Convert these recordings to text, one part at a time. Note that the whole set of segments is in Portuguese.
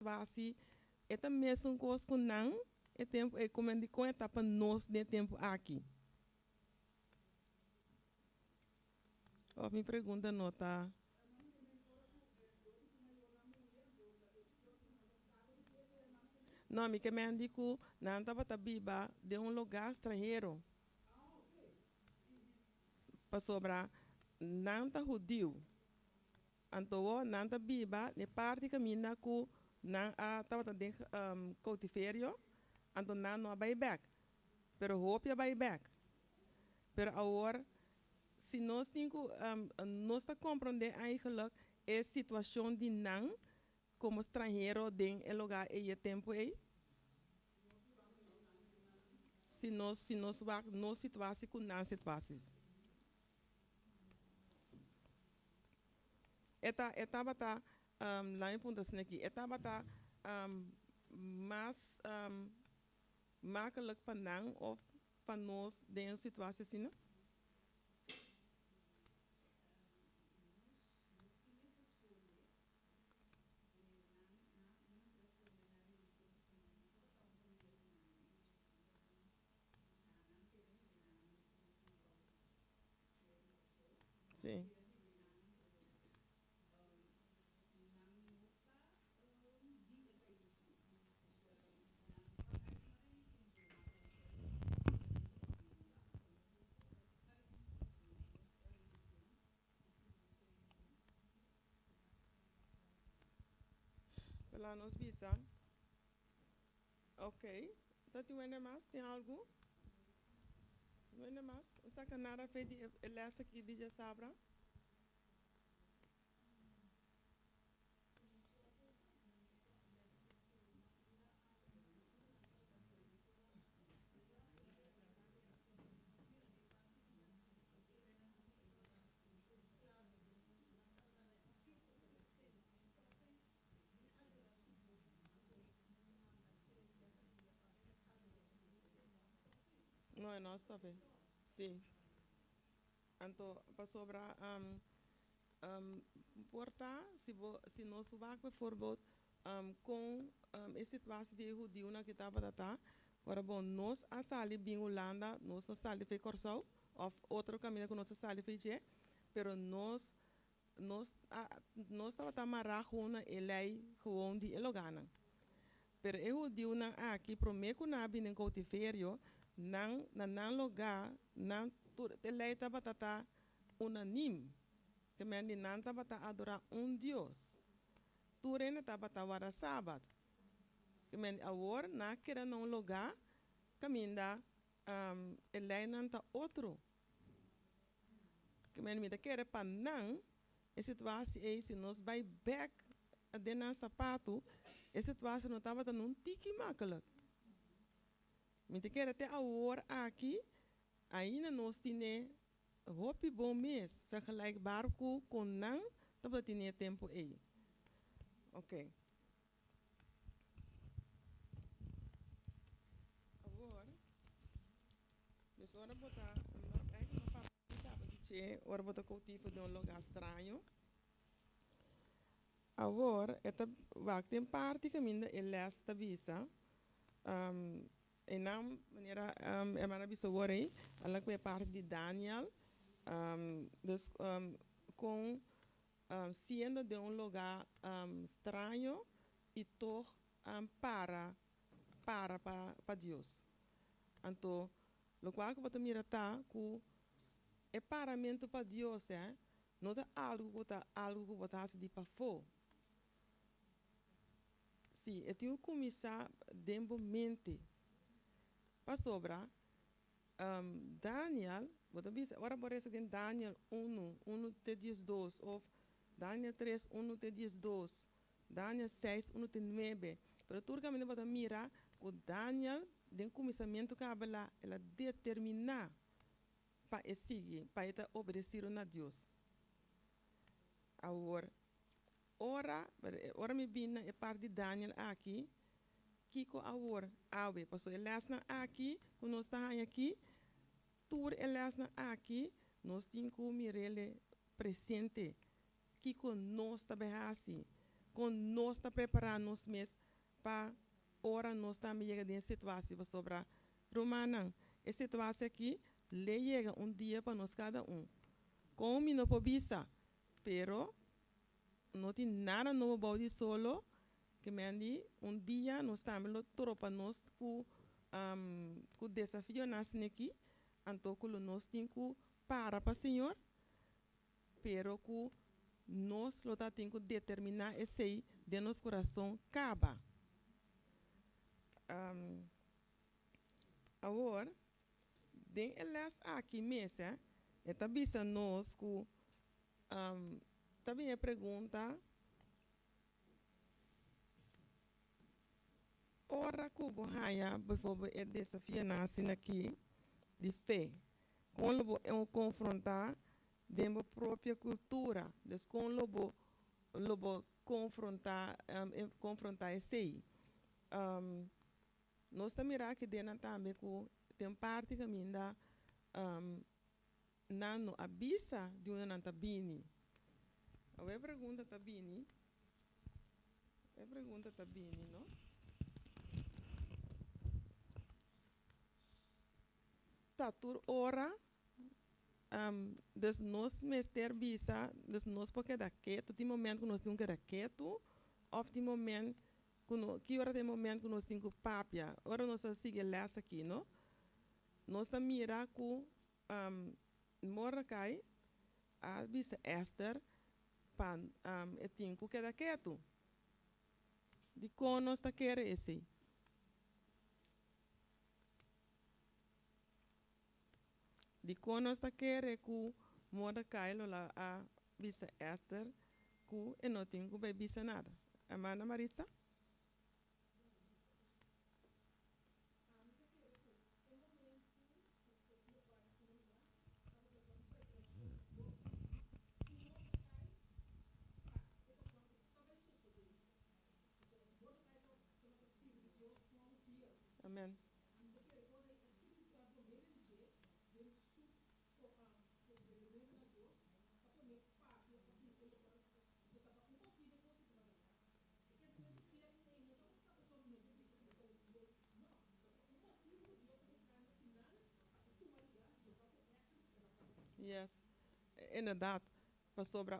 situação é a mesma coisa com não é tempo é como de com etapa nós de tempo aqui. Ó, me pergunta nota. Não, me que me indico não estava biba de um lugar estrangeiro para sobrar não tá judeu. Então, não tá biba de parte caminha com não estava de cautiverio, então não vai back. Pero hope vai back. Pero agora se nós temos nós está compreender eigenlijk a situação de não como estrangeiro em lugar e tempo aí se nós vai no situação com não situação eta bata lá em pontas aqui eta bata mais makkelijk para não ou para nós dentro situação assim não. Sim. Lá nós visa. Ok. Tá tu ainda mais tem algo? Tu ainda mais? Saca nada pedi essa aqui de sabra. Não é nós também. Sim. Então, para sobrar portar se nós vai bijvoorbeeld com a situação de judeu na que estava tá agora bom nós a sali bem Holanda nós a sali foi Corsau ou outro caminho que nós a sali foi je pero nós estava tá marrar uma elei gewoon die elogana pero e judeu na aqui prometo na bem em cautiverio nan lugar nan elei estava tá unânime que men di nanta bata adorar Deus. Turene tá bata wara sábado. Que men agora na queira num lugar caminda elei nanta outro. Que men me queira pa não a situação é se nós vai back a dena sapato a situação não tava num tiki makkelijk. Me queira até agora aqui ainda nós tine hoop bom mês, vergelijkbaar com não, dat in het tempo aí. Ok. Agora, dus ora botar, eigenlijk não faz nada de che, ora botar cultivo de lugar estranho. Agora, esta vai ter parte que ainda é lesta visa. E não maneira é maravilhoso agora aí, ela que é parte de Daniel. Dus com sendo de lugar estranho e toch para Deus. Então, o qual que você mira tá que é paramento para Deus, não é algo que você faz de para fora. Sim, é tem que começar de mente para sobrar Daniel. Agora parece que Daniel 1 te 12, ou Daniel 3, 1 te 12, Daniel 6, 1 te 9. Pero turcamente você mira que Daniel, de começamento que ela determinar para seguir, para obedecer a Deus. Agora, ora me bina é parte de Daniel aqui, que agora, passou ele aqui, que nós estamos aqui, tur elas na aqui nós temos que mirele presente que nós também assim com nós está preparando nos mês para ora nós também chega em situação para sobrar romana. A situação aqui lhe chega dia para nós cada como não pobisa, pero não tem nada novo body solo que me andi dia nós também lo tropa nós com desafio nas aqui, então que nós tem que para Senhor, pero que nós lo tem que determinar esse de nosso coração caba. Agora, den elas aqui mesmo, é tabisa nós que também é pergunta ora que bohaia, por é desafio nasce aqui de fé, quando é confrontar dentro da própria cultura, des com lobo confrontar esse nós também que dentro também que tem parte que ainda não avisa de uma nanta bini. A pergunta tá bini, não? Tá tur ora des nós mester bisa, des nós porque da quieto, tem momento que nós temos que dar quieto, ou tem momento que hora tem momento que nós temos que papia, ora nós sigue lessa aqui, não? Nós tá mira que Mordecai a bisa Esther pan e tem que dar quieto. De como nós tá querer esse. De como nós tá querer que Mordecai lo la a bisa Esther que e não tem que bisa nada. Amanda Maritza? Amen. Yes, inderdaad. Maar sobre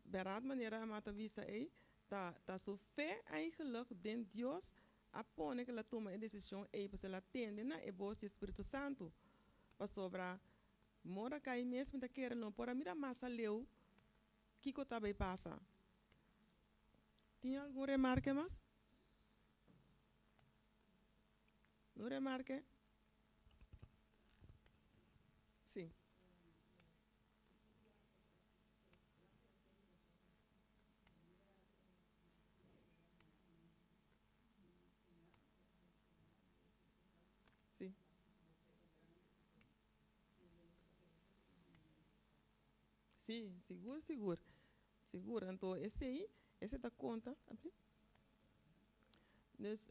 beraad maneira a mata visa aí, tá so fé eigenlijk den Dios apone que la toma a decisão aí para ela atende na e voz do Espírito Santo. Para sobre mora cai mesmo da querer não por mira massa leu que que tá bem passa. Tinha algum remarque mais? Não remarque? Sim. Sim. Sim, seguro, seguro. Seguro. Então, esse da conta. Dus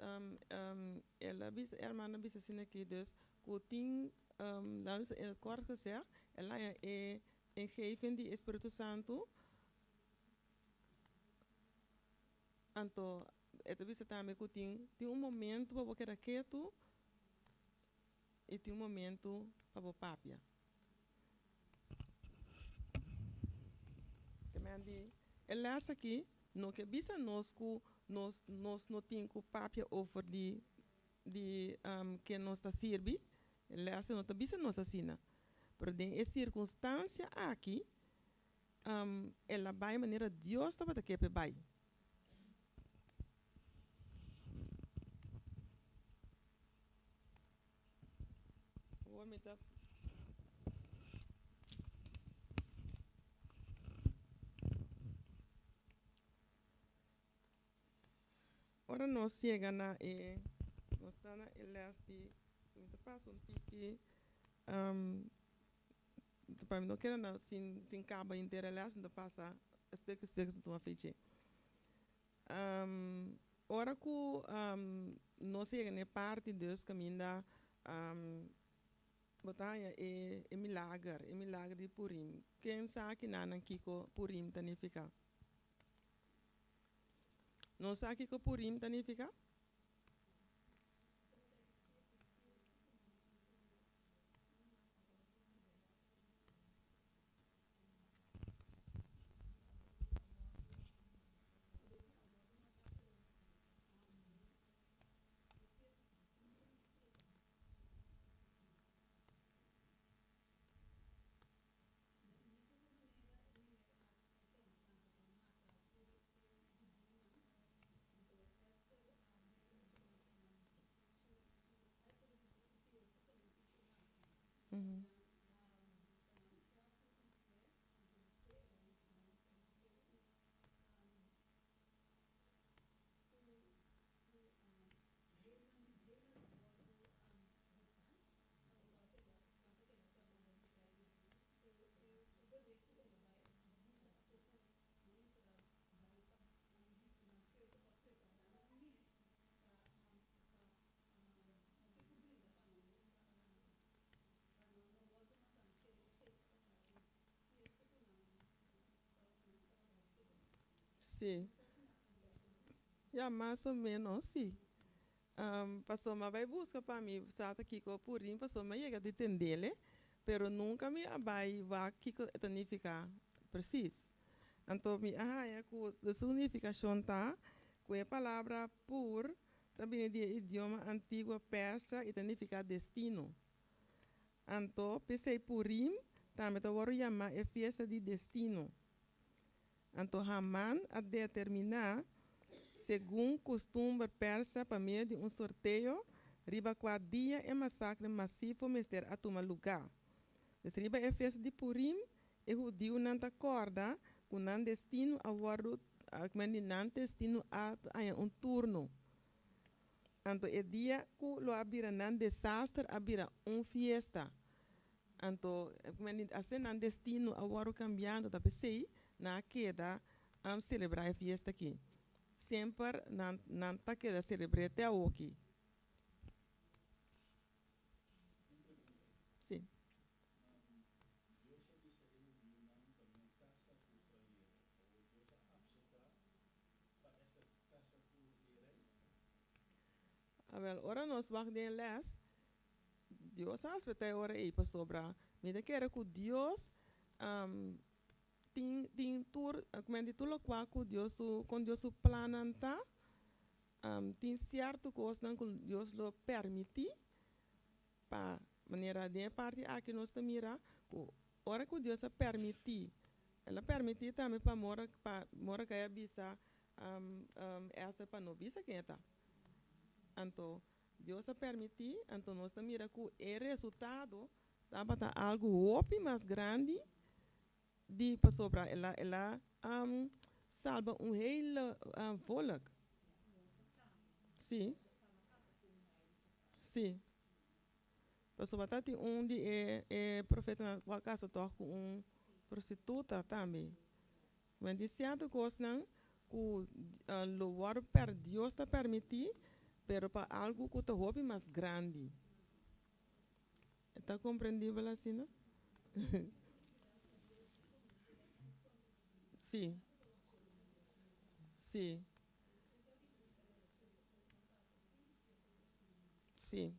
ela bisa, hermana bisa assim aqui, dus que dan in het kort gezegd, ela é gegeven die Espírito Santo. Então, ela bisa também que tem momento para você quieto e tem momento para você papia. Ela aqui, no que bisa nós que nós não temos que papia over de que nós está sirvi, ela não está bisa nós assina. Pero em circunstância aqui, ela vai maneira Deus está para que vai. Ora nós chega na nós está na elasti, se me passa tique para não quero não sin cabo inteira elasti não passa que não feche. Ora que nós chega na parte Deus caminha botaia e milagre de Purim. Quem sabe que nana kiko Purim tanifica. não sabe que Purim significa? Uhum. Sim. Já mais ou menos, sim. Passou uma vai busca para mim, sabe que o Purim passou uma chega de entender, pero nunca me vai que significa preciso. Então, me é que a significação tá, que a palavra pur também é de idioma antigo persa e significa destino. Então, pensei Purim, também vou chamar é festa de destino. Então, Haman a determinar, segundo costume persa, para meio de sorteio, riba quatro dias é massacre massivo mister a tomar lugar. Então, riba é festa de Purim, e o judeu não acorda com o destino a warro, não destino a turno. Então, é dia que lo abira não desastre, abira fiesta. Então, assim não destino a warro cambiando, da pensei, na queda celebrar a fiesta aqui. Sempre não tá queda celebrar até aqui. Sim. Well, ora nós vamos de les, Deus aspetta ora aí para sobrar. Me de quero que Deus tem tur, como de tudo qual que Deus com Deus plananta, tem certo coisa que Deus lo permite para maneira de parte aqui nós te mira, ora que Deus permite, ela permite também para mora que é bisa esta para não bisa que está. Então, Deus permite, então nós te mira que o resultado tá algo ótimo mais grande de para sobra ela salva hele volk. Sim. Sim. Para sobra tem de profeta na qual casa toca prostituta também. Mas de certo coisa não que o war per Deus te permite, pero para algo que te hobby mais grande. Está compreendível assim, não? Sim. Sim. Sim.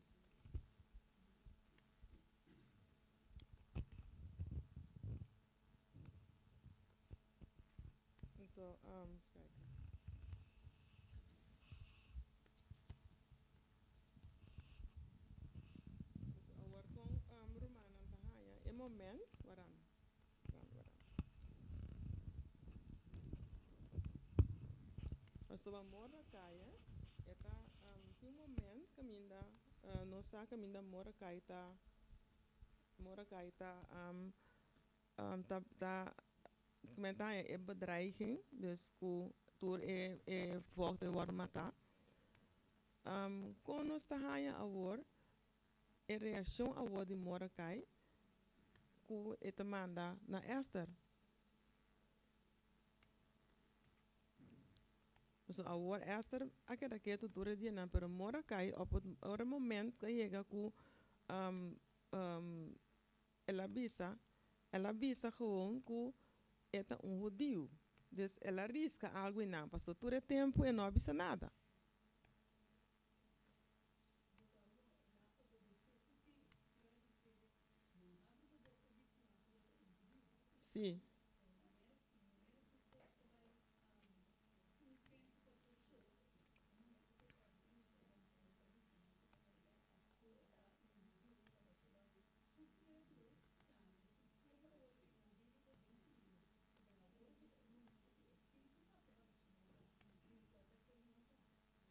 Então, agora com Romana Tahaya, é momento, waran. Mas o amor da caia, tem momento que ainda, não sabe que ainda mora caia tá comentar é bedreiging, dus que é volta a matar. Quando nós Tahaya agora, a reação agora de mora caia, que é te manda na Esther. So agora Esther aquela que tu dura dia não, pero mora cai op o momento que chega com ela bisa gewoon que é judeu. Então, ela arrisca algo e não. Passou todo o tempo e não avisa nada. Sim.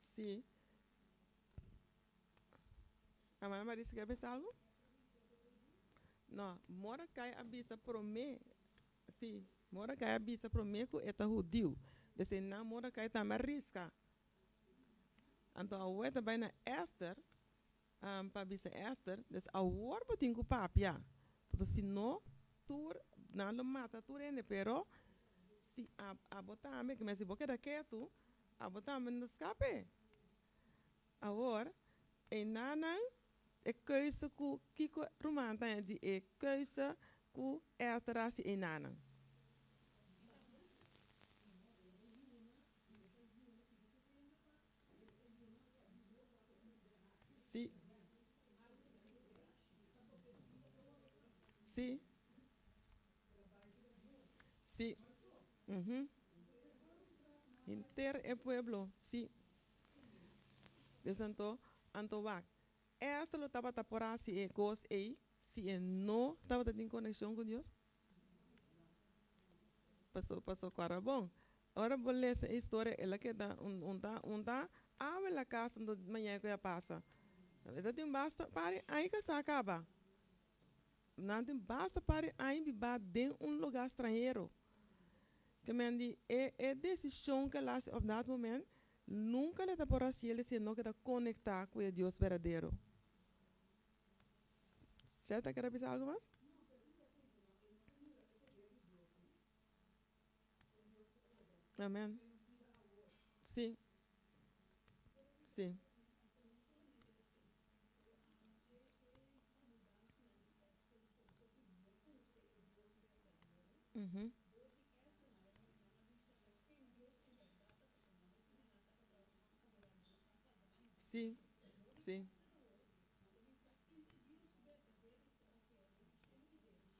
Sim. A Maria Marisa quer pensar algo? Não. Mora cai avisa por mim. Sim. Mora cai avisa por mim que é judio. Desse não mora cai também arrisca. Então, a outra vai na Esther. Para avisa Esther. Des a war botin ku papia. Porque se não, tu não lo mata tu rene. Pero, si a botame, que me se boca da quieto, a botame no escape. Agora, e nanan, e keuze ku kiko rumanta de e keuze ku estrasi e nanan. Si, si, si. Inter e pueblo, si. Desanto, anto wak. Esta lo taba tapora si e gos e, si e no taba in conexão com Deus. Passou cara bom. Ora vou ler essa história, ela que dá abre la casa do manhã que passa. Ela tem basta para aí que se acaba. Não tem basta para aí viver dentro lugar estrangeiro. Que me diz, é decisão que ela faz naquele momento, nunca le dá por si ele se não quer conectar com o Deus verdadeiro. Você quer dizer algo mais? Amém. Sim, sim. Uhum. Sim, sim.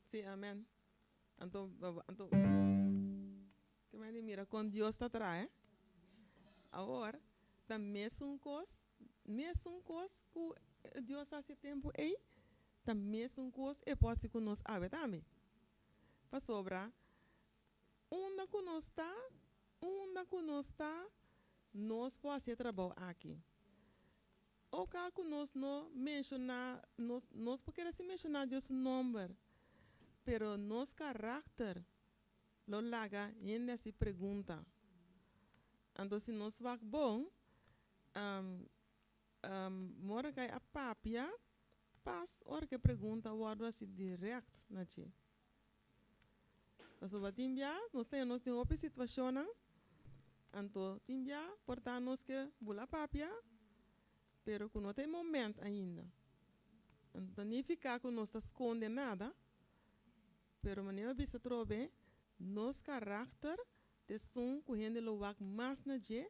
Sim, amém. Então, que me mira, com Deus está atrás, agora, tá mesmo coisa que Deus faz tempo aí, tá mesmo coisa e pode que nós abre também. Para sobrar, onde que nós está, nós podemos fazer trabalho aqui. O que nós não mencionar, nós podemos mencionar Deus número, pero nosso caráter, lo laga, ainda se pergunta. Então, se nós vamos bom, mora que a papia, pas, hora que pergunta, o ardo assim direct, na ti. Mas o batimbia, nós temos uma situação, então, timbia, portanto, nós que bula papia, pero que não tem momento ainda. Então, nem ficar que nós está esconde nada, pero maneira bisa trobe, nos caráter, de som, que gente lo wak mais na je,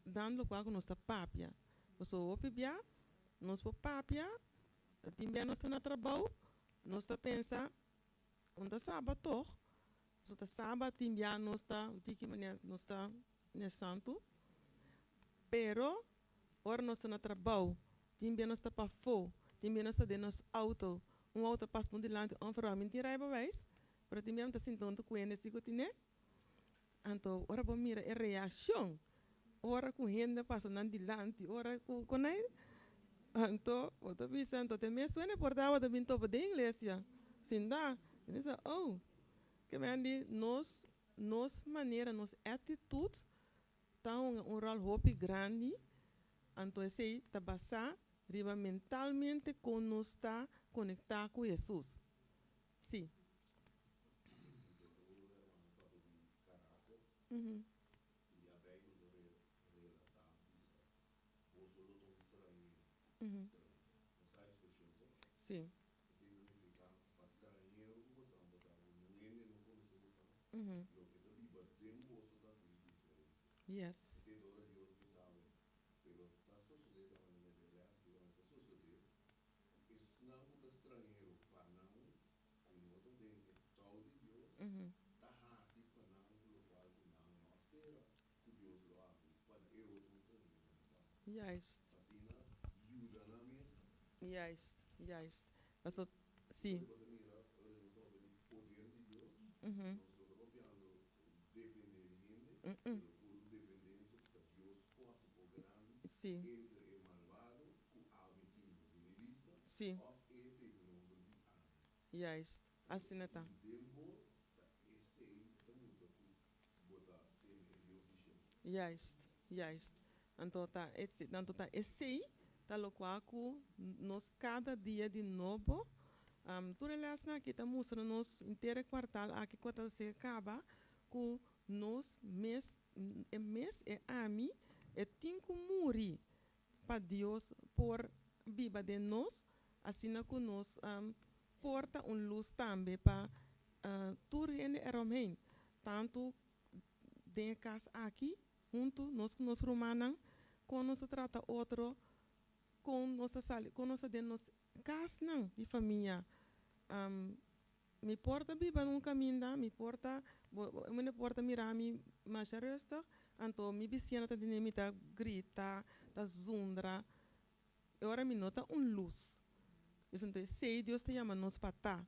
dan lo qual nós está papia. Você opibia, nós po papia, timbia nós está na trabalho, nós está pensa, onde sábado toch, nós está sábado, timbia nós está, o tiki maneira nós está ne santo, pero, ora nós está na trabalho, timbia nós está pa fo, timbia nós está de nos auto, auto passa no delante, verra mentira é bewijs, pero timbia nós está sentindo que é que tine, então, ora bom mira é reação. Ora com gente passa nan dilante, ora com ele. Então, outra vez, então, tem mesmo suene portava da binto para a igreja. Sim, dá. Ele diz, oh, que me andi, nos maneira, nos atitude, tá rol hopi grande, então, esse tá passar, riba mentalmente, com nos está conectar com Jesus. Sim. Uhum. Uhum. Sim. Uhum. Yes. Mhm. Juist. Juist. Juist. Also, sim. Mhm. Mm-mm. Sim. Sim. Juist. Assim tá. Juist. Juist. Então tá esse tá lo qual nós cada dia de novo tudo aliás na aqui tá mostrando nos inteiro quartal aqui quando se acaba com nos mês é ami é tinco muri para Deus por viva de nós assim na com nós porta luz também para tudo em eromhen tanto de casa aqui junto nos romanan quando se trata outro com nossa sali com nossa de nos casa não de família mi porta biba num caminho da mi porta me porta mirami mas resta anto mi bicina ta dinamita grita ta zundra e ora mi nota luz isso então sei Deus te chama nos para tá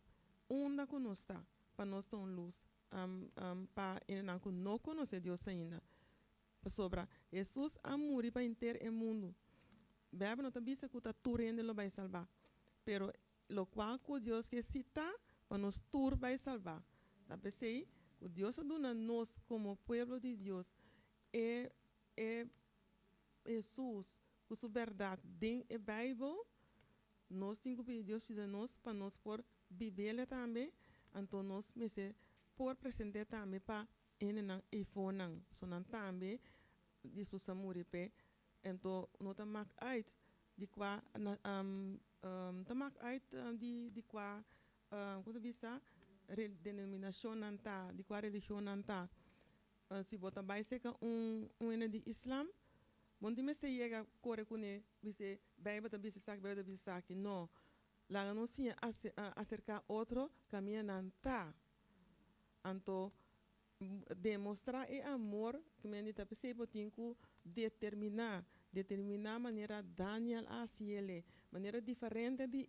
onda com nós tá para nós ter luz para não com não conhecer Deus ainda sobra Jesus amor para inteiro o mundo bebe não também se cuta turende lo vai salvar pero lo qual que Deus que cita para nos tur vai salvar tá pensei o Deus aduna nós como pueblo de Deus é Jesus com sua verdade dentro da Bíblia nós temos que pedir Deus de nós para nós por viver também então nós me se por apresentar também para ele não e fonan so não também de sua samuripe então não tá mak uit de qua tá mak uit de qua como bisa denominação não tá de qua religião não tá se bota vai ser que de Islam Monti me se llega corre com ele, você vai botar bisa saque, vai botar bisa saque, não. Lá não se acercar outro caminho não tá. Então demonstrar e amor que me dita percebo tinha determinar maneira Daniel assim ele, maneira diferente de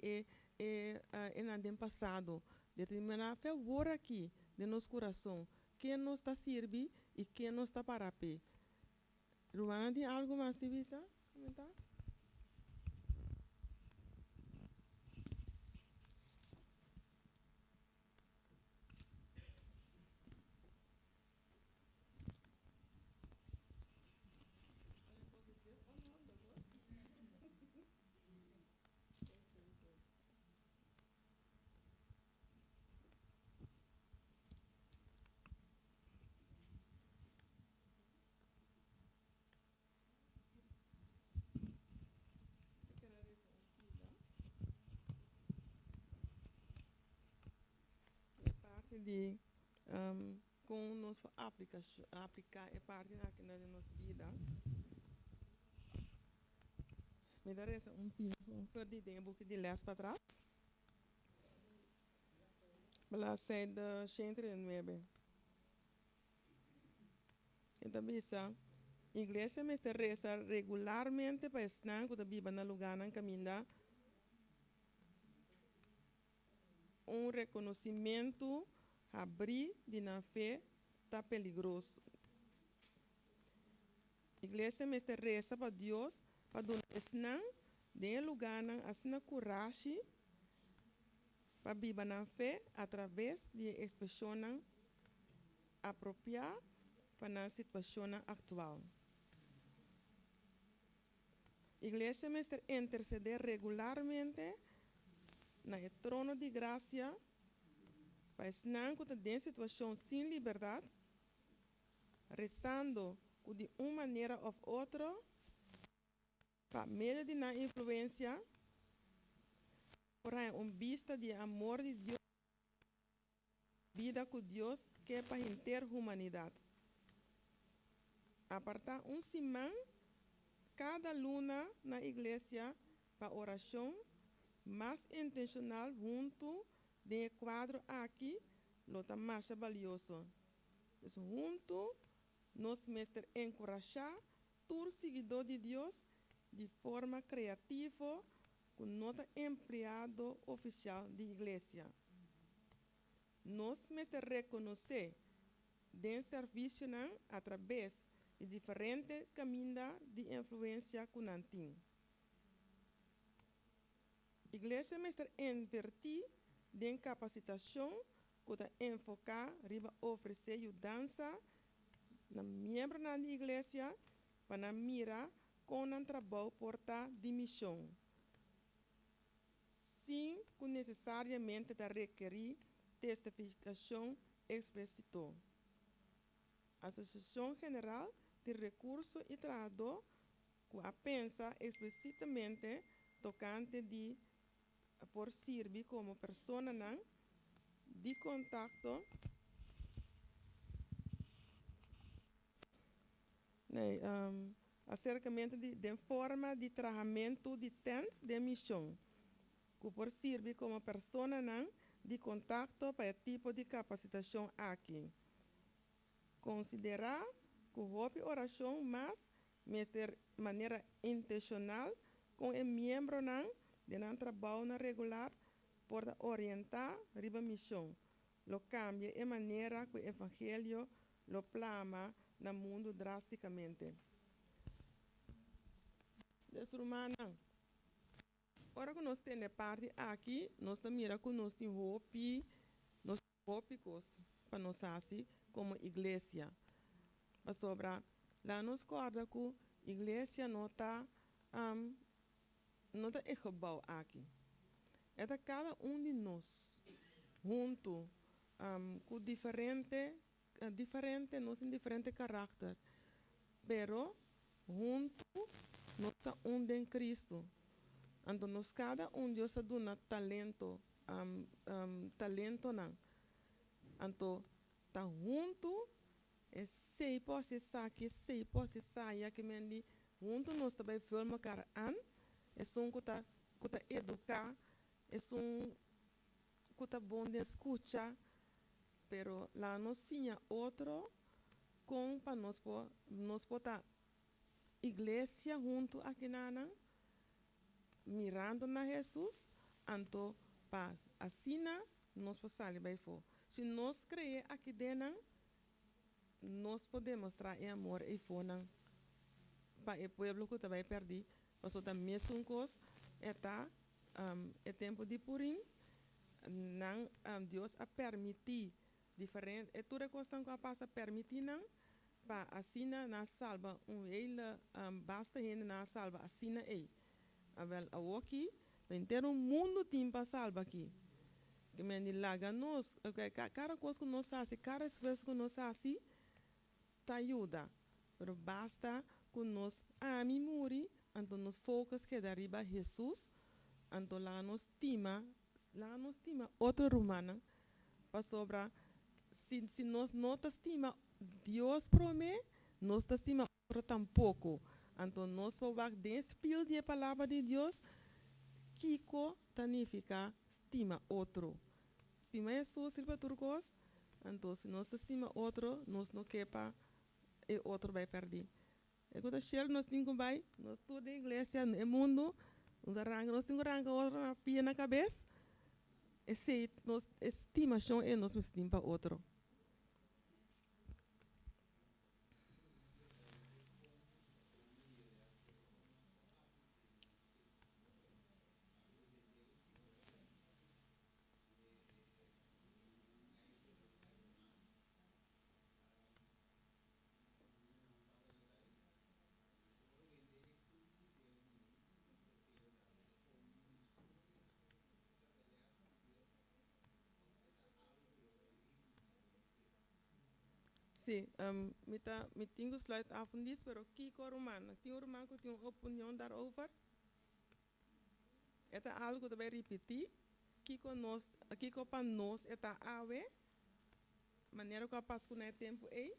em passado, determinar favor aqui de nosso coração, quem nos está servir e quem nos está para pé. Rumana tem algo mais de visa? Comentar? É parte de com nossa aplicação, aplicar é parte da nossa vida. Me dá essa perdi tempo que de les para trás. Bela sai da centro de nueve. Então bisa igreja me está reza regularmente para estar com a Bíblia na lugar na caminho reconhecimento abrir de na fé tá peligroso. Igreja me está reza para Deus para dar esnan de lugar na asna coragem para viver na fé através de expressão apropriada para a situação atual. Igreja me está interceder regularmente na trono de graça para esnan com a situação sem liberdade, rezando de uma maneira ou outra para meio de na influência para vista de amor de Deus vida com Deus que é para a inteira humanidade Apartar semana cada luna na igreja para oração mais intencional junto de quadro aqui, lota mais valioso. Então, junto, nós mestre encorajar todo seguidor de Deus de forma criativa com nota empregado oficial de igreja. Nós mestre reconhecer den serviço através de diferentes caminhos de influência com antim. Igreja mestre invertir den capacitação para enfocar riba oferecer ajudança na membro da igreja para mira com um trabalho porta de missão. Sim, que necessariamente da requerir testificação explícita. A Associação General de Recursos e Trabalhador que a pensa explicitamente tocante de por servir como persona de contato acercamento de forma de tratamento de tens de missão que por servir como persona de contato para tipo de capacitação aqui. Considerar que a oração mas de maneira intencional com o membro de um trabalho regular por orientar a missão. Lo cambia de maneira que o evangelho lo plama no mundo drasticamente. Desumana. Ora que nós temos parte aqui, nós mira que nós temos tópicos para nós assim como igreja. Para sobra, lá nos corda que a igreja não está gebouw aqui. É cada de nós, junto, com diferente, nós em diferente caráter, pero junto, nós está em Cristo. Então, nós cada Deus dá talento, talento não. Então, tá junto, sei pode sair que mendi junto nós também filma cara é que tá educar, é que tá bom de escutar, pero lá nós tinha outro com para nós botar igreja junto aqui na mirando na Jesus, então para assim nós passamos bem fora. Se nós creemos aqui dentro, nós podemos mostrar amor e fora para o povo que vai perder. Nós também mesmo coisa é tempo de purim, não Deus a permitir diferente. É tudo coisa que passa permitir não para assim na salva ele basta ele na salva assim aí. Avel aqui, inteiro mundo tem para salva aqui. Que me laga nós, cada coisa que nós fazemos, cada esforço que nós fazemos, te ajuda. Mas basta que nós amimos, então nós focus que deriva Jesus, então lá nós estima outra romana, para sobra, se nós não estima Deus promete, nós estima outro tampouco. Então nós vamos despil de palavra de Deus, Kiko significa estima outro. Estima Jesus, sirva turcos. Então, se nós estima outro, nós não quepa e outro vai perder. E quando chegar, nós temos que nós toda a igreja no mundo, nós temos que arrancar outro na pia na cabeça. E se nós estimação é nós estima outro. Sim, me tenho slide af disso, pero Kiko Romano, tem um romano que tem uma opinião daarover. É algo que vai repetir. Kiko para nós é ave, maneira que passa com o tempo aí.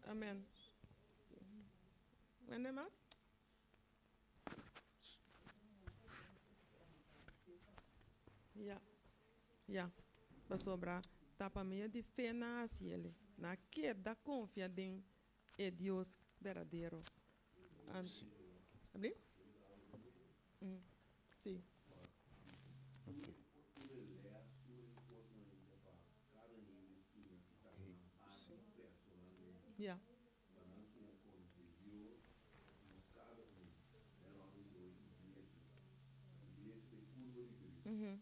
Amén. ¿Mande más? Ja, ja. Pasobra, tapa meio de fé na ele. Na que da confiança em Deus verdadeiro. Abri? Sim. Ja. Uhum.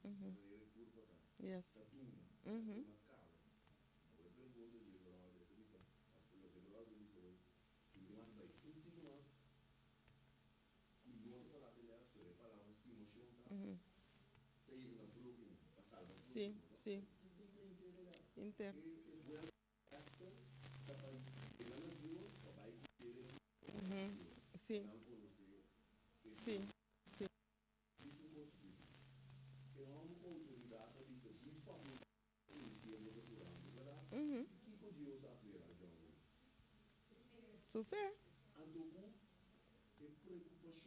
Uhum. Yes. Uhum. Uhum. Sim, sim. Inter. Uhum. Sim, sim, sim. Uhum. Su fé?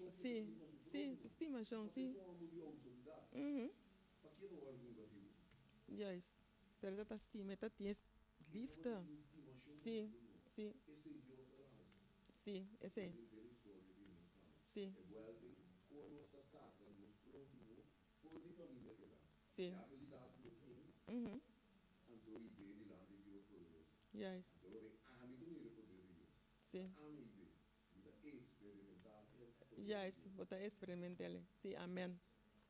Sim, sim, su estimação, sim. Uhum. Juist. Pero dat estima, dat is liefde. Sim, sim, sim, esse. Sim, sim. Uhum. Juist. Sim. Juist, bota experimentele. Sim, amém.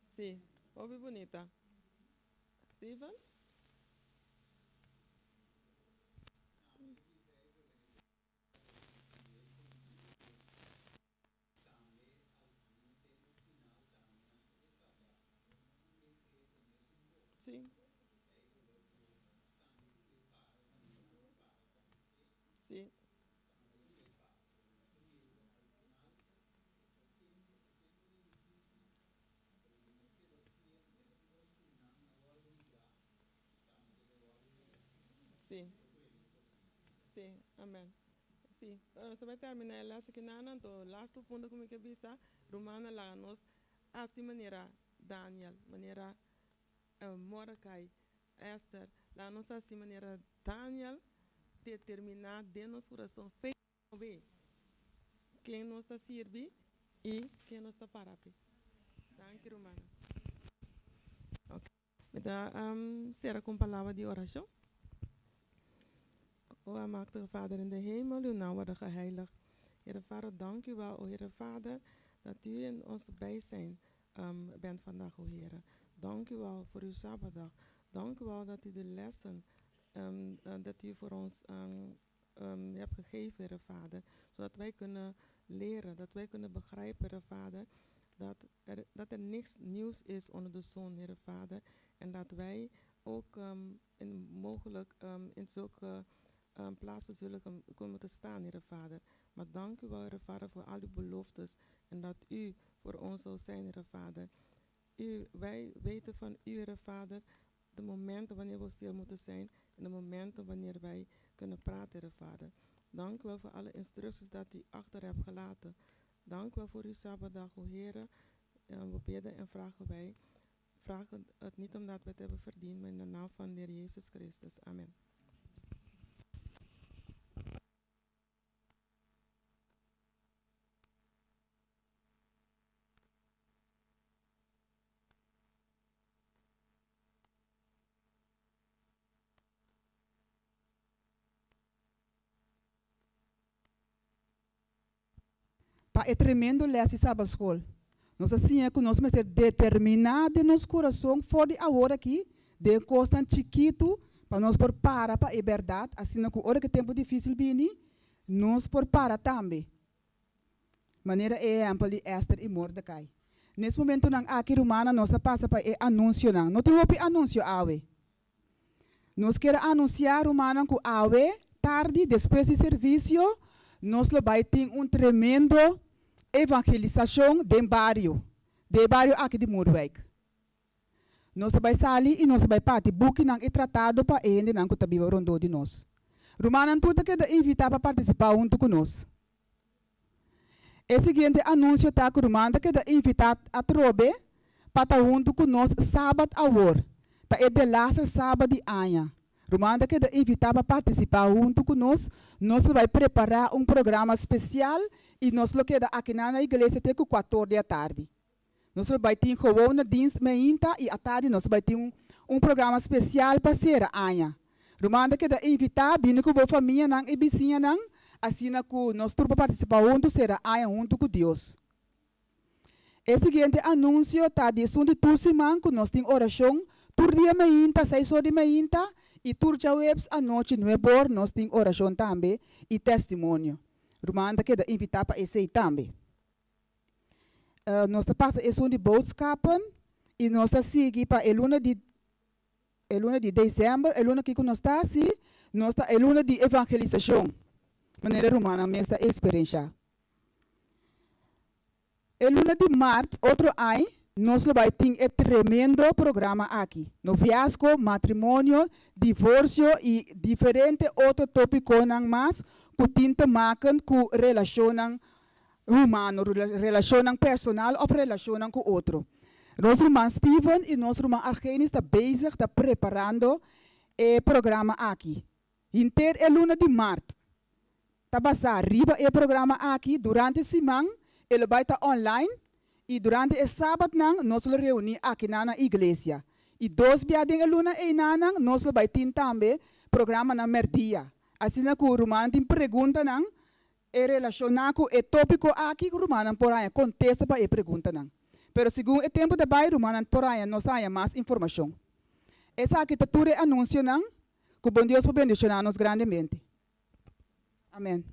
Sim. Ouve bonita. Steven? Sim, sim. Sim, sim, amém. Sim, você vai terminar lá, se que não, então, last ponto como que bisa, Romana lá nos, assim maneira Daniel, maneira Mordecai, Esther, lá nos assim maneira Daniel determinar de nosso coração feito ver quem nos está servindo e quem nos está parado. Danke, Romana. Ok. Então, será com palavra de oração? O almachtige Vader in de hemel, uw naam worden geheiligd. Heere Vader, dank u wel, o Heere Vader, dat u in ons bijzijn bent vandaag, o Heere. Dank u wel voor uw Sabbatdag. Dank u wel dat u de lessen dat u voor ons hebt gegeven, Heere Vader. Zodat wij kunnen leren, dat wij kunnen begrijpen, Heere Vader, dat er niks nieuws is onder de zon, Heere Vader. En dat wij ook mogelijk in zulke plaatsen zullen komen te staan, Heere Vader. Maar dank u wel, Heere Vader, voor al uw beloftes en dat u voor ons zou zijn, Heere Vader. Wij weten van u, Heere Vader, de momenten wanneer we stil moeten zijn en de momenten wanneer wij kunnen praten, Heere Vader. Dank u wel voor alle instructies dat u achter hebt gelaten. Dank u wel voor uw Sabbatdag, o Heere. We bidden en vragen het niet omdat we het hebben verdiend, maar in de naam van de Heer Jezus Christus. Amen. É tremendo ler essa sábado escola. Nós assim é que nós vamos ser determinados no nosso coração, fora a hora aqui, de costa chiquito, para nós por para a verdade, assim que hora que tempo difícil vini, nós por para também. Maneira é ampla de Esther e Mordecai. Nesse momento nang aqui romana nós passa para anúncio não. Não tem outro anúncio awe. Nós quer anunciar romana que awe tarde depois do serviço, nós vai ter tremendo evangelização de barrio, de bairro aqui de Moerwijk. Nós vai sair e nós vai partir booking e tratado para ele não que tabiba rondo de nós. Romana tudo que da invitar para participar junto conosco. O seguinte anúncio tá que Romana que da invitar a trobe para estar junto conosco sábado a hora. Tá é de laatste sábado de ano. Romana que da invitar para participar junto conosco. Nós vai preparar programa especial e nós lo que da aqui na igreja até 4 da tarde. Nós vai ter gewone dienst meinta e à tarde nós vai ter programa especial para ser a Anha. Romanda que da invitar bem com a família nang e vizinha nang assim que nós turba participar junto ser a Anha junto com Deus. O seguinte anúncio tá de som de tur semana que nós tem oração tur dia meinta 6 horas de meinta e tur já webs a noite 9 horas nós tem oração também e testemunho. Romanda que da invitar para esse também. Nós passamos de boodschappen e nós seguimos para a luna de dezembro, a luna que nós está assim, nós está a luna de evangelização. Maneira romana, esta experiência. A luna de março, outro ano, nós vai ter um tremendo programa aqui. Noviazgo, matrimônio, divórcio e diferentes outros tópicos mais que tinta marcam com relação humano, relação personal ou relação com o outro. Nosso irmão Steven e nosso irmão Argenis estão bezig, estão preparando o programa aqui. Inter a luna de março. Está passando arriba o programa aqui durante a semana, ele vai estar online e durante o sábado nós vamos reunir aqui na igreja. E 2 dias de luna e nós vamos ter também programa na merdia. Assim que o irmão tem pergunta e relacionar com o tópico aqui que o Romana por aí contesta para a pergunta não. Pero segundo o tempo de bairro Romana por aí nós temos mais informação. Essa aqui está tudo anúncio não, que o bom Deus pode bendicionar-nos grandemente. Amém.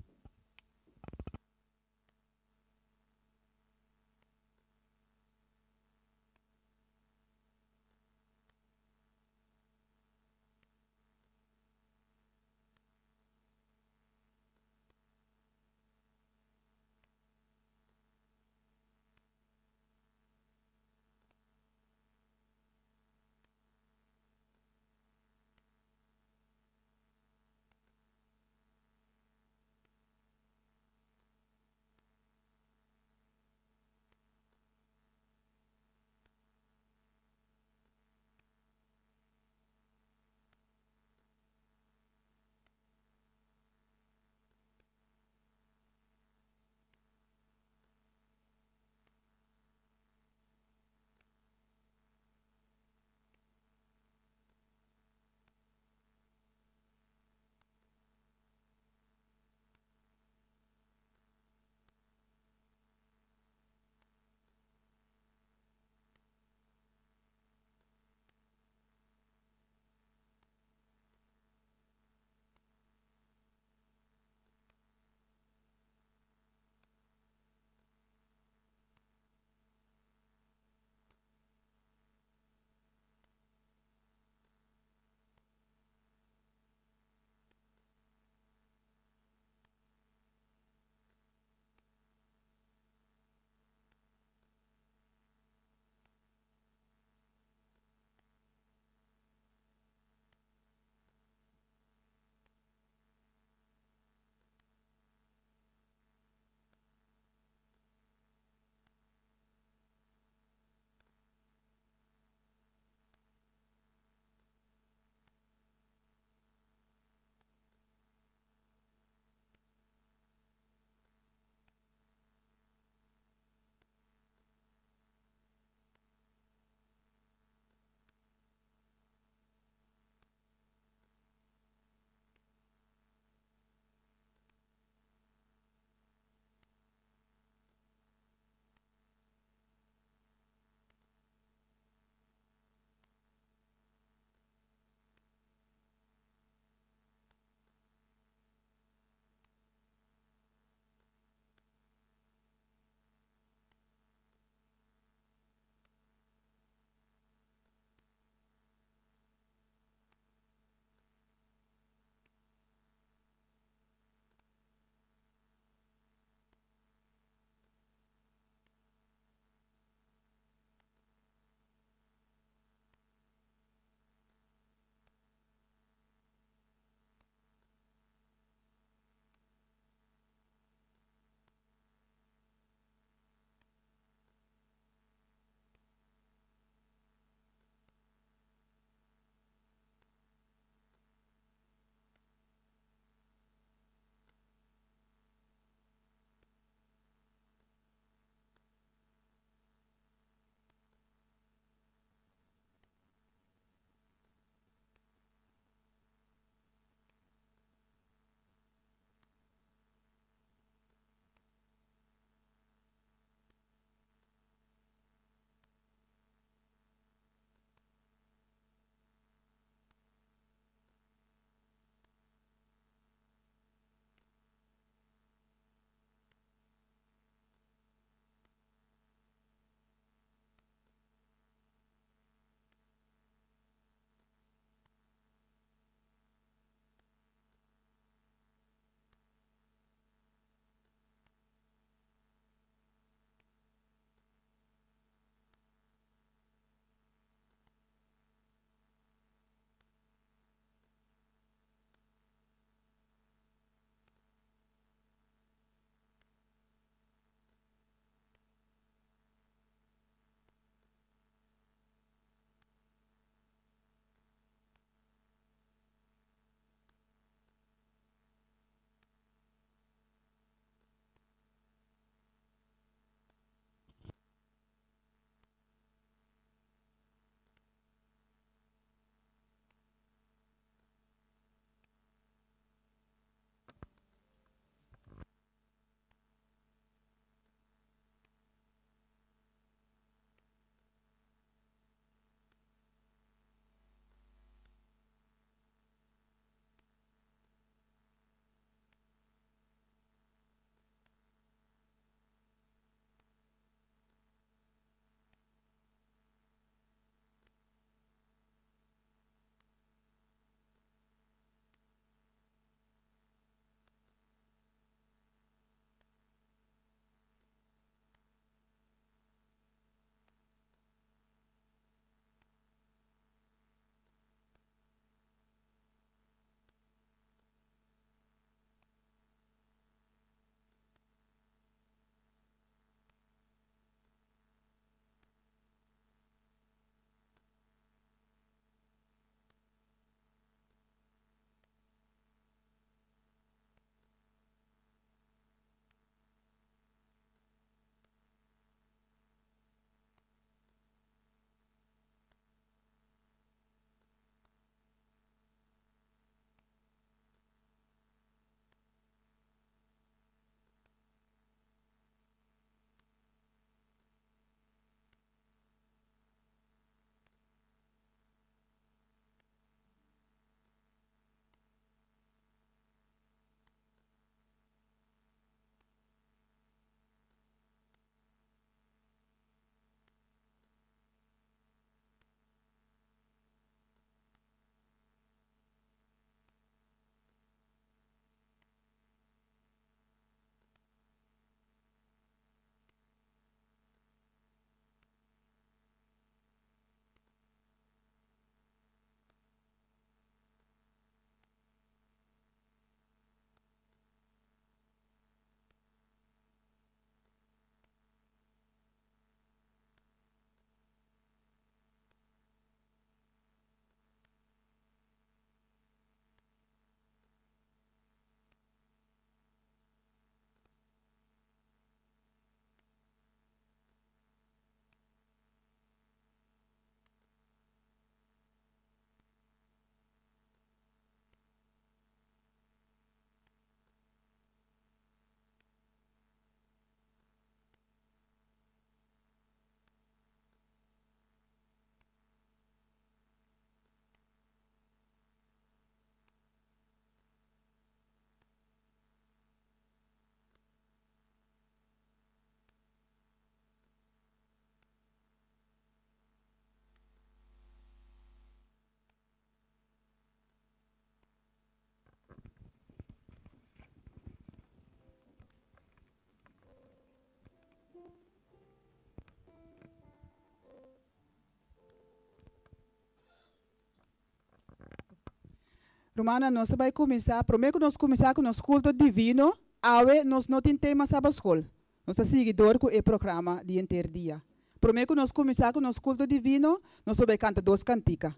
Romana, nós vai começar, prometo que nós começar com nosso culto divino, awe nós não tem tema sábado escola. Nós está seguidor com o programa de inteiro dia. Prometo que nós começar com nosso culto divino, nós vai cantar 2 canticas.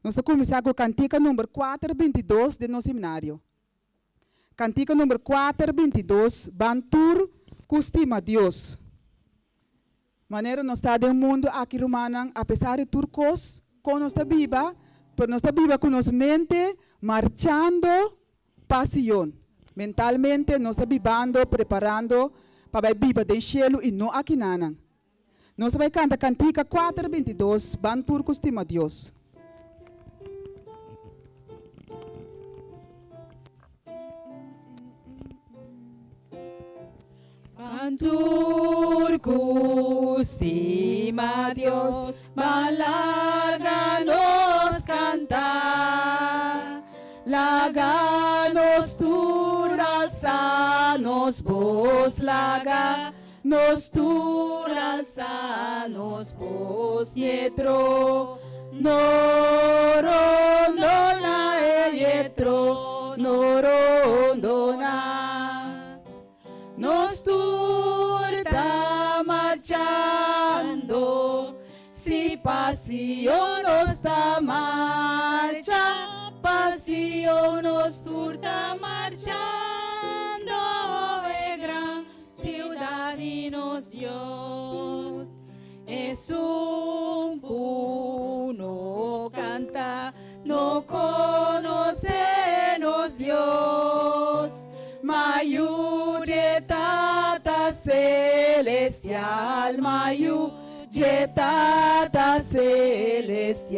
Nós vamos começar com a cantica número 422 do nosso seminário. Cantica número 422, Bantur, Custima Deus. Maneira nós está no mundo aqui romano, apesar de turcos, com nossa Bíblia, pero nossa Bíblia com nossa mente, marchando, pasión. Mentalmente nós está vivendo, preparando para a Bíblia do cielo e não aqui nana. Nós vai cantar cantica 422, Bantur, Custima Deus. Bantur custima Dios, malaganos cantar, laganos tur alzanos vos, laganos tur alzanos vos, yetro, norondona yetro, norondona. Nos turta marchando, si pasión nos está marcha, pasión nos turta marchando, gran ciudad y nos Dios. Es un cuno canta, no conocenos Dios. Mayu Tata celestial, Mayu Tata celestial,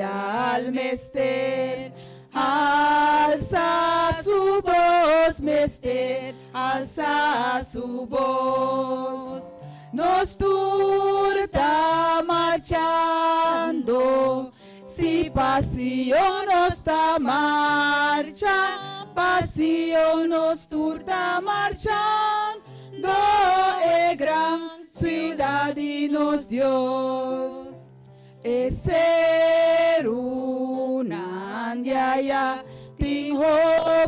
Mester, alza su voz, Mester, alza su voz. Nos turta marchando, si pasión nos está marcha, pasión nos turta marchando, gran ciudad y nos Dios. Es ser una andiaya, tinho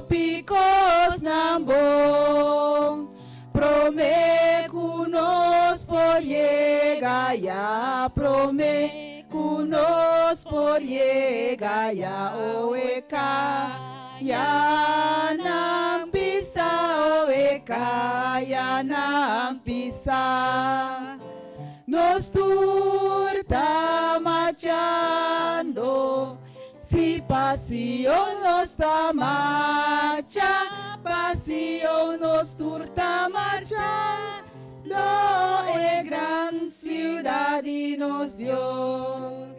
picos nambong, promecunos por llega ya, promecunos por llega ya, oeka. Ya nang bisa oweka, ya nang bisa. Nos turta marchando, si pasión nos está marcha, pasión nos turta marchando, gran ciudad y nos Dios.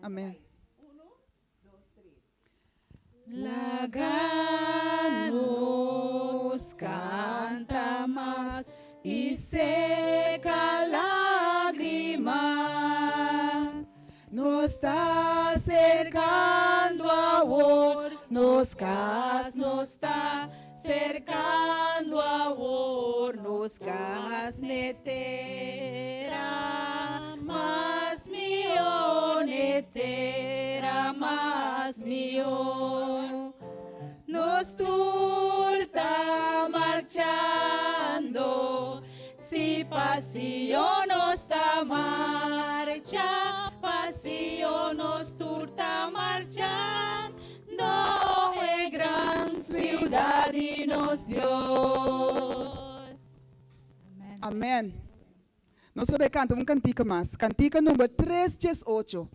Amén. Laganos canta más y seca lágrima. Nos está acercando ahora, nos está cercando ahora, nos casnetera más netera más mío. Nos turta marchando, si pasión nos está marcha, pasión nos turta marchando, gran ciudad y nos Dios. Amén. Nós vamos cantar cantica mais. Cantica número 318.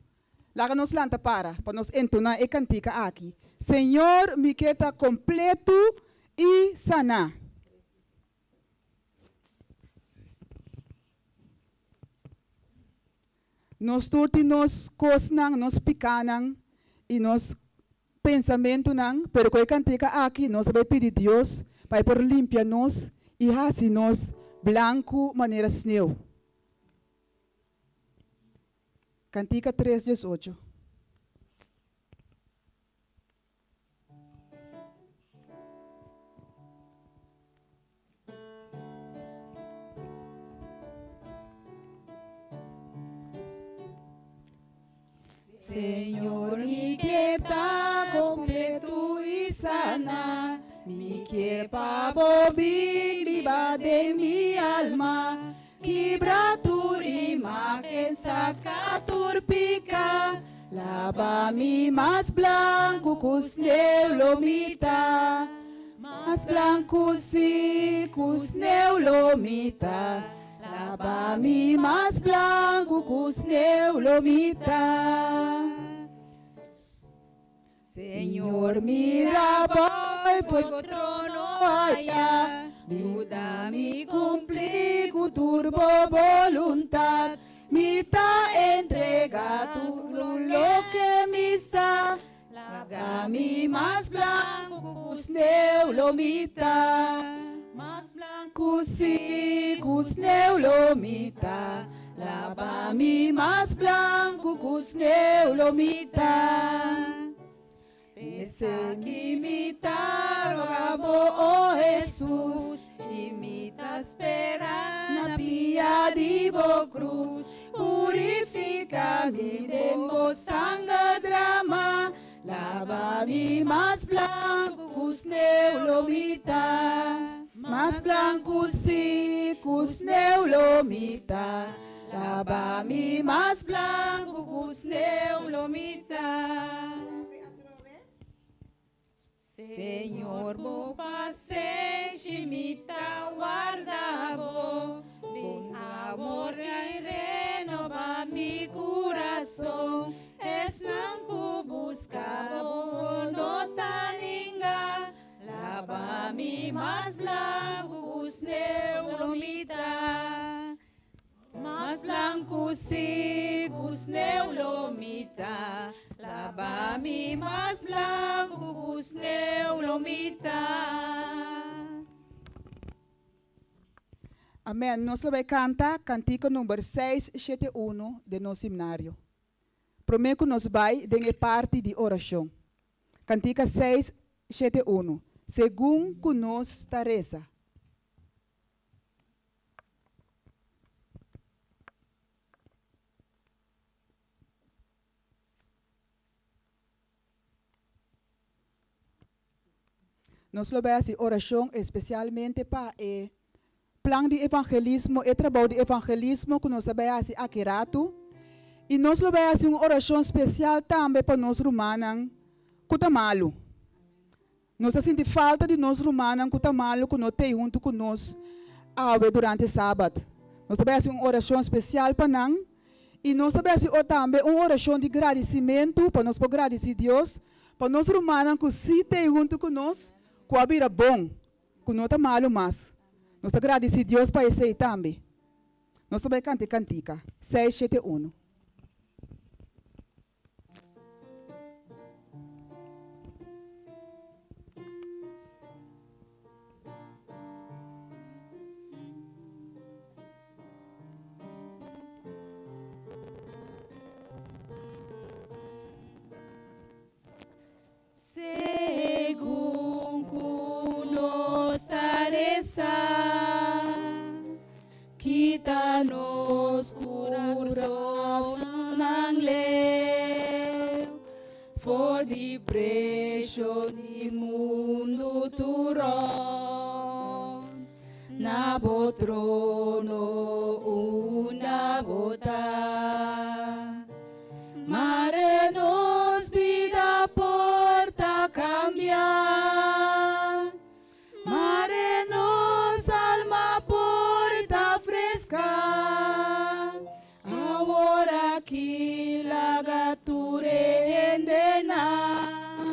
Lá nos lanta para nos entonar a cantica aqui. Senhor, me queda completo e sana. Nos turti nos cosnang, nos picanang e nos pensamento nang, pero com a cantica aqui nós vamos pedir Deus para por limpar nos e assim nos branco maneira sneeuw. Cantica 3:18. Señor, mi quieta completo y sana, mi quieta viva de mi alma, quebratur imagen sacatur pica, lava mi más blanco cusneu lomita, más blanco si cusneu lomita, lava mi más blanco cusneu lomita. Señor, mira, voy fue por trono allá, Buda mi cumplir tu turbo voluntad, mita entrega tu lo que misa, laga mi más blanco cusneu lomita, más blanco si cusneu lomita, lava mi más blanco cusneu lomita. Ese que imita rogabo, oh Jesús, imita espera na pia divo cruz, purifica mi demo sanga drama, lava mi más blanco cusneu lomita, más blanco si cusneu lomita, lava mi más blanco cusneu lomita. Señor, bo passe, mita guardabo, mi amor renova mi corazón, es blanco buscabo, no taninga, lava mi más blanco cusneu lomita, más blanco si cusneu lomita, lava mi más blanco cusneu lomita. Amém. Nós vamos cantar cantico número 671 de nosso seminário. Prometo que nós vai de parte de oração. Cantica 671. Segundo que nós tareza. Nós vamos fazer oração especialmente para o plano de evangelismo e trabalho de evangelismo que nós vamos fazer aqui rato. E nós vamos fazer uma oração especial também para nós romanos que está malo. Nós sentimos falta de nós romanos que está malo, que não tem junto conosco durante o sábado. Nós vamos fazer uma oração especial para nós. E nós vamos fazer também uma oração de agradecimento para nós agradecer a Deus, para nós romanos que se tem junto conosco. Que a vida bom, que não está malo mais. Nós agradecemos a Deus para isso aí também. Nós também cantamos cantica 671. Quita-nos coração ng leu, for the pressure di mundo turon, nabo trono una bota, mare nos vida porta cambiar, mare nos alma porta fresca, ahora aquí la gature endena,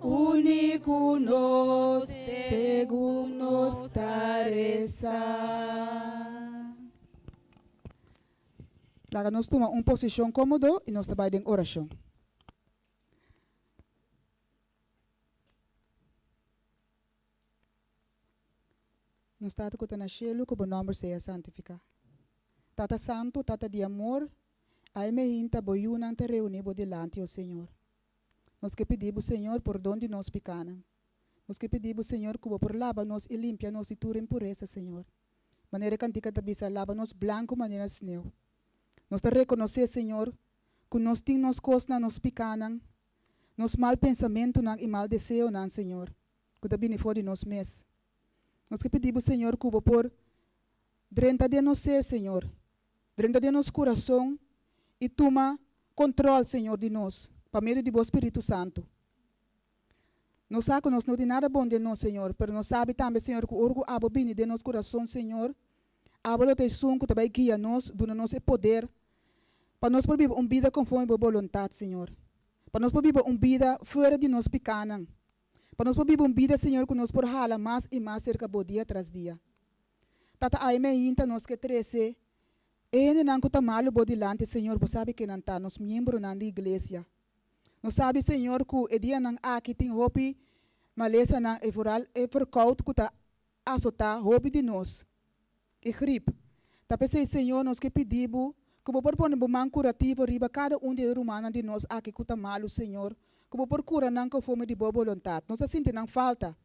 único nos según nos tareza. Laga nós tomar uma posição cômoda e nós trabalhamos em oração. Nós estamos com o nascelo, que o nome seja santificado. Tata santo, tata de amor, aí me hinta boiuna ante reunir delante o Senhor. Nós que pedimos, Senhor, por onde nós pecaram. Nós que pedimos, Senhor, que por lava nós e limpia nós e tura impureza, Senhor. Maneira cantica da bisa lava nós branco, maneira sneu. Nós te reconhecer, Senhor, que nós temos nos coisas nos picanam, nos mal pensamento e mal desejo, Senhor, que está bem fora de nós mesmos. Nós que pedimos, Senhor, que por dentro de nós ser, Senhor, dentro de nosso coração, e toma controle, Senhor, de nós, para meio de Espírito Santo. Nós sabemos que nós não tem nada bom de nós, Senhor, mas nós sabemos também, Senhor, que o orgulho abo bem de nosso coração, Senhor, abo lo te som que também guia nós, dona-nos o poder, para nós viver uma vida conforme a vontade, Senhor. Para nós viver uma vida fora de nós pecados. Para nós viver uma vida, Senhor, que nós por hala mais e mais cerca do dia tras dia. Tata ai me inta nós que trece, e não que tá malo bodilante, Senhor, você sabe que não tá, nós membros na igreja. Nós sabe, Senhor, que o dia não aqui tem hopi, maleza não é verkout que tá assotar hopi de nós. E grip. Tá pensei, Senhor, nós que pedimos que o por pôr um man curativo riba cada de rumana de nós aqui que tá malo, Senhor. Que o por cura não conforme de boa vontade. Nós assim não falta.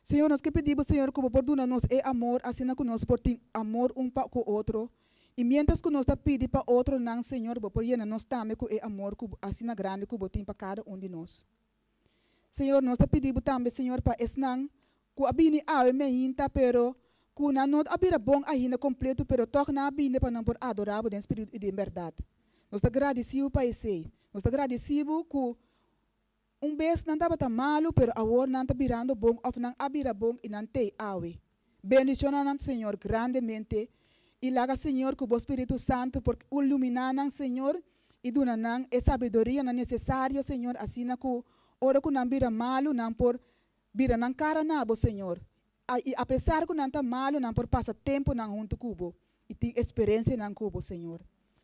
Senhor, nós que pedimos, Senhor, que o por dona nós é amor, assim que nós por tem amor para com o outro. E mientras que nós está pedindo para outro, não, Senhor, por ir nós também que é amor, assim grande que o tem para cada de nós. Senhor, nós está pedindo também, Senhor, para esse não, que a bini a me inta, pero que não abira bom ainda completo, pero toque na bini para não por adorar o Espírito e de verdade. Nós está agradecido para isso. Nós está agradecido que vez não estava tão malo, pero agora não está virando bom, ou não abira bom e não tem awe. Bendicionar, Senhor, grandemente. E laga, Senhor, que o Espírito Santo, por iluminar, Senhor, e donar a sabedoria necessária, Senhor, assim que ora que não vira malo, não por vira não cara nabo, Senhor. E apesar que não está malo, não por passar tempo não junto cubo e tem experiência não cubo, Senhor.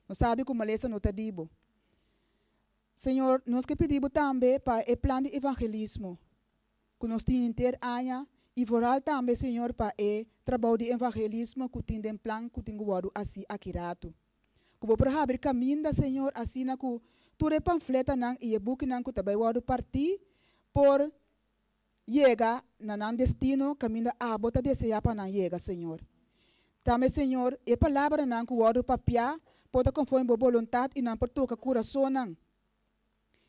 Nós sabe como maleza não está dibo. Senhor, nós que pedimos também para o plano de evangelismo, que nós temos inteiro anos. E voral também, Senhor, para o trabalho de evangelismo que tem em plano, que tem guardo assim aqui rato. Que vou para abrir caminho, Senhor, assim que tu é panfleta não e book não que também guardo partir por chegar na destino caminho a bota desejar para não chegar, Senhor. Também, Senhor, a palavra não que guardo papia pode conforme a vontade e não por tocar coração não.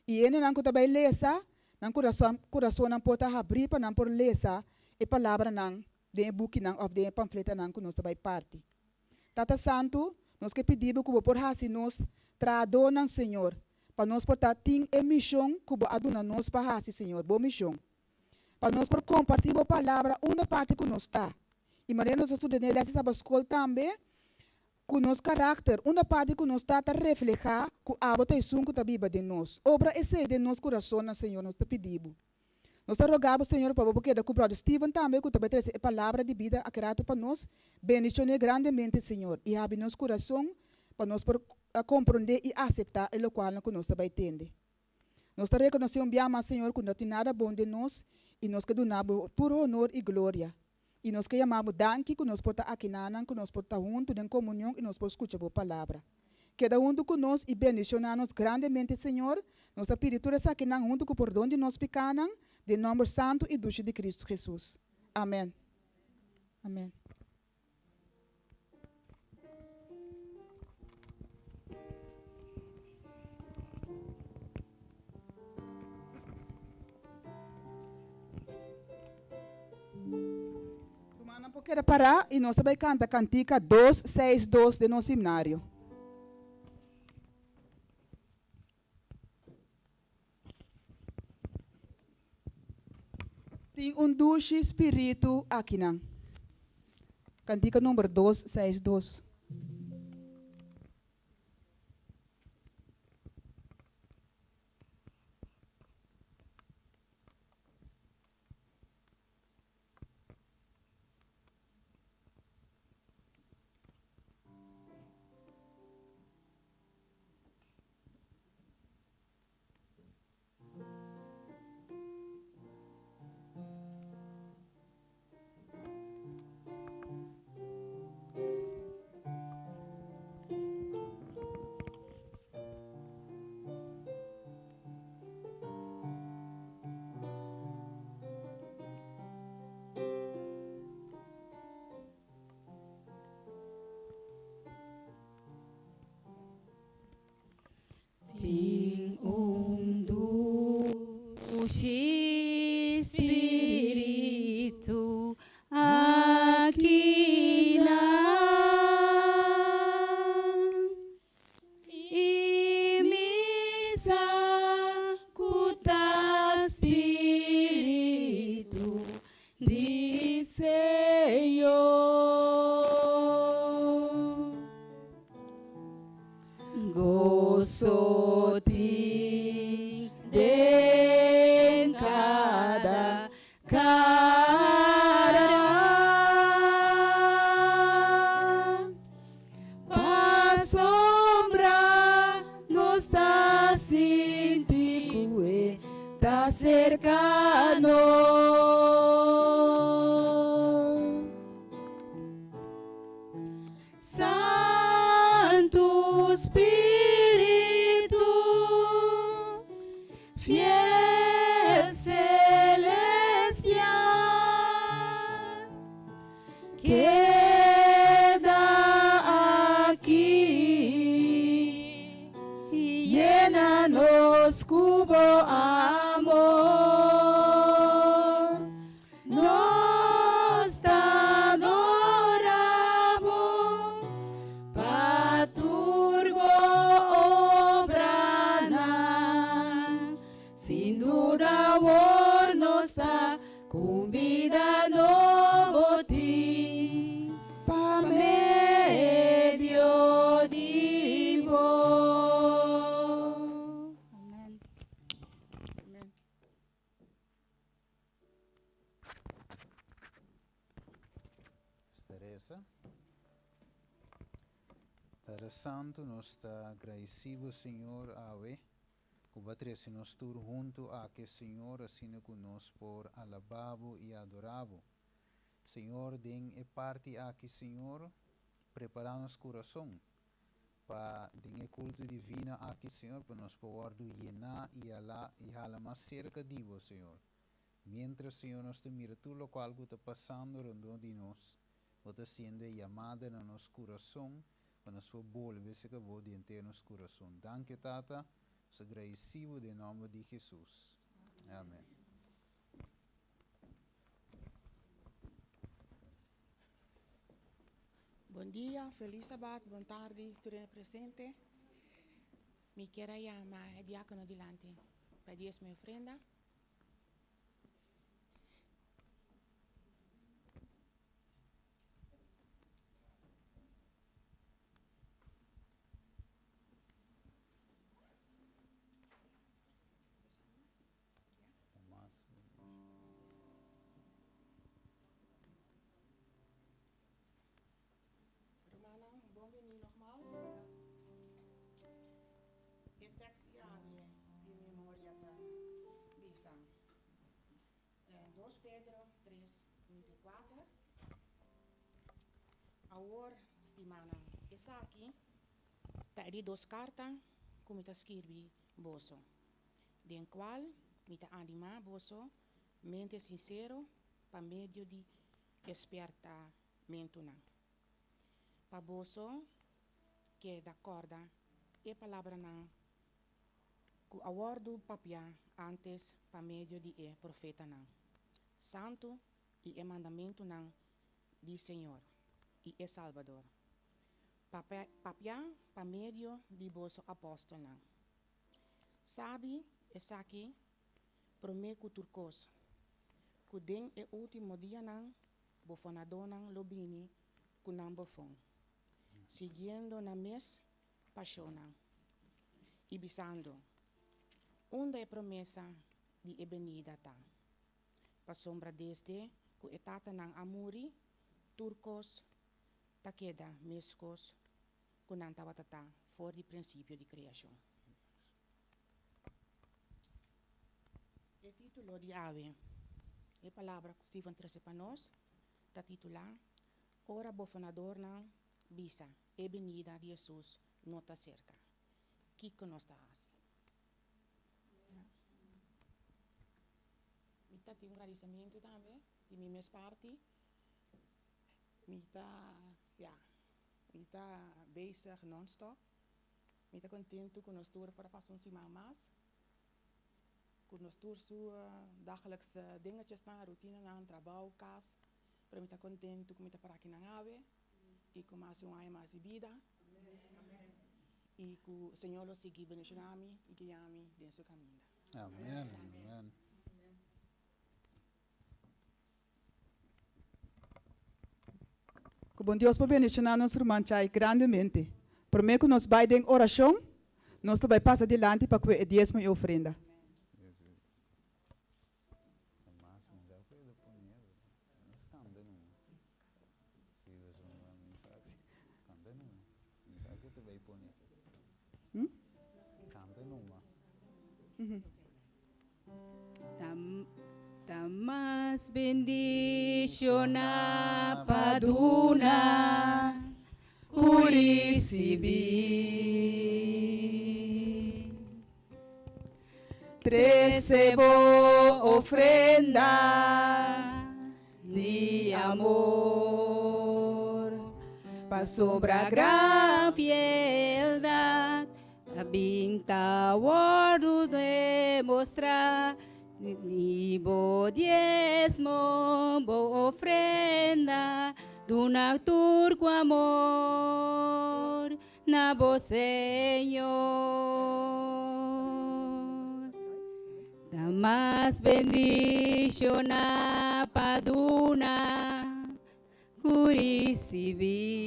E ele não que também lesa, não coração não pode abrir para não por lesa. E palavra não, de book não, ou de panfleta não, que nós vai parte. Tata Santo, nós que pedimos que o por hasi nós trado não, Senhor, para nós portar ting e missão que o aduna nós para hasi, Senhor, boa missão. Para nós por compartilhar a palavra, uma parte que nós está. E maneira nós estudamos nessa sábado escola também, que nosso caráter, uma parte que nós está a reflejar, que a bota e sunco da Bíblia de nós. Obra esse de nosso coração, Senhor, nós te pedimos. Nós rogamos, Senhor, para porque da brother Steven também, que também traz a palavra de vida a criado para nós, bendicionar grandemente, Senhor, e abre nosso coração para nós compreender e aceitar o qual que nós também entende. Nós reconhecemos, Senhor, que não tem nada bom de nós, e nós que donamos puro honor e glória. E nós que chamamos danke, que nós podemos aqui nanan, que nós podemos junto em comunhão, e nós podemos escutar a palavra. Cada um de nós e bendicionar-nos grandemente, Senhor. Nós pedimos aqui junto com o perdão de nós pecados, de nome santo e dulce de Cristo Jesus. Amém. Amém. Não pode parar e nós vamos cantar a cantica 262 de nosso seminário. Tem dulce espírito aqui não. Cantica número 262. acerca-nos. Santo Espírito, fiel celestial, queda aquí y llénanos cubo amor. Nos adoramos, paturbo obrana, sin duda amor nos ha convidado ti, pa medio de vos. Amén. Teresa. Padre Santo, nós está agradecido, Senhor, Ave, que batrece nós tur junto a que, Senhor, assim conosco por alababo e adorabo. Senhor, den e parte aqui, Senhor, preparar nosso coração para den e culto divina aqui, Senhor, para nós poder llenar e hala mais cerca de vos, Senhor. Mientras, Senhor, nós te mira tudo o qual está passando rondon de nós, está sendo chamada no nosso coração, para nós volver se que vou dentro do nosso coração. Danke, Tata, se agradecido em nome de Jesus. Amém. Bom dia, feliz sábado, boa tarde, tudo presente. Me quero chamar o diácono delante para dizer minha ofrenda. Romana, bom-vindo nogmaals. De tekst die hebben we in memoria da Bisa. 2 Pedro 3:24. Agora, estimana, essa aqui tá de 2 cartas como está escrito boso. Den qual me tá anima boso, mente sincero, para meio de espertamento não. Para boso que da corda e palavra não que awardo papia antes para meio de profeta não. Santo e mandamento não de Senhor e Salvador. Papia para meio de boso apóstolo não. Sabe essa aqui prometo turcos. Que den e último dia não bofonador não lobini que não bofon. Seguindo na mes paixão e bisando onde é promessa de venida tá pa sombra desde que etata ng amuri turcos takeda mescos que não tawatata for de princípio de criação. O título de ave a palavra que Stephen trouxe para nós está titular Ora bofanador não bisa e venida de Jesus não está cerca. Que nós está assim? Me está tendo agradecimento também de minha parte. Me está bezig non-stop. Me está contento com nós tour para passar semana mais. Com nós tour dagelijkse dingetjes na routine na trabalho, casa. Para me está contento com me está para aqui na ave. E com mais mais vida. E que o Senhor lo siga bendicionando e guiando em seu caminho. Amém. Amém. Que bom Deus por bendicionar nosso irmão Chai grandemente. Por meio que nós vai em oração, nós também passa adiante para que o diezmo e ofrenda. mas bendición paduna curisibi. Trecebo ofrenda de amor, pa sobra gran fieldad, abinta word demostrar, ni bo diezmo, bo ofrenda, duna turco amor, na bo Señor. Damas bendición paduna curisibi.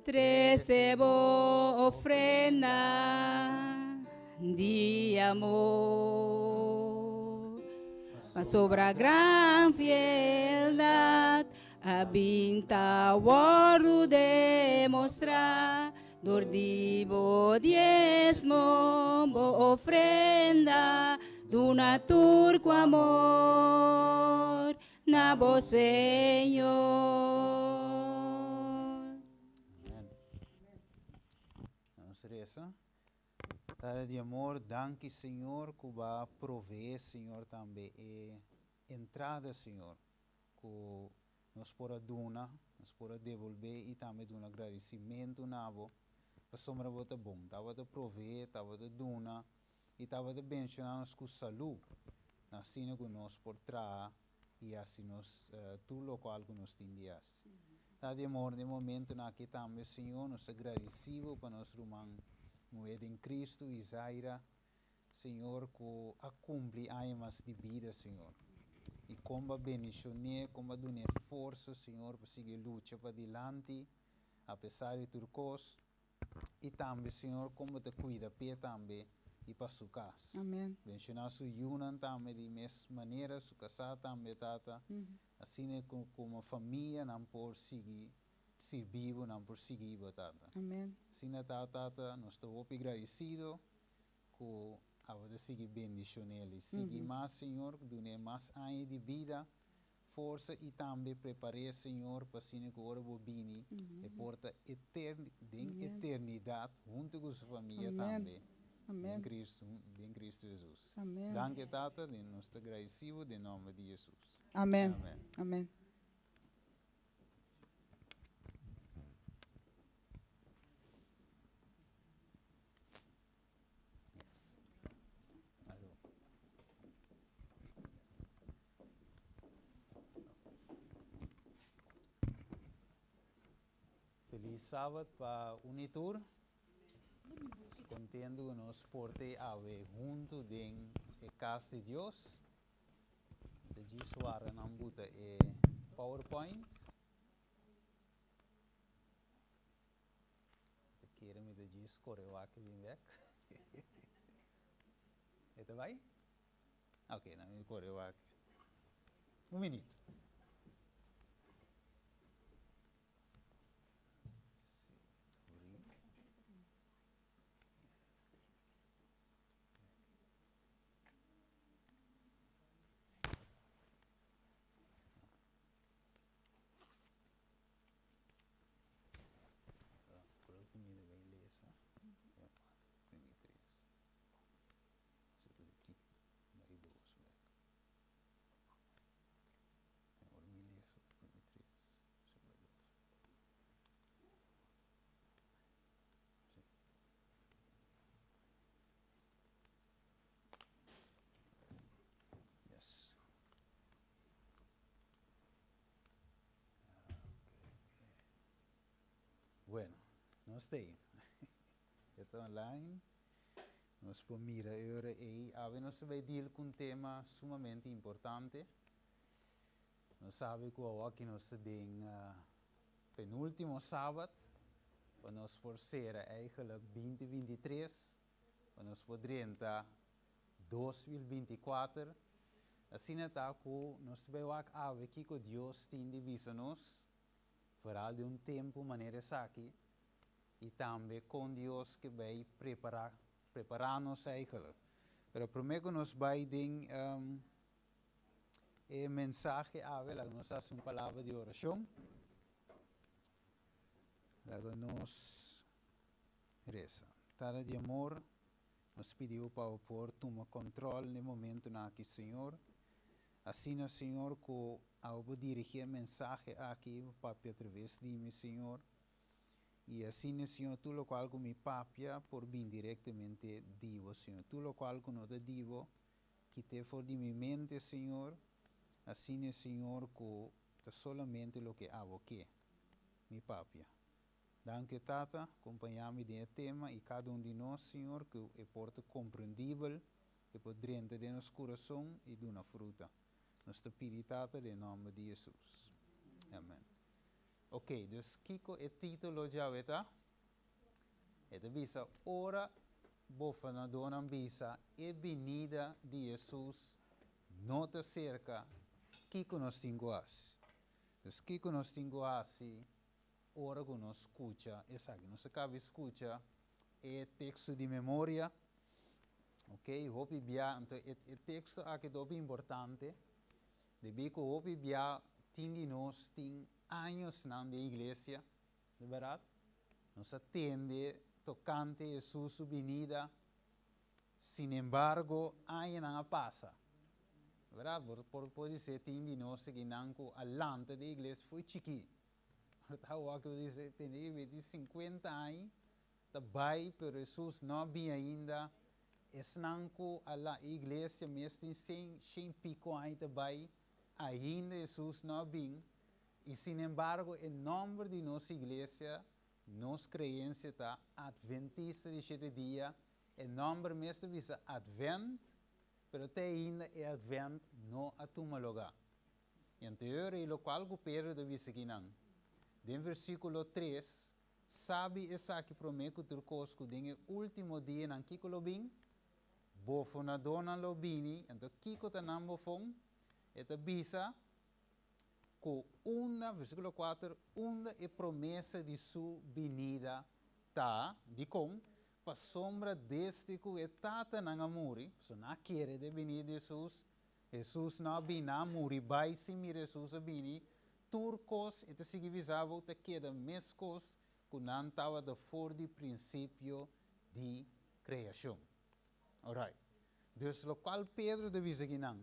Trecebo ofrenda de amor, mas sobra gran fieldad, abinta word demostrar, dordibo diezmo, bo ofrenda, duna turco amor, na bo Señor. Amen. Vamos reza. Tara de amor, danke Senhor, que vai prover, Senhor, também entrada, Senhor, que nós pora dona, nós pora devolver e também dona agradecimento nabo. Para sombra bota bom, tava de prover, tava de dona e tava de bencionar nos com saúde, assim que nós por trás e assim nós tudo o qual que nós tínhamos. Tá de amor, no momento na que também, Senhor, nós agradecemos para nós rumang moeda em Cristo e Zaira, Senhor, que a cumpre aimas de vida, Senhor. E como bendicionar, como dar força, Senhor, para seguir luta para diante, apesar de tudo coisa. E também, Senhor, como te cuida pé também e para sua casa. Amém. Bendicionar sua união também de mesma maneira, sua casa também, tata. Assim como família, não por seguir, servir, não por seguir, tata. Amém. Assim, tata, nós estamos agradecidos que a você seguir bendicionar ele. Seguir mais, Senhor, donar mais anos de vida, força e também preparar, Senhor, para assim que agora vou vir e porta eternidade junto com sua família também. Amém. Em Cristo Jesus. Amém. Danke, tata, nós estamos agradecidos em nome de Jesus. Amém. Amém. Amém. Feliz sábado para Unitur. Contendo que nos porte a ver junto en la casa de Dios. De allí suara nambuta PowerPoint. Te quiero me de allí scorreo aquí bien weg. ¿Está vai? Ok, no me correo aquí. Un minuto. Yes. Bueno, nós tem. Estou online. Nós podemos mirar agora e nós vai deal com um tema sumamente importante. Nós sabemos que aqui nós temos penúltimo sábado, para nós forçar eigenlijk 2023, para nós podermos entrar 2024. Assim está que nós vamos aqui que Deus tem diviso nós, vooral de um tempo maneira aqui, e também com Deus que vai preparar-nos eigenlijk. Pero primeiro nós vai den mensagem ela nos faz uma palavra de oração. Logo nos reza. Tara de amor, nos pediu para por tomar controle no momento aqui, Senhor. Assim, Senhor, que ao dirigir a mensagem aqui, papai, através de mim, Senhor. E assim, Senhor, tu lo qual com mi papia por vir diretamente divo, Senhor. Tu lo qual com o divo, que te for de mi mente, Senhor. Assim, Senhor, que te solamente lo que hago aqui, mi papia. Danke, Tata, acompanhar-me de tema e cada de nós, Senhor, que é porta compreendível, que pode dentro de nosso coração e de uma fruta. Nós te pedimos, Tata, em nome de Jesus. Amém. Ok, dus Kiko é título já, tá? É de visa, ora, bofana dona visa, é venida de Jesus, nota cerca, Kiko nos tinguas. Dus Kiko nos tinguas, ora que nos escuta, essa aqui, não se cabe escuta, é texto de memória, ok? Hopi bia, então é texto aqui é importante, de bico hopi bia, tindi nós tem anos na igreja, de verdade, nos atende, tocante Jesus venida, sin embargo, aí não passa. De verdade, por dizer, tindi nós que não alante da igreja foi chiqui. Então, que eu disse, tem 50 anos, também, mas Jesus não vem ainda, esnanco a igreja, mesmo sem pico ainda também, ainda Jesus não vem. E, sin embargo, em nome de nossa igreja, nossa crença está adventista de 7 dias, em nome mesmo de advent, mas até ainda é advent, não a toma lugar. Então, é o qual o Pedro deve seguir. No versículo 3, sabe essa que promete que turcosco no último dia, no Kiko bem, bofo na dona lobini, então Kiko está na bofong, eta bisa, versículo 4, uma é promessa de sua venida, tá, de com, para sombra deste que é tata na muri, se não quer de venir de Jesus, Jesus não vem na muri, vai se mira Jesus a venir, turcos, e te significava te queda mescos, que não estava de fora de princípio de criação. Alright. Dus lo qual Pedro deve seguir não.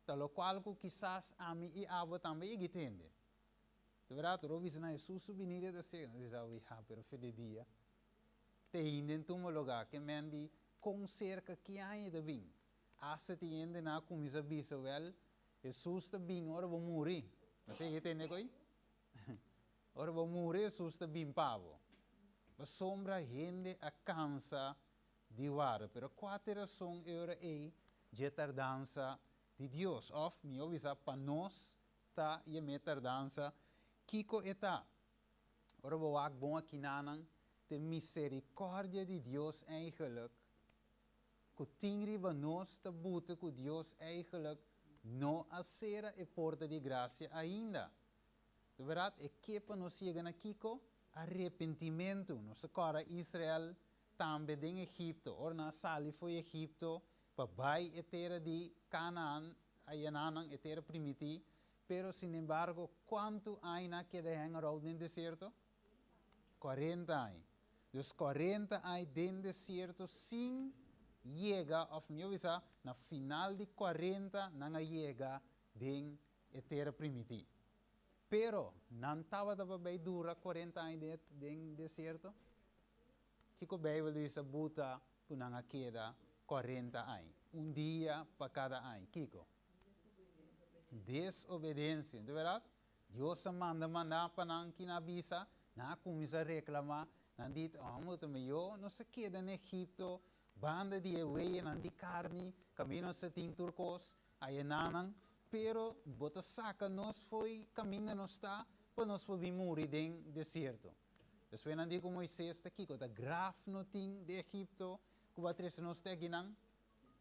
Lo qual que quizás a mim e a você também entende. De verdade, eu vi na Jesus subir de ser, eu já vi pero fede dia. Te indo em lugar que mendi com cerca que há de bem. Asa te indo na comisa bisa wel, Jesus te bem ora vou morrer. Você entende coi? Ora vou morrer, Jesus te bem pavo. A sombra rende a cansa de war, pero quatro são ora de tardança de Deus. Of me avisa para nós tá e me tardança Kiko eta. Ora vou ag bom aqui nanan de misericórdia de Deus eigenlijk. Que tingri van nós te boete que Deus eigenlijk não acera e porta de graça ainda. De verdade é que para nós chegar aqui Kiko arrependimento. Nós agora Israel também em Egipto. Ora na sali foi Egipto. Pabai é terra de Canaã, aí nanan é terra primiti, pero sin embargo, quanto aina que de hangar no deserto? 40 anos. Dus 40 anos dentro do deserto, sem chega, of meu visa, na final de 40, não chega dentro da terra primiti. Pero, não estava bem dura 40 anos dentro do deserto? Que a Bíblia diz, buta, por não queda 40 anos. Dia para cada ano. Kiko? Desobediência. De verdade? Deus manda para não que na visa, na começa a reclamar, não diz, eu não se queda no Egipto, banda de eweia, não de carne, caminho se tem turcos, aí nanan, pero, bota saca, nós foi, caminho não está, para nós foi morrer no deserto. Depois não digo Moisés, está aqui, da graf no tem de Egipto, que vai trazer nós aqui não.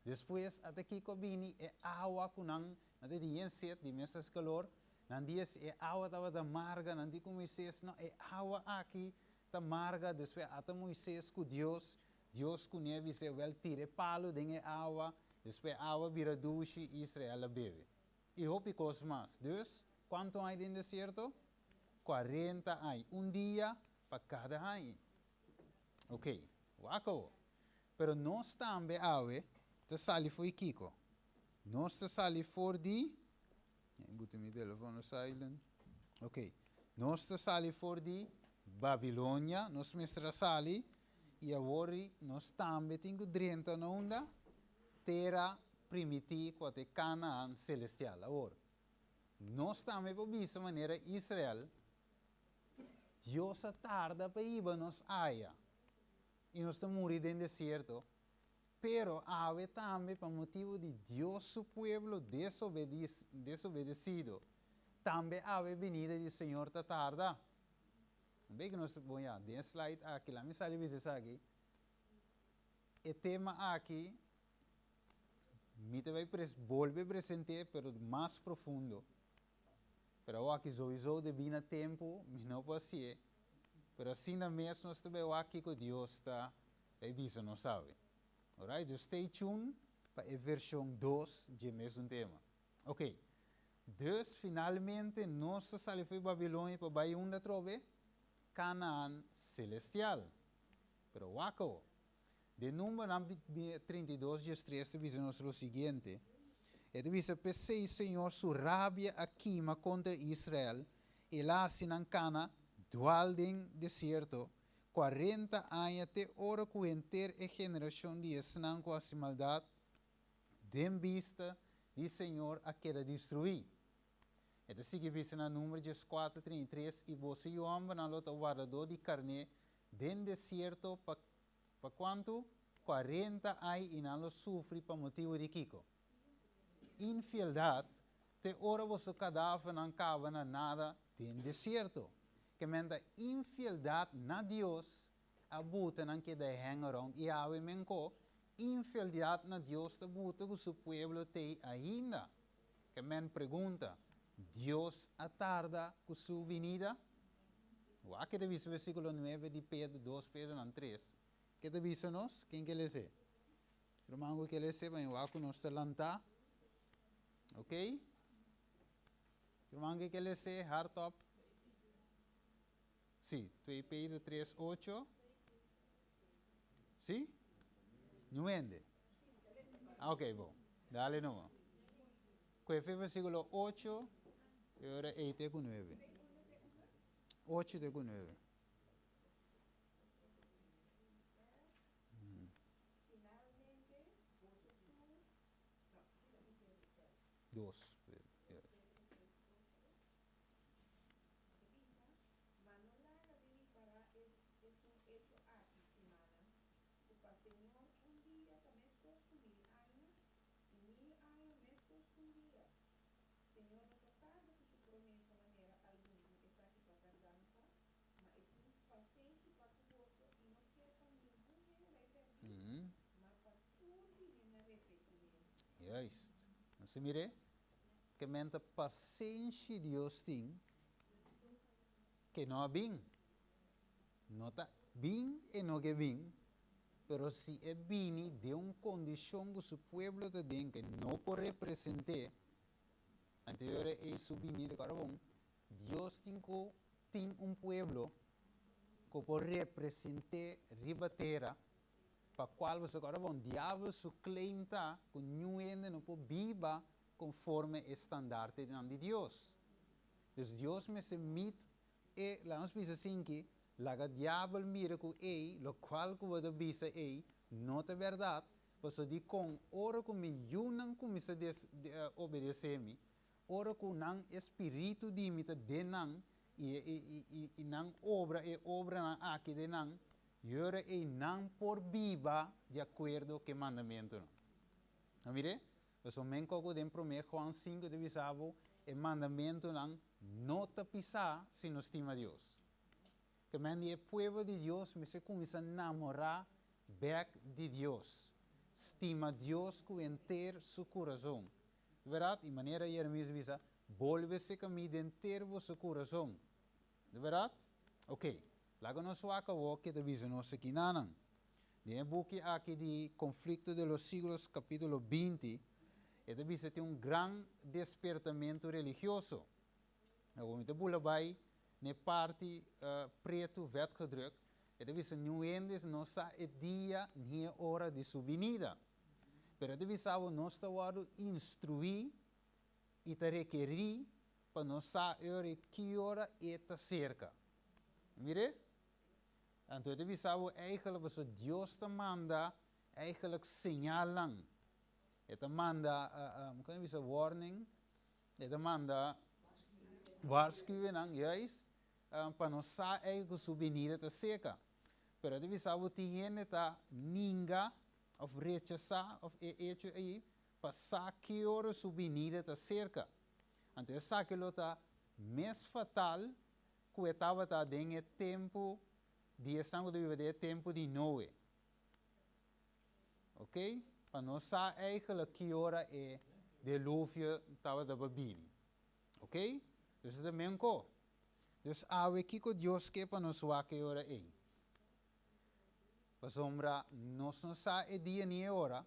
Depois, até aqui que vini, é água que não, não tem dinheiro certo, de mesas calor, não diz é água da marga, não digo Moisés, não, é água aqui, da marga, depois até Moisés que Deus Deus conhece se wel tire palo dengue água, depois água vira duche e Israel a bebe. E houve coisas mais. Dus, quanto há no deserto? 40 anos. Dia para cada ano. Ok, wako. Pero nós também, te sali foi Kiko. Nós te sali for di. Bota meu telefone silent. Ok. Nós te sali for di Babilônia. Nós mestra sali. E agora nós também temos 30 na onda. Terra primitiva, que é Canaã celestial. Agora, nós também podemos ver maneira Israel. Deus tarda para ir para nós aia. E nós estamos morrendo no deserto. Pero ave também por motivo de Deus su pueblo desobedecido. Também ave venida do Senhor ta tarda. Bem que nós vamos já, den slide aqui, lá me sale visita aqui. O tema aqui, me te vai volver presente, pero mais profundo. Pero aqui sowieso de bina tempo, me não posso ser. Pero assim na mês nós também aqui com Deus está, é isso não sabe. Alright, so stay tuned para a versão 2 de mesmo tema. Ok, dus finalmente nós saímos de Babilônia para baixo onde trove Canaã celestial. Pero wako, de número 32 de 3 diz o seguinte. Ele diz, pensei, Senhor, sua rabia aqui contra Israel, e lá sinan Cana, dualdem deserto, 40 anos até hora que inteira a geração de Esnan com a maldade, dem vista de Senhor a querer destruir. Então, se que visse na número 4:33, e você e o homem na luta guardador de carne, dem deserto para quanto? 40 anos e não sofre para motivo de Kiko. Infialdade, te ora você cadáver não cabe na nada dem deserto. Que menda infialdade na Deus, a buta não que de hang around, e a menco, infialdade na Deus, a buta que o seu pueblo tem ainda. Que men pergunta, Deus atarda com sua venida? O que te diz o versículo 9 de Pedro 2, Pedro 3. Que te diz nós? Quem que lê se? Romango que lê se, mas o que nós te lanta. Ok? Romango que lê se, hard top. Sí, 2 Pedro 3, 8. ¿Sí? 9. Ah, ok, bom. Dale no. Fue versículo 8 y ahora 8 con 9. 8 de con 9. Dos. Juist. Não se mire? Que menta paciência Deus tem, que não é bem. Não está bem e não é bem, pero se é bem de uma condição que o povo tem que não pode representar, anterior é isso bem de carvão, Deus tem povo que pode representar riba terra, para qual você agora bom diabo su claimta que ninguém não pode viver conforme o estandarte de Deus. Então Deus me se mit e lá nos diz assim que lá diabo mira que lo qual que você bisa não é verdade, você diz com ora que me junam que me se obedecer me, ora que não espírito de mim de não e não obra na aqui de não Yore e não por viva de acordo com o mandamento. Não mire? Então, men coco dentro de Juan 5 de bisavo, o mandamento não te pisar se não estima Deus. Que men o povo de Deus me se começa a namorar back de Deus. Estima Deus com inteiro seu coração. De verdade, de maneira Jeremias visa, volve-se comigo inteiro o seu coração. De verdade? Ok. Lago nos waka woke de viso nos aqui nanan. De boek aqui de Conflicto de los Siglos, capítulo 20, ele diz que tem gran despertamento religioso. Nou, met de boelebij, ne parte preto werd gedrukt. Ele diz que nu endes não sa het dia nem hora de sua venida. Pero ele diz que nós estamos instruir e te requerir para nós saber que hora está cerca. Mire? Então ele diz que eigenlijk wat Deus te manda, eigenlijk signalan. Ele manda, kan je warning? Ele manda waarschuwing, juist, para nós saber que sua venida está cerca. Pero ele diz que tiene ta ninga of rechazar of hecho aí para que hora sua venida está cerca. Então essa que lota mais fatal que estava tá dentro tempo de sangue de viver tempo de Noé. Ok? Para nós saber eigenlijk que hora é dilúvio estava da Bíblia. Ok? Dus é mesmo co. Dus awe kiko Deus que para nós saber que hora é. Para sombra nós não sabe dia nem hora,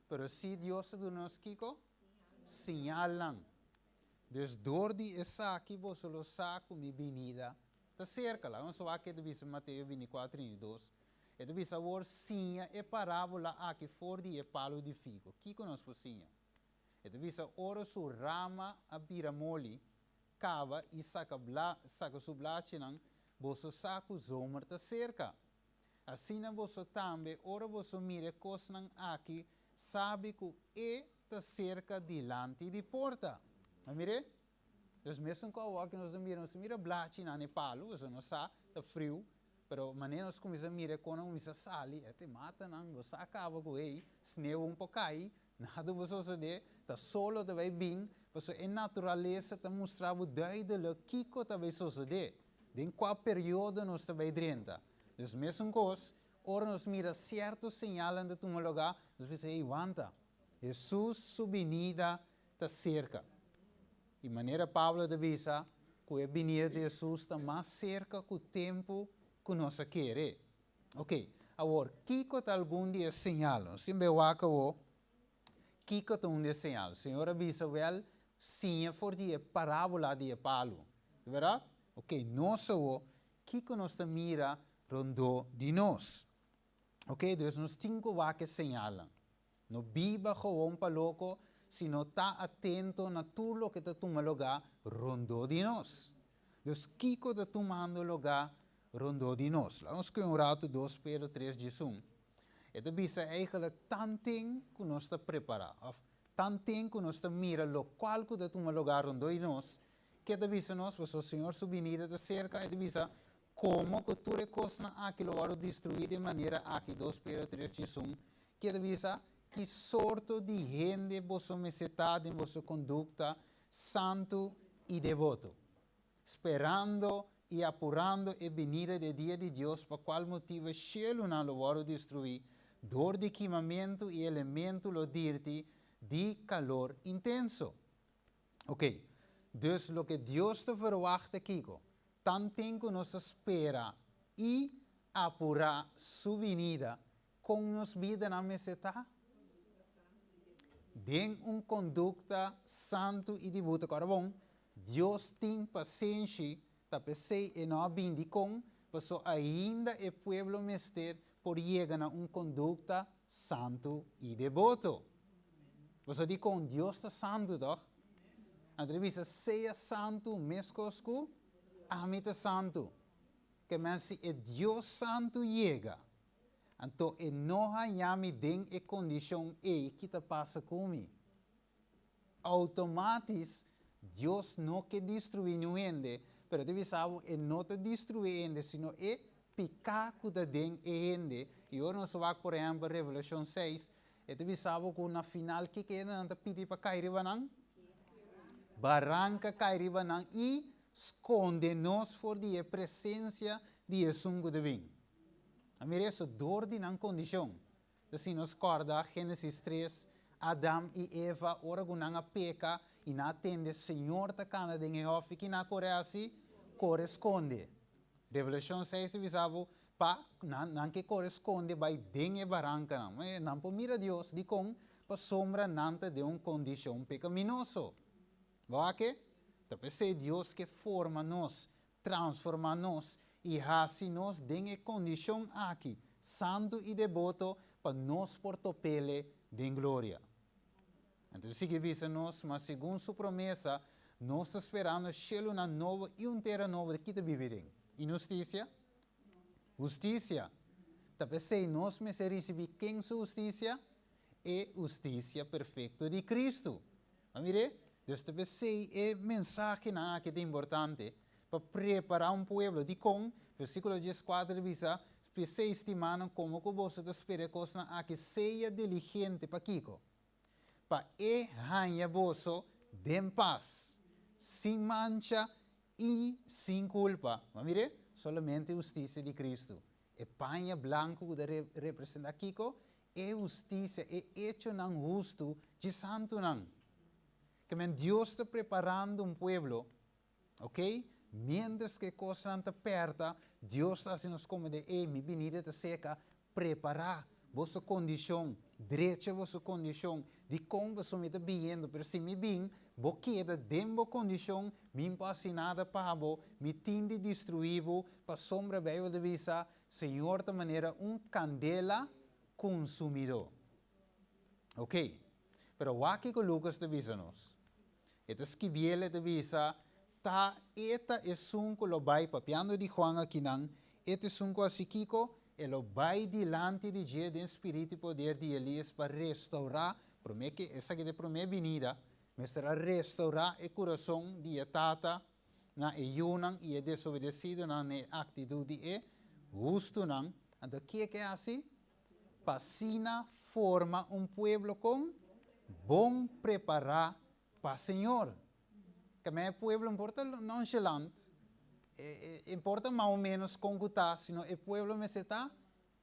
pero se Deus do nós kiko signalan. Dus door die essa aqui você lo sabe como venida está cerca lá. Vamos falar que diz Mateus 24:2. E diz agora sinha e parábola aqui fora de palo de figo. Que nós por sinha? E diz ora su rama a biramoli cava e saca su blache nan você saco zomer está cerca. Assim na você também ora você mire coisas aqui sabe que está cerca delante de porta. Mire? Dus mesmo que nós mira blachi na Nepal, você não sabe, está frio, pero maneira nós começamos a mirar quando começa a sair, até mata não, você acaba com ele, sneu pouco cai, nada você fazer, está solo também bem, você é natureza está mostrando duidelijk que também sucede, em qual período nós também dentro. Dus mesmo coisa, ora nós mira certos sinais de um lugar, nós pensamos, ei, wanta, Jesus sua venida está cerca. De maneira Pablo diz que a venida de Jesus está mais cerca que o tempo que nós queremos. Ok, agora, que é algum dia sinal? Sempre eu acabo, que é um dia sinal? O Senhor avisa, well, sim, for die parábola de Paulo. Verdade? Ok, nós o que nós mira rondo de nós. Ok, dus nós temos que sinal. No biba gewoon para louco, se não está atento na tudo que está tomando lugar, rondo de nós. Dus Kiko está tomando lugar, rondo de nós. Vamos que um rato 2 Pedro 3:1. Itu bisa eigenlijk tanting que nós está preparado, of tanting que nós está mira lo qual que está tomando lugar rondo de nós, que está bisa nós, pois o Senhor sua venida está cerca, itu bisa como que tu recosna aqui lo varo destruir de maneira aqui 2 Pedro 3:1, que está bisa que sorto de gente vossa mesetade em vossa conduta santo e devoto, esperando e apurando a venida do dia de Deus, para qual motivo o cielo não lo varo destruir, dor de queimamento e elemento lo dirti de calor intenso. Ok, dus lo que Deus te verwacht, Kiko, tanto que nos espera e apura sua venida, com nos vida na mesetade. Den conduta santo e devoto. Agora, bom, Deus tem paciência, tapi sei e não bindi com, porque ainda o povo mester por chegar a conduta santo e devoto. Você diz com Deus está santo, doch? Então, bisa seja santo, mescosco, amita santo. Que mas é Deus santo chega. Então, não há den e condição que te passa comigo. Automatis, Deus não quer destruir ninguém, mas deve saber, não te destruir ainda, sino picar que den e ainda. E agora nós vamos, por exemplo, Revelação 6, deve saber que na final, que é não te pedir para cair banang? Barranca cair banang e esconde-nos por a presença de Jesus divino. A mim isso dor de não condição. Assim nos corda Gênesis 3, Adão e Eva ora gunanga peca e na atende Senhor ta cana de Jehová que na corre assim corresponde. Revelação 6 visavo não que corresponde vai dengue barranca não, mas não por mira Deus de com para sombra nanta de condição pecaminoso, vai que? Tapi se Deus que forma nós, transforma nós e hace nós dengue condição aqui, santo e devoto para nós portopele de glória. Então se que visa nós, mas segundo sua promessa, nós esperamos cielo na nova e terra nova que te viverem. Injustiça? Justiça. Tapi se nós me se receber quem sua justiça? É justiça perfeita de Cristo. Amire? Deus te se é mensagem na que é importante para preparar povo de com, versículo 14 visa, se estimando como que você espera coisa a que seja diligente para Kiko. Para ganhar você de paz, sem mancha e sem culpa. Mire, solamente justiça de Cristo. E panha branco que representa Kiko, é justiça, é hecho não justo de santo não. Que Deus está preparando povo, ok? Mientras que coisa não está perto, Deus está fazendo como de, minha venida está seca, preparar vossa condição, direita vossa condição, de como você me está vendo, mas se me bem, vou queda dentro da condição, me impassinada para você, me tende destruído, para sombra veio de visa, Senhor, de maneira candela consumidor. Ok? Pero o que Lucas te visa nós? Esta esquiviele te visa, eta es que lo vai papiando de Juan aqui não, este es assim Kiko, e lo vai dilante de Deus de espírito e poder de Elias para restaurar, promete que essa que de promete venida, mas será restaurar o coração de tata, na Yunan e é desobedecido na atitude e justo não, então que é assim? Pasina forma povo com bom preparar para o Senhor. Que meu povo não importa nonchalant, importa mais ou menos com gutá, sino o povo me está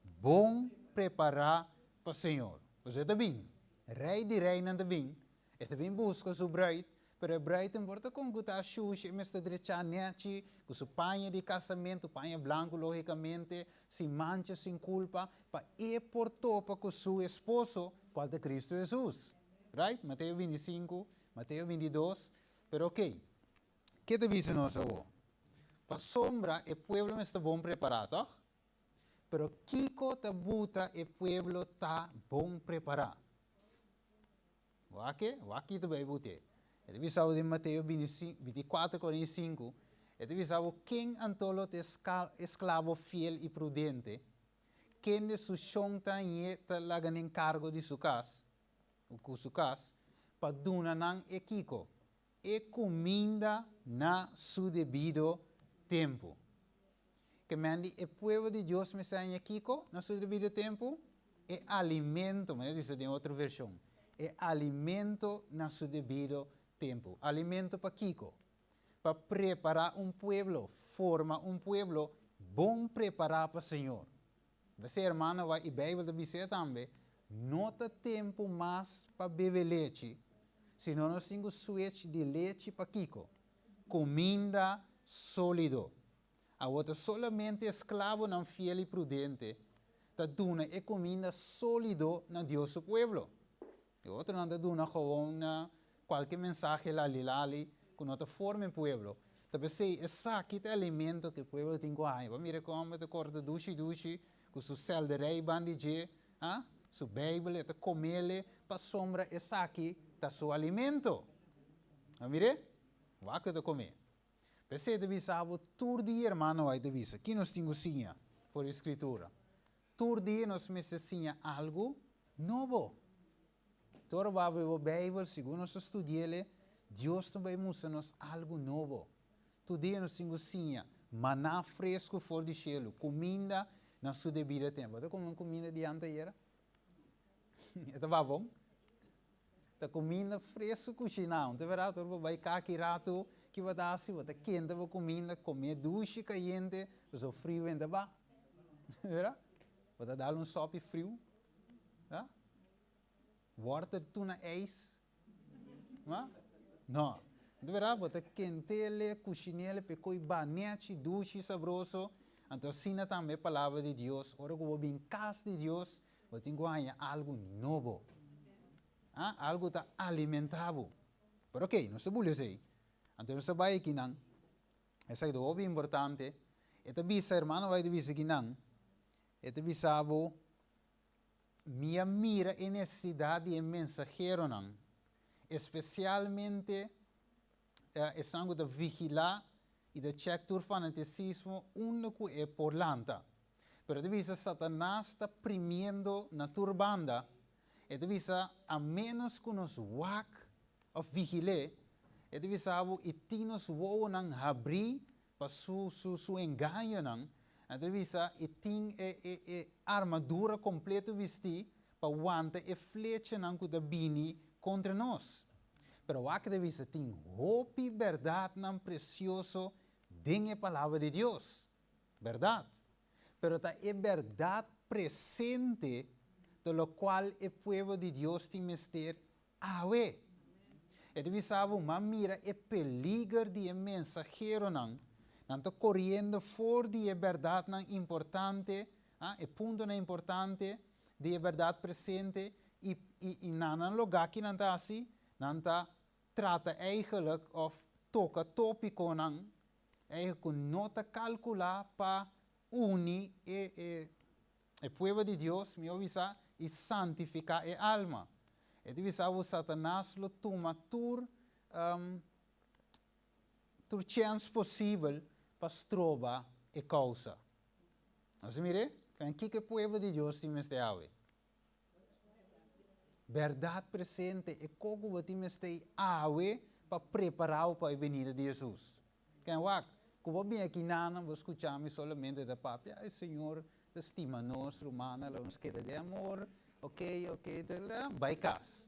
bom preparar para o Senhor. Você está bem, rei de reina está bem, está bem busca sua bride, mas a bride importa com gutá xuxa, me está direitamente, com sua panha de casamento, panha branco, logicamente, sem mancha, sem culpa, para ir por topa com seu esposo, qual é Cristo Jesus. Right? Mateus 25, Mateus 22. Pero ok, que te dice nós agora? Para sombra, o povo está bom preparado, pero Kiko te buta, o povo está bom preparado. O aqui também bute. Ele diz em Mateus 24, 45, ele diz quem antolo te esclavo fiel e prudente, quem de sua chonta e te laga em cargo de sua casa, para donar e Kiko. E comida na seu devido tempo. Que mandi o povo de Deus me sai aqui na seu devido tempo é alimento, mas isso tem outra versão. É alimento na seu devido tempo. Alimento para Kiko. Para preparar povo, forma povo bom preparar para o Senhor. Você, irmão, vai e Bíblia da Bíblia também. Nota tempo mais para beber leite. Se não nós temos suete de leite para Kiko. Comida sólido. A outra solamente escravo não fiel e prudente. Da duna é comida sólido na Deus o pueblo. E outra não da duna com qualquer mensagem lali com outra forma o pueblo. Também sei exato o alimento que o pueblo tem com a água. Mira como te corta duche com seu cel de rei bandije, sua Bíblia, te comele para sombra exato da seu alimento. Mire? Vai que te comer. Você deve saber, todo dia, irmão, vai deve saber. Aqui nós temos sinha, por escritura. Todo dia nós me ensinha algo novo. Todo vai ver a Bíblia, segundo nós estudamos, Deus também mostra-nos algo novo. Todo dia nós temos sinha, maná fresco fora de cielo, comida na sua devida tempo. Você come comida de anteira? Está bom? Está comida fresco cozinhado. Então, verá, tu vai cá que rato que vai dar assim, vai quente, vai comida, comer duche caliente, so frio ainda vai. Verá? Vai dar sopa frio. Tá? Water tuna ijs. Não. Então, verá, vai quente, cozinhar, pecoi banete, duche sabroso. Então, assim também a palavra de Deus, ora que eu em casa de Deus, eu tenho algo novo. Algo está alimentado. Pero ok, não se bulha aí. Então, nós vai aqui não. Essa é o importante. Esta bisa, irmão, vai dizer que não. Esta bisa, minha mira e necessidade de mensageiro não. Especialmente, estamos de vigilar e de checar o fanaticismo único é por lanta. Pero de visa Satanás está premiando na turbanda. E de visa a menos que nos wak of vigile, e de visa abo itinos wo nang habri pa su engano nang. E de visa itin armadura completo vesti pa wante e flecha nang kuda bini contra nós. Pero wak de visa tin hopi verdade nang precioso den a palavra de Deus. Verdade. Pero está é verdade presente, de lo qual o povo de Deus tem mister awe. E deve saber, mas mira, é peligro de mensageiro não está correndo fora de verdade não importante, é ponto não importante, de verdade presente, e não lugar que não está assim, não está trata eigenlijk, of toca tópico não, eigenlijk nota calcular para uni e povo de Deus, me avisa, e santificar a alma. E deve saber Satanás lo toma tur chance possível para trovar a causa. Você mire? Que povo de Deus tem este ave? Verdade presente e como você tem este ave para preparar para a venida de Jesus. Quem é como bem aqui nana, vou escutar-me somente da papia, ai Senhor, estima nós, romana, nos queda de amor, ok, vai casa.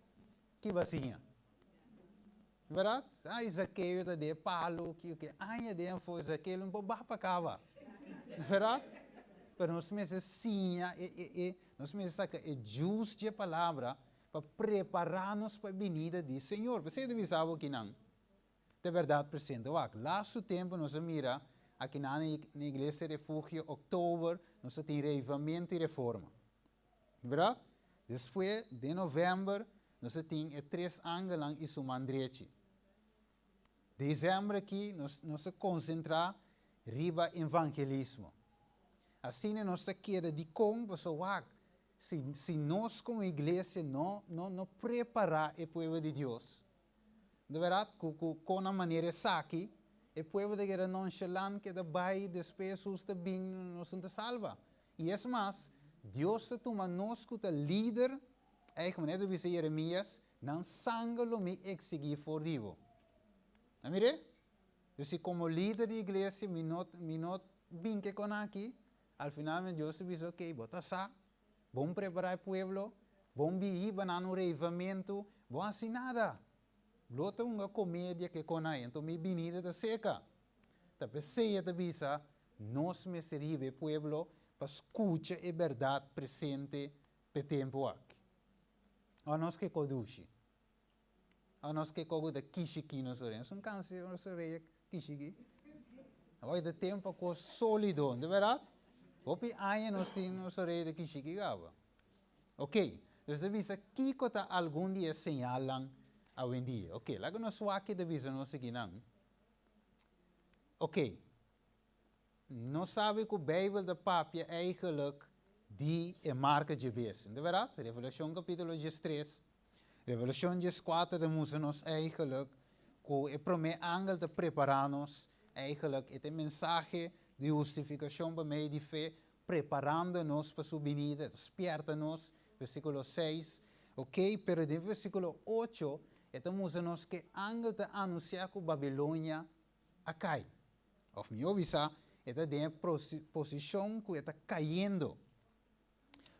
Que vacinha? Verdade? Ai, Zaqueu está de palo, que ai, de foi Zaqueu, não pode para cá. Verdade? Pero nós mesmos sim, nós mesmos saca é justo a palavra para preparar-nos para a venida do Senhor. Você deve saber que não. De verdade presente. Lá o tempo nós mira aqui na igreja Refúgio, outubro, nós temos reavivamento e reforma. Verdade? Depois de novembro, nós temos 3 anos em Sumandrete. Dezembro aqui, nós concentramos riba evangelismo. Assim, nós queda de como, se nós como igreja não preparar o povo de Deus, de verdade, com a maneira saque, o povo de guerra nonchalant que da bai depois está bem nos salva. E é mais, Deus está tomando nós como líder, como é que diz Jeremias, não sangue lo me exigir for vivo. Amire? Então, como líder da igreja, me not bem que com aqui, al final Deus diz, ok, bota sa, bom preparar o povo, bom vir para um reavivamento, bom assim nada. Lota uma comédia que conai, então me vinida da seca. Tapi seja da visa, nós me servir o povo para escutar a verdade presente para tempo aqui. A nós que conduce. A nós que cogo da kishiki nos oremos. Não cansa, nós oremos kishiki. Agora de tempo com sólido, de verdade? Opi aia nós temos oremos da kishiki gava. Ok, então da visa, que está algum dia señalan hoje em dia. Ok, lá que nós aqui da visa não seguimos. Ok, não sabe que o Bijbel da Papia eigenlijk die marca de bês. De verdade? Revelação capítulo 3, Revelação 4, de nós eigenlijk, com o primeiro ângelo de preparar-nos, eigenlijk, esse mensagem de justificação para meio de fé, preparando-nos para sua venida, desperta-nos, versículo 6, ok, pero de versículo 8, nós que ângelo de anunciar que Babilônia cai. Of me avisa, esta de posição que está caindo.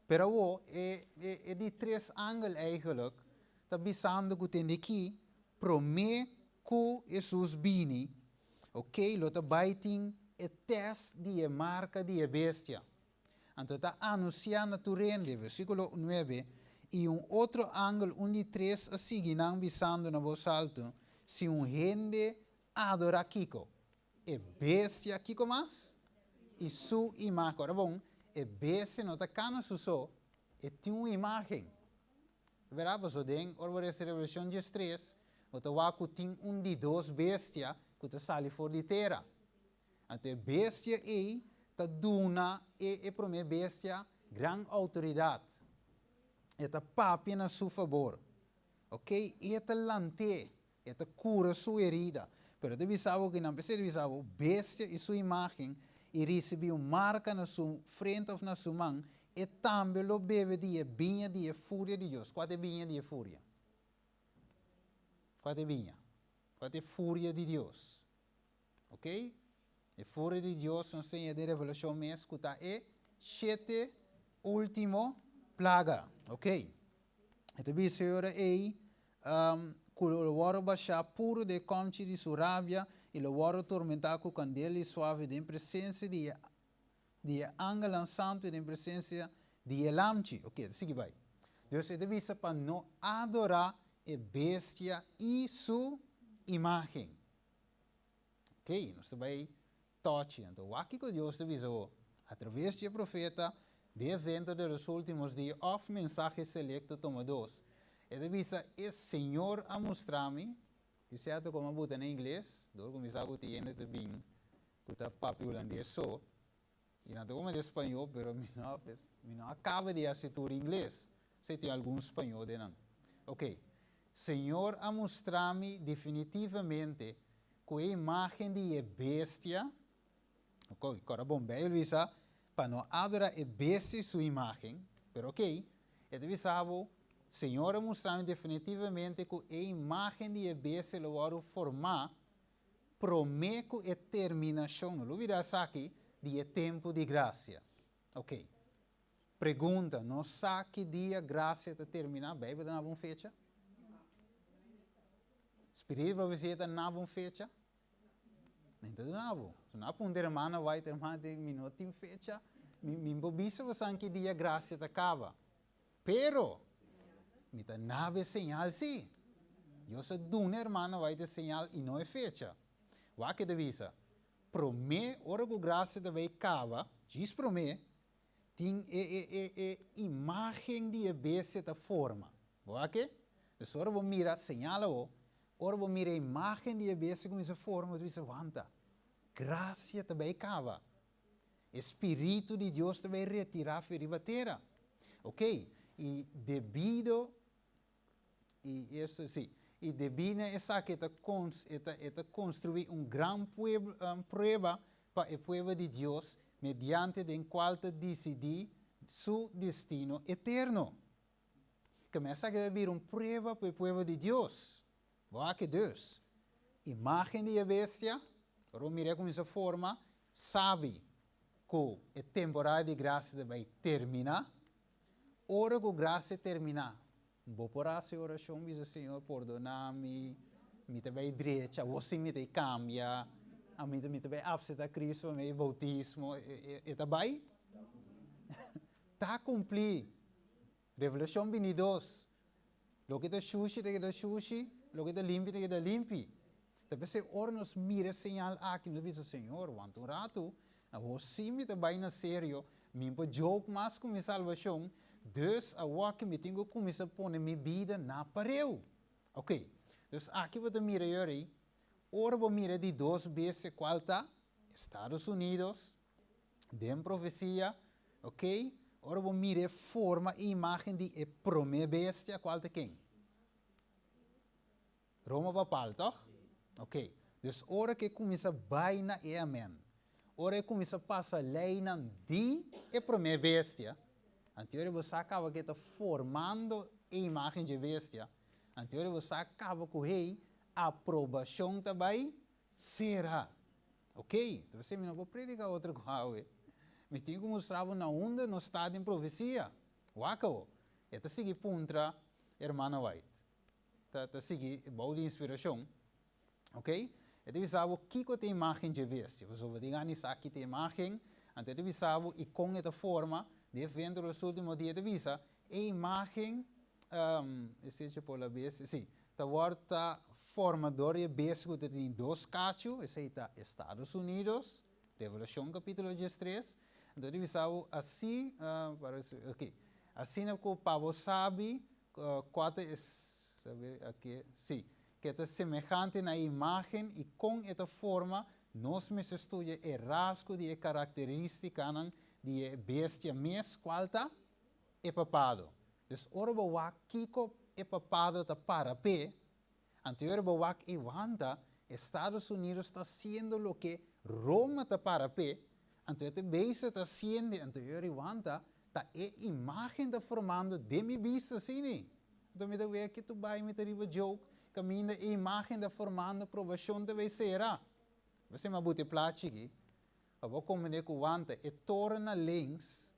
Pero é de 3 ângulos eigenlijk, está avisando que tem aqui, promete que Jesus vini, ok, lo está baiting e teste de marca de bestia. Então está anunciando tu rende, versículo 9, e outro ângulo, de 3, a seguir, avisando na voz alta, se rende adora Kiko. E bestia Kiko mais? e sua imagem. Agora, bom, a bestia não está cana so, e tem uma imagem. Verá, você tem, ora, essa Revelação 3, você vai tem de dois bestias que está sali fora de terra. Então, a bestia aí, está duna, e para mim, bestia, grande autoridade. Eta papi na seu favor. Ok? Eta lante, eta cura sua herida. Pero deve saber que não precisa de saber, bestia e sua imagem, e recebe uma marca na sua frente ou na sua mão, e também lo bebe de vinha de fúria de Deus. Qual é vinha de fúria? Qual é vinha? Qual é fúria de Deus? Ok? A fúria de Deus, nós temos a revelação mês, que é 7 último plaga. Ok? Então, o Senhor é que o waro baixar puro de conche de sua rabia e o waro tormentar com candela e suave de presença de ángel santo e de presença de elamchi. Ok, siga vai. Deus é devisa para não adorar a bestia e sua imagem. Ok, nós vai toque. Então, o que Deus devisa através do profeta de evento dos últimos dias, ou mensagem selecto tomados. E devisa é Senhor a mostrar-me, e certo como botar em inglês, do começar a ter de bem, que está papi holandês só, e não como de espanhol, pero não acaba de assistir inglês, se tem algum espanhol de não. Ok, Senhor a mostrar-me definitivamente que a imagem de bestia, ok, agora bom, bem, visa, para não adorar a bestia sua imagem, pero ok, é deve saber, Senhor mostrar definitivamente que a imagem de a bestia lo vai formar, promete a terminação, não olvidar aqui, de tempo de graça. Ok. Pergunta, não sabe que dia graça está terminar, bem, vai dar uma fecha? Espírito para você está na boa fecha? Nem tudo na boa. Se não apontar a mão, vai ter mais de minuto em fecha. Minha bisa você que dia graça está acaba. Pero, me está nave señal sim. Eu sou duna hermano vai ter señal e não é fecha. O que devisa? Promê, ora que graça também acaba, diz promê, tem imagem de bestia da forma. O que? Então, ora vou mirar señal ora vou mirar a imagem de bestia com essa forma, tu diz, wanta, graça também acaba. Espírito de Deus também retirar a feribatera. Ok? E devido, e isso sim, e devido a essa que está construir grande prova para o povo de Deus, mediante o qual decidir seu destino eterno. Começa a haver prova para o povo de Deus. Vá que Deus, imagem de bestia, agora mire com essa forma, sabe que a temporada de graça vai terminar, hora que a graça terminar, vou por essa oração, diz o Senhor, perdonar-me, me também direita, você me tem cambia, a mim também aceita Cristo, meu bautismo, e também está cumprir. Revelação 22, lo que está sushi, lo que está limpi. Tapi se ora nos mira señal aqui, nos diz Senhor, quanto rato, você me também na sério, me pode jogo mais com minha salvação, dus a que me tenho que começar a pôr minha vida na pareu. Ok, dus aqui você mira aí, ora vou mirar de duas vezes qual está, Estados Unidos, de profecia, ok, ora vou mirar forma e imagem de a primeira bestia, qual está quem? Roma papal, toch? Ok, dus ora que começa a baina e amém. Ora que começa a passar lei de a primeira bestia. Anterior você acaba que está formando a imagem de bestia. Anterior você acaba com a aprovação também será. Ok? Então você não vou predicar outra coisa. Me tenho que mostrar na onda no estado em profecia. Wacao. Esta sigue puntra, irmã White. Esta sigue bom de inspiração. Ok? E deve saber o que é a imagem de bestia. Você vai dizer que tem imagem, então deve saber e com essa forma, de evento dos últimos dias de visa, a imagem, seja por a bestia, sim, a volta formadora de bestia que tem dois cachos, esse é Estados Unidos, Revelação capítulo 13. Então, ele sabe assim, ok. Assim é que o Pablo sabe, qual é, sabe aqui, sim, que é semelhante na imagem e com esta forma, nós me estuda o rasgo de característica de bestia mais qualta é papado. Então, ora boa kiko é papado ta para pé, anterior boa e wanda, Estados Unidos está haciendo lo que Roma está para pé, anterior te beisa está haciendo, anterior e wanda, ta é imagem está formando de mi vista, sim. Então, me dá ver que tu vai me ter joke, caminha a imagem está formando, provação de será. Você me bote plástico, eu vou combinar com o wanda, e torna links,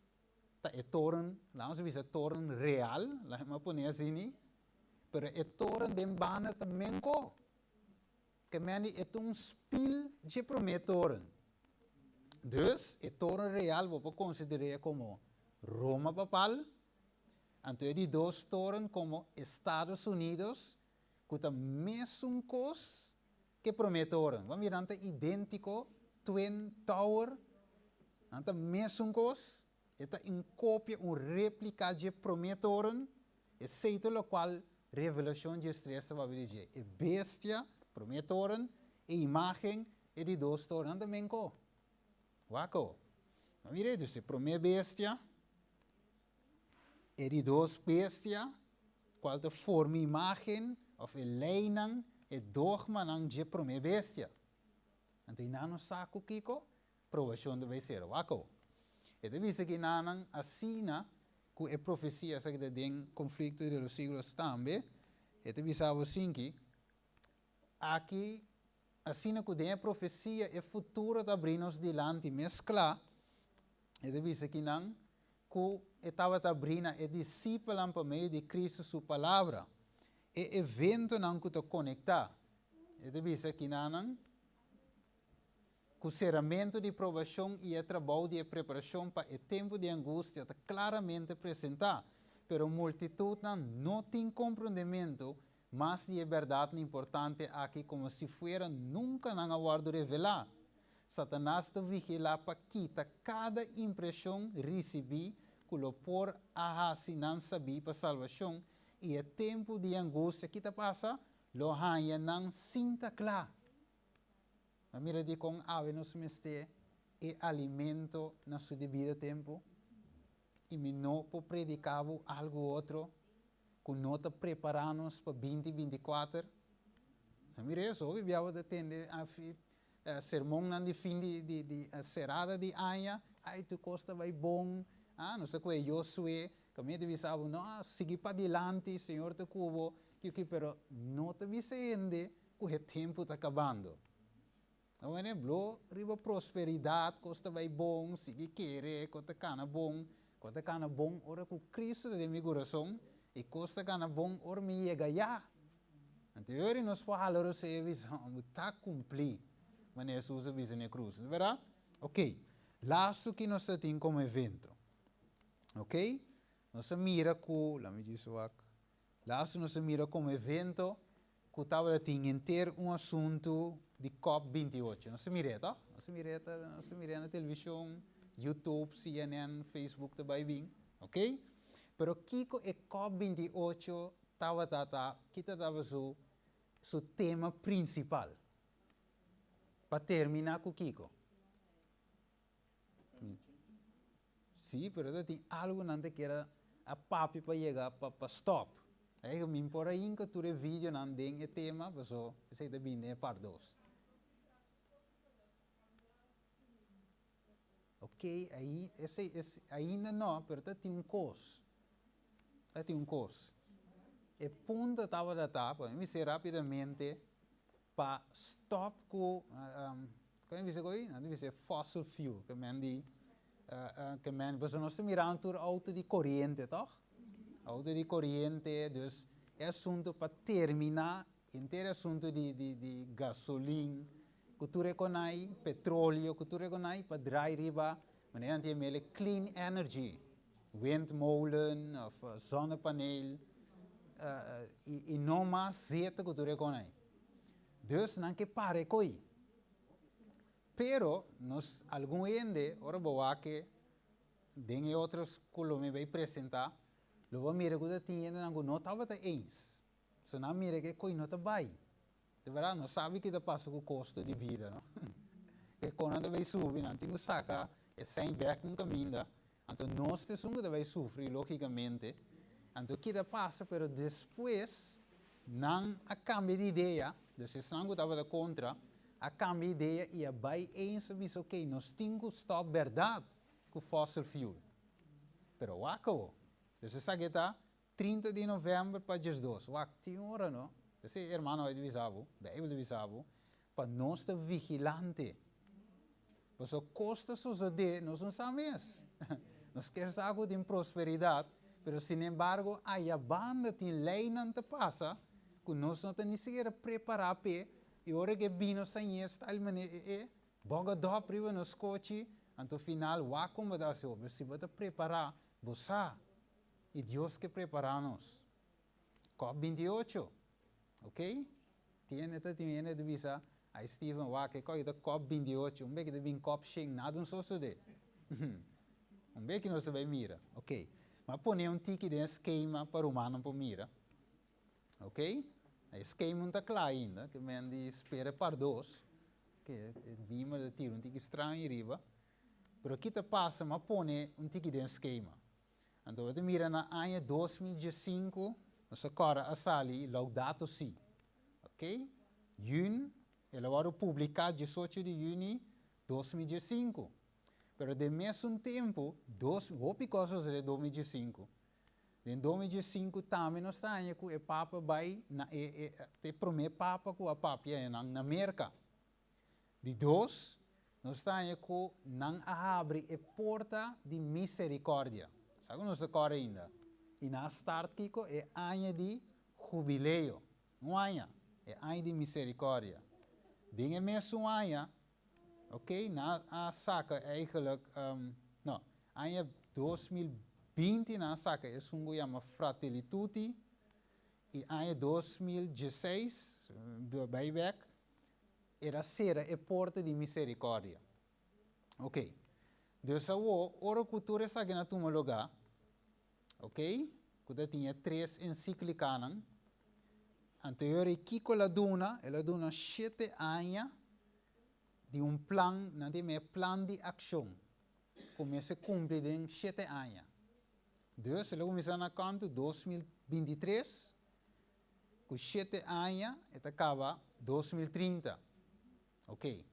ta é torna, lá se visa torna real, lá me põe assim, pero é torna de bana também co. Que meni é spil de prometor. Dus, é torna real, vou considerar como Roma papal, então de dois torres como Estados Unidos, que tem mesmo coisa que prometoram. Vamos ver, é idêntico, Twin Tower, é mesmo coisa, é uma cópia, uma réplica de prometoram, é feito o qual Revelação 13 vai dizer, é bestia, prometoram, e imagem, é de dois torres também co. Waco. Vamos ver, isso é primeira bestia, é de duas bestias, qual de forma imagem, ou é leinan, é dogma não de primeira bestia. Então, não saco kiko, provação deve ser, waco. E deve ser que não assina, que é profecia, que tem conflito dos séculos também, e deve ser assim que, aqui, assina que tem profecia, é futuro da abrir-nos delante, mesclar, e deve ser que não, que estava abrindo é discípulo para meio de Cristo sua palavra. É evento não que te conectar. É deve ser que não, que o serramento de provação e o trabalho de preparação para o tempo de angústia está claramente apresentar. Pero multitud não tem compreendimento, mas de verdade importante aqui como se fuera nunca não aguardo revelar. Satanás te vigila para quitar cada impressão recebida, que lo por a se não saber para salvação, e é tempo de angústia que te passa, lo hanha não sinta claro. A mira de com ave nos meste e alimento na seu devido tempo, e me não por predicar algo outro, que não te preparamos para 2024. A mira isso, eu viava de atender a sermão de fim de serada de anha, aí tu costa vai bom, não sei qual é Josué, que me avisava, não, seguir para adiante, Senhor te cubo, que pero não te visende, que o tempo está acabando. Não é, blo, riba prosperidade, costa vai bom, seguir querer, costa cana bom, ora com Cristo de meu coração, e costa cana bom, ora me chega já. Então, eu nos falamos se visão, está cumprir, mas Jesus avisa na cruz, verdade? Ok, laço que nós temos como evento. Ok? Nós mira com, laço nós mira como evento que estava ter assunto de COP28. Nós mira, tá? Nós mira na televisão, YouTube, CNN, Facebook também vem, ok? Pero Kiko é COP28 estava seu tema principal. Para terminar com Kiko. Sim, pero tem algo nante que era a papi para chegar para stop. Aí me por aí que tu vídeo não tem tema, mas só sei de bem é par 2. Ok, aí esse ainda não, pero tem um curso. Tem um curso. E ponto estava da tapa, me ser rapidamente para stop com como dizer coi, não deve ser fossil fuel, que mandi que men, você nós estamos mirando por auto de corrente, toch? Auto de corrente, dus é assunto para terminar, inteiro assunto de gasolina, que tu reconhece, petróleo, que tu reconhece para dry riba, mas não tem clean energy, windmolen, of zonnepaneel, e não mais zeta que tu reconhece. Dus não que pare coi. Pero, nos, algum ende, ora boa que, dengue outros colume vai apresentar, logo mira que tinha não estava eens. So na mira que coi não está bem. De verdade, não sabe que passa com o custo de vida, não? E quando vai subir, não tem que sacar, é sem back no caminho, então nós temos que vai sofrer logicamente. Então que passa, pero depois não a cambio de ideia, se não estava contra, a cambio de ideia e a vai eens diz ok, nós temos que stop verdade com fossil fuel. Pero o acabou. Você sabe que 30 de novembro para dia 2. O tem hora, não? Você, irmão, é divisado, Bíblia divisado, para nós estar vigilante. Porque o custo sucede, nós não sabemos. Nós queremos algo de prosperidade, mas, sin embargo, a banda tem lei não te passa, que nós não temos sequer preparar para, e hora que vino sem esta, boga dobra nos coche, então, final, o acomodação, se você preparar, você, e Deus que prepara-nos. COP28, ok? Tiene de visa, a Steven Wack, que é COP28, um beco de vir COP100, nada um só de. Um beco que não se vai mira, ok? Mas põe um tique de esquema para o humano para mira, ok? O esquema não está claro ainda, que me de espera para dois, que vimos de tiro um tique estranho em riba, mas aqui te passa, mas põe um tique de esquema. Então, você mira na ano 2005, nós agora a sali, Laudato Si, ok? Junho, ela vai publicar 18 de junho de 2005. Pero de mesmo tempo, houve coisas de 2005. Em 2005 também nós estamos com o Papa vai te promete Papa com a Papia na América. De dois, nós estamos com não abre a porta de misericórdia. Sabe nós agora ainda? E na start kiko é ano de jubileu, um ano é ano de misericórdia. Dinge mesmo ano, ok? Na a saca eigenlijk, não, ano 2020 na saca é um chama Fratelli Tutti e ano 2016, buyback, era ser a porta de misericórdia, ok? Dus a ora cultura sa na tuma lugar, ok? Kuda tinha 3 encíclicas. Anterior Kiko ela duna 7 anos de plan, não tem plan de ação. Começa a cumprir em 7 anos. Dus ela começa na canto 2023, com 7 anos, e acaba 2030. Ok?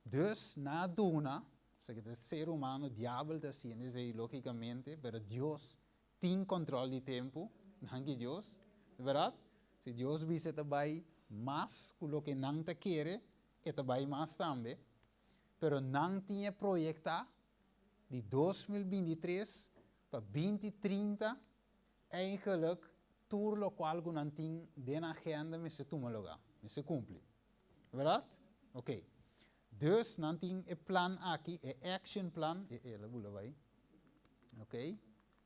Dus na duna, que o ser humano, o diabo está sendo logicamente, mas Deus tem controle do tempo, não que Deus, é verdade? Se Deus visse também mais com o que não te quer, e também mais também, mas não tinha projetado de 2023 para 2030, eigenlijk, tudo o qual não tem na agenda, mas se toma lugar, mas se cumpre, é verdade? Ok. Dus, não tem o plan aqui, é action plan, ela bula vai, ok?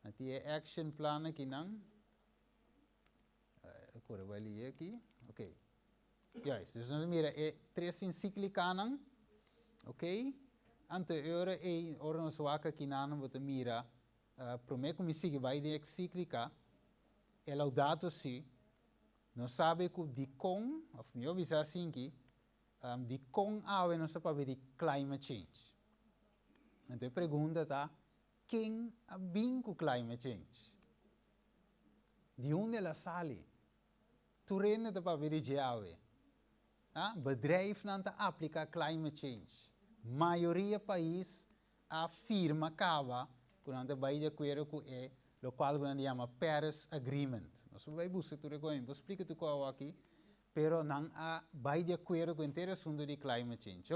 Não tem action plan aqui não, agora vai ler aqui, ok? Yes, dus mira, é 3 encíclicas não, ok? Ante ora é ora nos waka aqui não, você mira, promete que me siga vai de encíclica, é Laudato Si, não sabe que de com, of me obisa assim que de com awe não se pode de climate change. Então a pergunta está, quem vem com climate change? De onde ela sai? Tu rende de para ver de awe. Bedrijf não aplica climate change. Maioria país afirma cava quando vai de acordo com o qual a gente chama Paris Agreement. Nós vamos buscar tudo isso, vou explicar tudo aqui. Pero não vai de acordo com o assunto de climate change.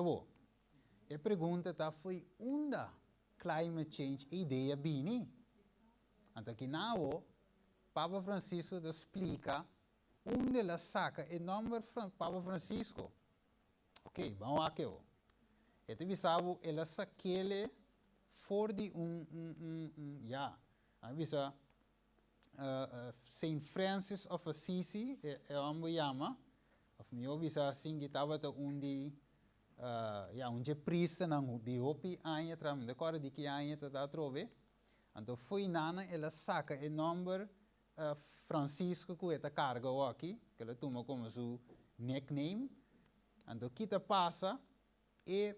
A pergunta foi onde climate change ideia bini? Então aqui não, Papa Francisco explica onde ela saca o nome Papa Francisco. Ok, vamos aqui. Este visavo ela saquele for de avisa Saint Francis of Assisi é chama. Of me obisa assim que estava onde prista não de opi anya tram de cor de que anya tá trove. Então foi nana ela saca o número Francisco que é a carga aqui, que ela toma como seu nickname. Então kita passa e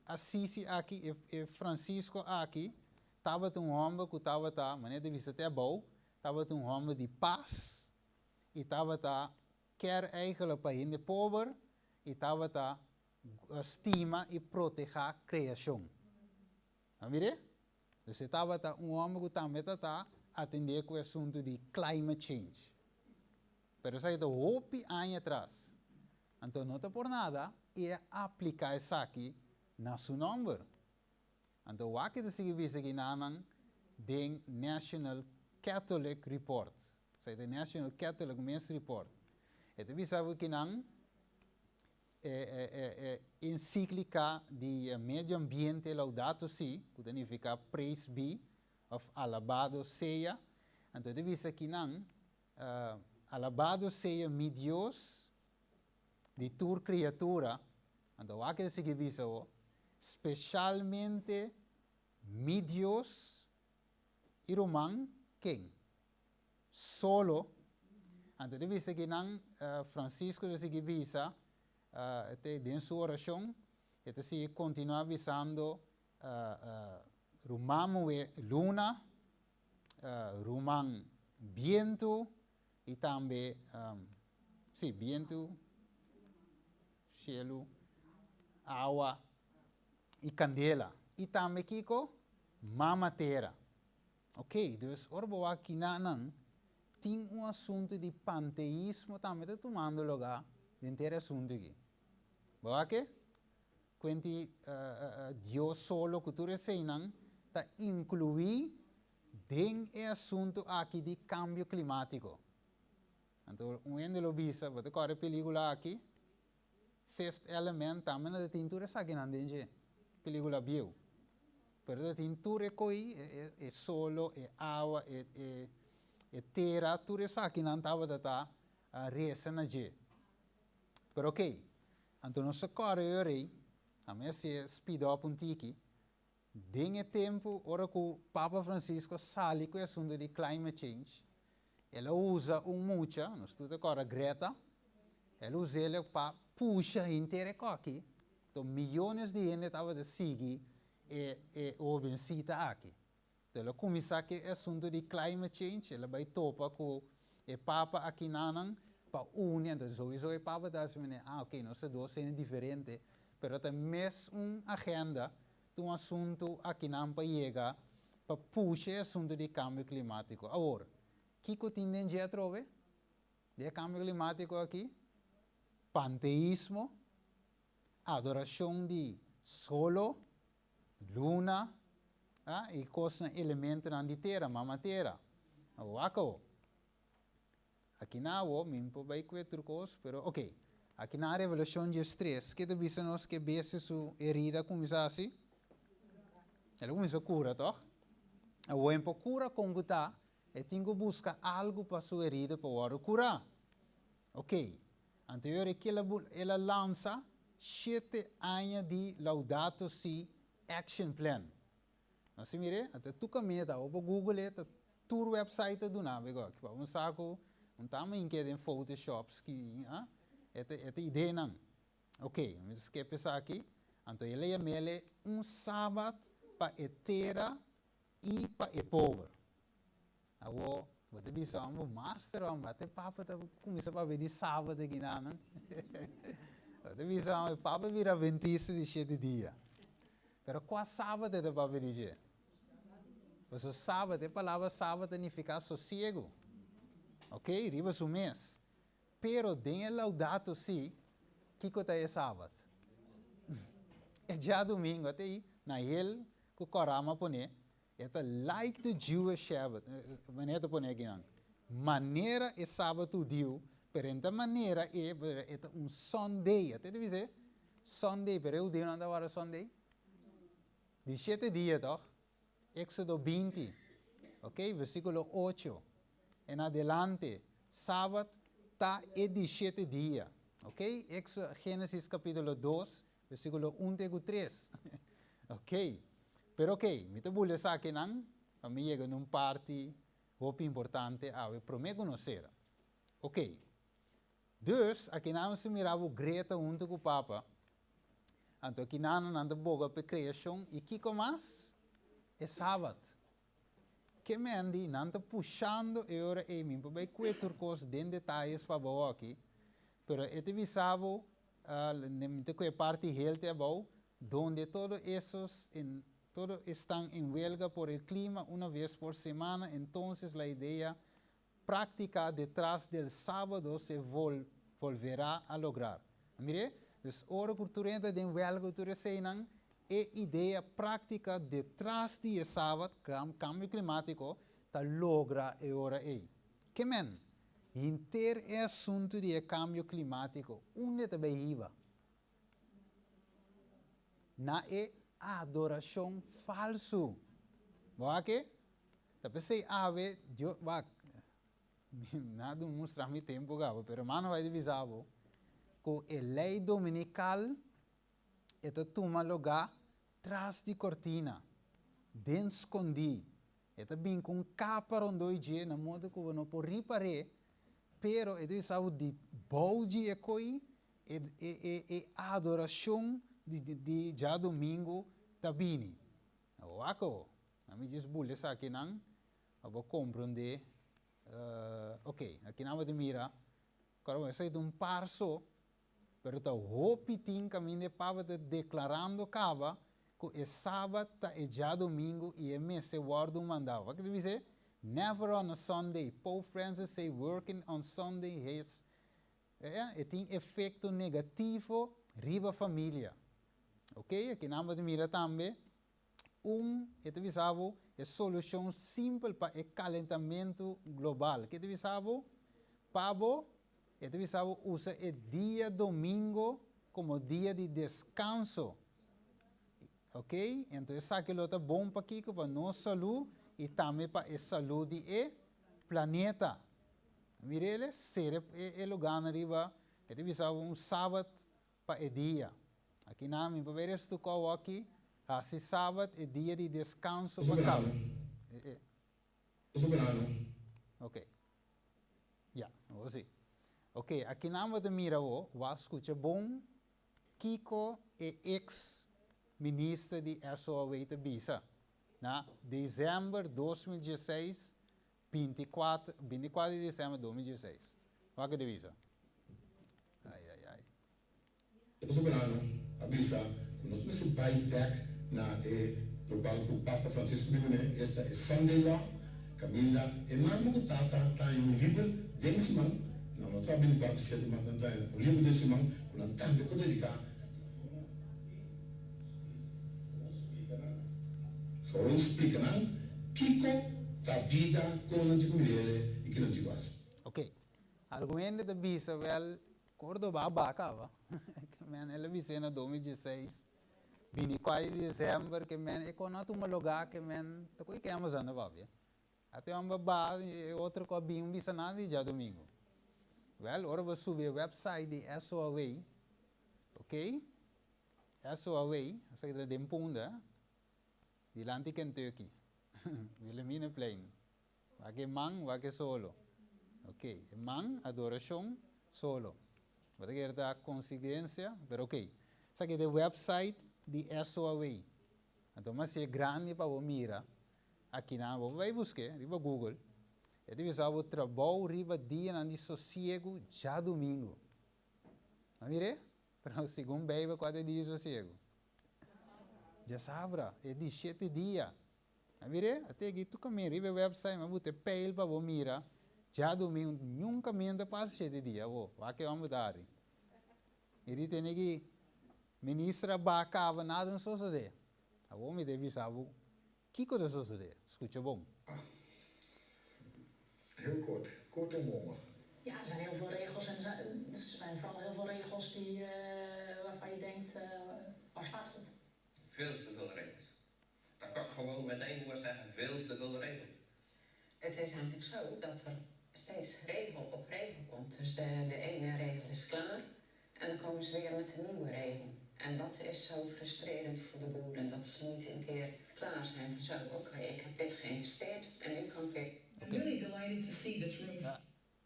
assiste aqui e Francisco aqui estava um homem que estava maneira de vista até bom, estava um homem de paz e estava quer eigenlijk para ele pobre e estava estima e proteger a criação. Amire? Então estava homem que também atender com o assunto de climate change. Pero isso é hopi anos atrás. Então não está por nada e aplicar isso aqui na seu número. Então o que se visa aqui na den National Catholic Report. Isso é National Catholic Men's Report. Itu bisa que não encíclica de meio ambiente Laudato Si, que significa Praise Be, of Alabado Seja. Então, itu bisa que não Alabado Seja mi Dios de tua criatura. Então, o que se visa especialmente mi Dios e romang quem? Solo. Então, visa que não Francisco se visa até dentro sua oração, até se continua visando rumamo e luna, rumang viento e também viento, cielo, água e candela. E também kiko mamatera. Ok, dus orbo aqui não tem assunto de panteísmo também está tomando lugar dentro do assunto aqui. Boa que? Quando Deus solo que tu recebes está incluído dentro do assunto aqui de cambio climático. Então, lo bisa, vou ter a película aqui, Fifth Element, também na tintura aqui na dentro, película bio. Pero a tintura é solo, é água, é terra, tudo isso aqui não estava a reza na gente. Pero ok, então nós corre aí, a minha se speed up tiki, dengue tempo, ora que o Papa Francisco sale com o assunto de climate change, ela usa mucha, nós tudo agora Greta, ela usa ele para puxar inteira aqui, então milhões de gente estava a seguir e obensita aqui. Então ela começa que o assunto de climate change, ela vai topar com o Papa aqui na para unir, então sowieso o Papa dá assim, ok, nós dois são diferentes, pero tem mesmo agenda, um assunto aqui na para chegar para puxar o assunto de cambio climático. Agora, que tem já trove de cambio climático aqui? Panteísmo, adoração de solo, luna, e coisas elementos na terra, matéria. Aqui na o, minpo vai com outro coisa, pero ok. Aqui na revolução de estresse, que devia nós que bese sua herida começar assim? Ela começa a cura, toh? O tempo cura com que tá, e tem que buscar algo para sua herida para curar. Ok. Anterior que ela lança 7 anos de Laudato Si Action Plan. Nós mire, até tu caminha tá, ou Google é tour website do navego, que vamos saco tamanho que em Photoshops que esta ideia não. Ok, vamos que pensar aqui. Então ele é mele sábado para a terra e para o povo. Agora, você bisa master até papa começa para ver de sábado aqui não. Você bisa papa vira 27 dias. Pero qual sábado é para ver de? Você sábado, a palavra sábado significa sossego. Ok? Riba o mês. Pero dentro do Laudato Si, que é sábado? É já domingo, até aí, na ele, que o Corama põe, é like the Jewish Sabbath, maneira de pôr aqui, maneira é sábado dio, perante maneira é Sunday, até deve dizer, Sunday, pero eu digo não agora Sunday? 17 dias, toch? Éxodo 20, ok? Versículo 8. En adelante, sábado está 17 dias, ok? Gênesis capítulo 2, versículo 1-3. Ok. Pero ok, me te bule saque nan, a mí llega en un party, hoop importante, we prometo conocer. Ok. Dus, aqui não se mirava Greta junto com o Papa. Então, aqui não anda boga para criação. E que mais? É sábado. Que mendi, não está puxando a hora e mim para ver quatro coisas de detalhes para boa aqui. Pero este visavo, nem que parte health about, donde todos están en huelga por el clima una vez por semana. Entonces, la idea práctica detrás del sábado se volverá a lograr. Mire, dus ora culturente de huelga cultura seinan e ideia prática detrás de sábado, cambio climático, ta logra e ora ei. Que men, inter é assunto de cambio climático, onde te behiva? Na adoração falso. Boa que? Tá pensei, ave, Deus, nada mostrar meu tempo, gabo, pero mano vai divisar, que a lei dominical é toma lugar tras de cortina, dentro escondi, é bem com capa on 2 dias, na modo que não pode reparar, pero é de balde e coi, e adoração de já domingo tabini. O ako, a mim diz bulha sa aqui não, eu vou compreender. Ok, aqui não de mira, quando eu saio de parso, pero tá hopitin caminho de pava de declarando cava que é sábado é já domingo e é mês se guarda mandava. O que deve dizer? Never on a Sunday. Pope Francis say working on Sunday has tem efeito negativo riba família. Ok, aqui não de mira também. Este visavo é solução simples para o calentamento global. Que este visavo, Pabo, este visavo usa o dia domingo como dia de descanso. Ok? Então, isso aqui é bom para aqui, para nossa saúde e também para a saúde do planeta. Mirele, ser o lugar na riba, este visavo sábado para o dia. Aqui não, me ver isto aqui. Assim, sábado é dia de descanso para cá. Ok. Já, vou sim. Ok, aqui não vou mira o, escuta bom, Kiko é ex-ministro de SOA de Bisa. Na dezembro de 2016, 24 de dezembro de 2016. Qual que é a Bisa? Ai. Soberano, a Bisa, nós temos esse buyback na local que o Papa Francisco Bibine, esta é Sunday Law, Camila, e mesmo que está em um livro desse man, não está bem 47, mas está em um livro desse man, com um tanto de dedicar. Com explica não, Kiko tá vida com a de mulher e que não te gosta. Ok, argumento da Bisa, well, Córdoba bacava, que man, ela Bisa na 2016. 24 de dezembro, que men, e quando tu lugar que men, tu coi que Amazon da babia. Até um babá e outro com bim bisa nada já domingo. Well, ora vou subir o website de SOA, ok? SOA, essa é de Mpunda, de Lanti Kentucky, Wilhelmina Plain. Wake mang, wake solo. Ok, mang, adoração, solo. Vou ter que consequência, mas ok. Essa aqui é o website de SOA. Então, mas é grande para o mira. Aqui não, vai buscar, riba Google. E deve usar o trabalho riba dia na de sossego já domingo. Não mire? Para o segundo beijo, 4 dias de sossego. Já sabra, é de 7 dias. Não mire? Até aqui tu caminha, riba website, mas você pede para o mira. Já domingo, nunca minta para 7 dias. Vai que vamos dar. Ele tem que ministra bacava nada não suceder. A homem deve saber o que pode suceder. Escuta bom. Heel kort en bondig. Ja, er zijn heel veel regels en er zijn vooral heel veel regels die, waarvan je denkt, waar staat het? Veel te veel regels. Dat kan ik gewoon met één woord zeggen, veel te veel regels. Het is eigenlijk zo dat er steeds regel op regel komt. Dus de ene regel is klaar en dan komen ze weer met een nieuwe regel. En dat is zo frustrerend voor de boeren, dat ze niet een keer klaar zijn van zo, oké, ik heb dit geïnvesteerd en nu kan ik weer... I'm really delighted to see this room.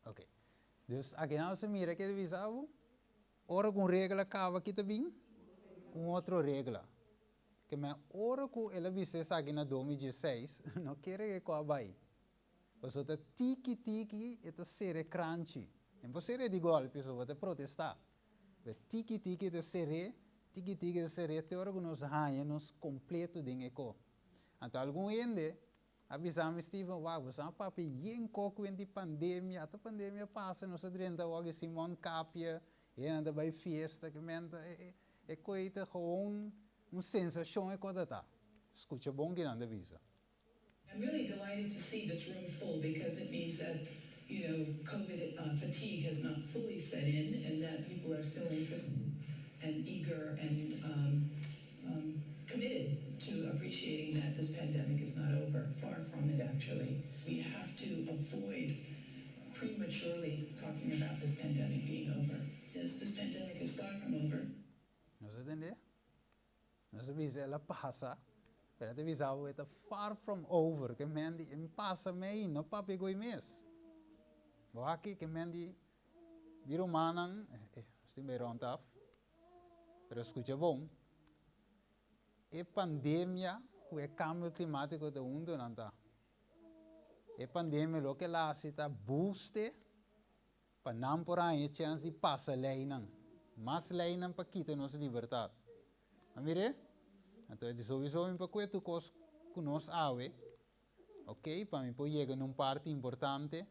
Oké. Dus aqui nós mira que visavo, ora com regra cava aqui também, outra regra. Que me ora com ela visse aqui na 2016, não quero que coabai. Mas outra tiki é ser crunchy. E você é de golpe, só vou protestar. Tiki é ser tiki é ser te ora com nós ranha nos completo de eco. Então algum ende avisamos Steven, você é papi yen coco em de pandemia, a pandemia passa, nós adrenta hoje Simon Capia, e anda by festa, que menta é coisa gewoon sensação é coisa tá. Escuta bom que não avisa. I'm really delighted to see this room full because it means that, you know, COVID fatigue has not fully set in and that people are still interested and eager and committed to appreciating that this pandemic is not over. Far from it, actually. We have to avoid prematurely talking about this pandemic being over. Yes, this pandemic is far from over. Nós entendemos? Nós avisamos, ela passa. Pero te avisava, é far from over, que mendi passa mei, não papi goi mes. Bo aqui que mendi viro manan, estou bem rontaf. Pero escuta bom. É pandemia, o é cambio climático do mundo não tá. É pandemia lo que lá se tá booste para não por aí chance de passar lei não. Mas lei não para quitar nossa liberdade. Amire? Então, é sowieso um pouco de coisa que nós ave, ok? Para mim, pode chegar numa parte importante,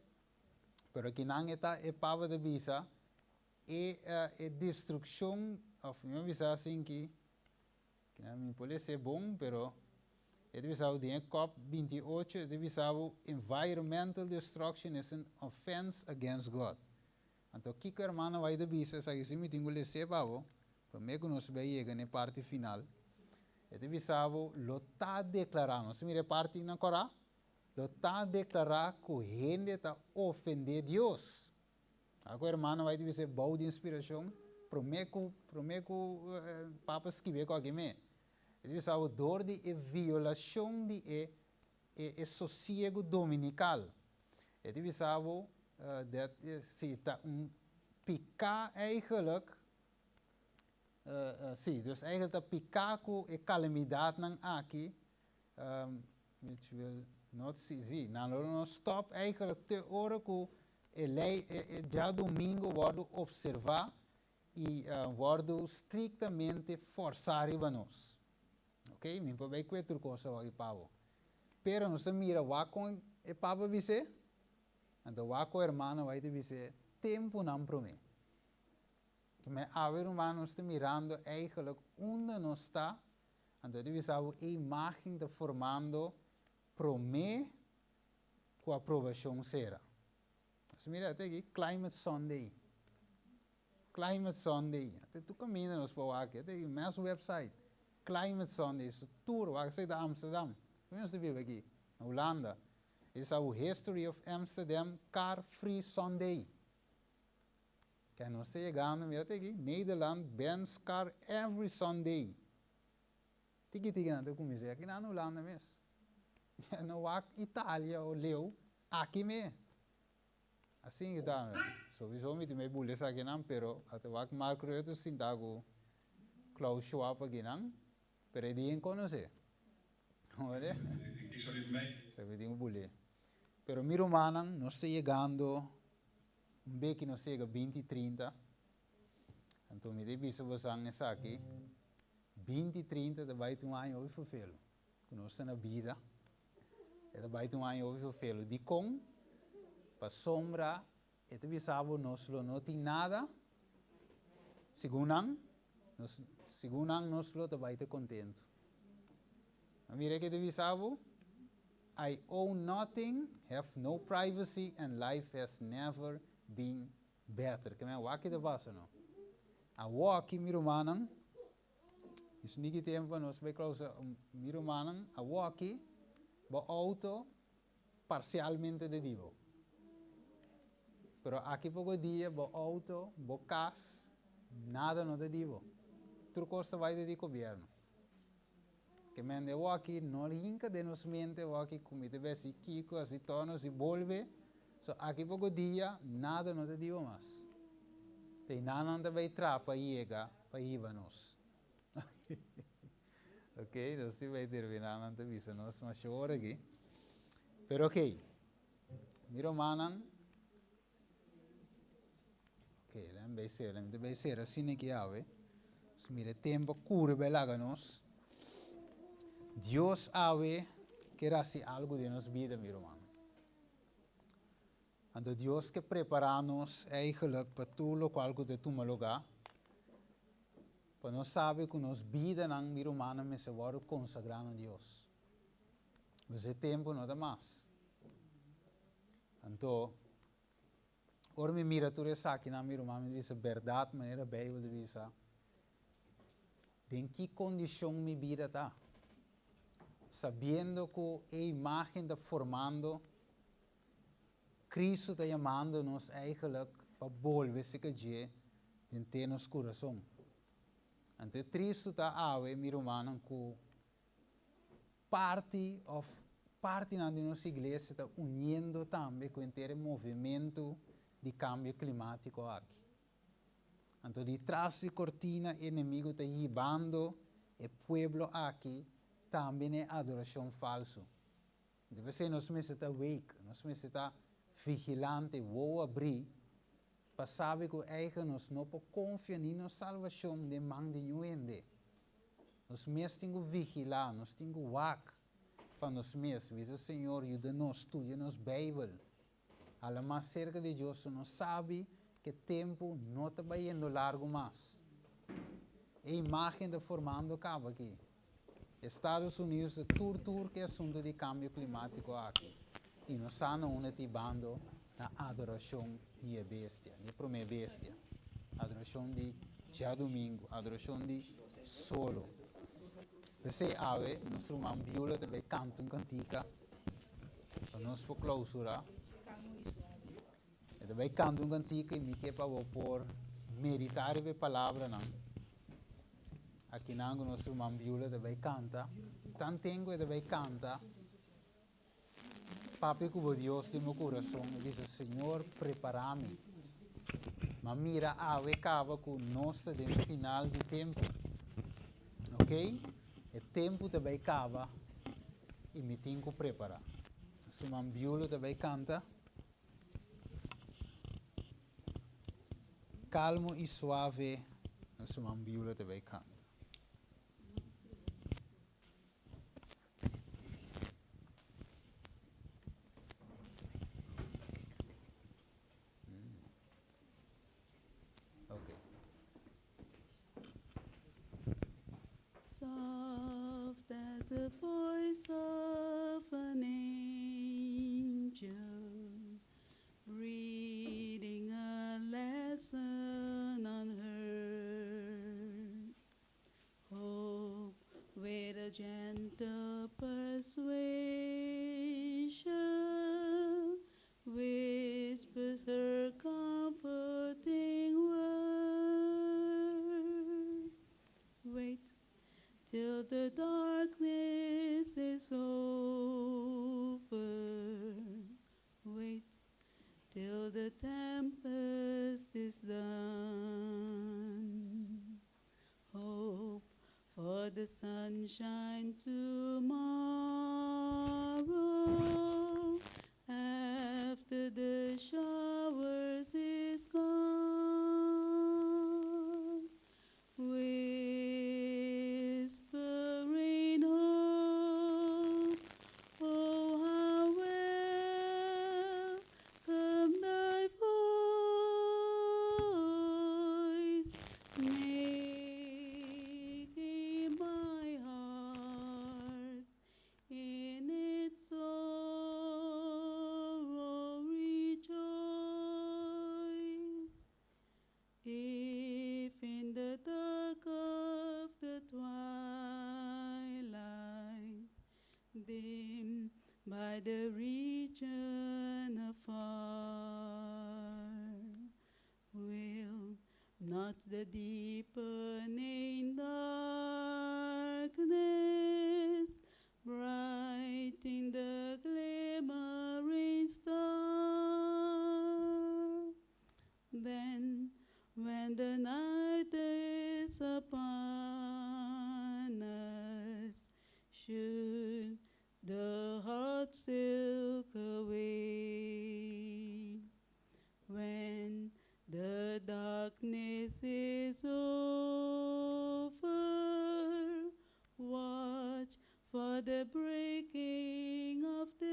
mas que não é para de visa, é destruição, of minha visa assim que não pode ser bom, mas é de visa o dia COP28, é de visa o environmental destruction is an offense against God. Então, que a irmã vai de visa, se assim me tenho que ser babo, para mim que nós vai chegar na parte final. E devi savo lo ta declarando, se mi reparti na cora, lo ta declarar que o gente está ofender Deus. Agora, irmão, vai devi ser bom de inspiração, prometo papa escrever com alguém. E devi savo dor de violação de sossego dominical. E devi savo se está picar eigenlijk. Sim, dus eigenlijk de picaco e calamidade não aqui, which will not see, não stop eigenlijk te hora que já domingo wordt observar e wordt strictamente forçar para nós, ok? Nem para ver qualquer coisa aqui pavo, pero nós mira o com e pavo vice, então o com irmão vai te vice tempo não promete. Que me haver humano está mirando eigenlijk onde nós está, então deve ser a imagem de formando promê com a aprovação será. Mas mira até aqui Climate Sunday, até tu caminha nos para aqui, até mais website Climate Sunday, isso tour, vai ser da Amsterdam, nós vive aqui, na Holanda, is our History of Amsterdam Car Free Sunday. Que nós estamos chegando, mira aqui, Nederland bans car every Sunday. Tiki não tem como dizer, aqui na Holanda mesmo. Não há Itália ou Leu, aqui mesmo. Assim que está, sowieso me tem bullies aqui não, pero até o que Marco Rutte sintago Klaus Schwab aqui não, pero é de conhecer. Olha? Ik zal even mee. Sabe de bullies. Pero miro manan, nós estamos chegando beetje nog chega 2030. Então me debisa você essa aqui 2030 da vai ter ano over vervelo. Conosco na vida. É vai ter ano over vervelo. De com para sombra, é debisavo nós não tem nada. Segundo nós lo vai ter contento. A mira que debisavo I own nothing, have no privacy and life has never been better. Que me waki de base não. A waki mirumanan. Is niet tempo nós vai closer mirumanan. A waki bo auto parcialmente de divo. Pero aqui pouco dia bo auto bo cas nada no de divo. trucosta vai de governo. Que mende o aqui não hinca de nos mente o aqui comida besi kiko assim torna se volve. So aqui pouco dia nada não te digo mais. Tem nada não vai trapa iega para ivanos. Ok, nós te vai terminar não te visa nós mas chora aqui. Pero ok, miro manan. Ok, lembra vai ser assim que ave. Mire tempo cura belaga nós. Dios sabe que era así algo de nuestra vida, mi hermano. Ando Dios que prepara-nos eigenlijk para tudo algo de tu lugar. Para nós sabe que nos vida não, mi hermano, me se vai consagrar a Deus. Esse tempo não dá mais. Então, ora me mira tu essa aqui na mi hermano, me diz a verdade, maneira Bíblia diz. Em que condição minha vida está? Sabendo que a imagem está formando, Cristo está chamando-nos eigenlijk para volver-se que dia em ter nosso coração. Então, Cristo está aí, meu irmão, que parte da nossa igreja está unindo também com o movimento de cambio climático aqui. Então, de trás da cortina, o inimigo está llevando o povo aqui também é adoração falsa. Deve ser nós mesmos estar awake, nós mesmos estar vigilante, vou abrir, para saber que eigen nós não podemos confiar em nossa salvação de mão de ninguém. Nós mesmos temos que vigilar, nós temos que wak para nós mesmos. Diz o Senhor, ajuda-nos, estudia-nos Bíblia. Além mais cerca de Deus, nós sabemos que o tempo não está indo largo mais. A imagem está formando acaba aqui. Estados Unidos é tudo que é assunto de cambio climático aqui. E nós estamos ativando na adoração de bestia, de primeira bestia. Adoração de dia domingo, adoração de solo. Você ave, nosso irmão Biola também canta uma cantica. Para nós por clausura. Ele também canta uma cantica e me quer para por meditar a palavra não. Aqui nango nosso irmão Biola também canta. Tantengo também canta. Papi que Deus de meu coração diz, Senhor, prepara-me. Mas mira, ave acaba com nós no final do tempo. Ok? O tempo também acaba e me tenho que preparar. Nosso irmão Biola também canta. Calmo e suave, nosso irmão Biola também canta. Soft as the voice of an angel, reading a lesson unheard. Hope with a gentle persuasion whispers her comforting word. Wait till the darkness is over. Wait till the tempest is done. Hope for the sunshine tomorrow after the showers is gone. Whispering hope, oh how welcome thy voice, making my heart in its soul the deepening darkness, bright in the glimmering star. Then, when the night is upon us, should the heart silk away. When the darkness is over, watch for the breaking of day.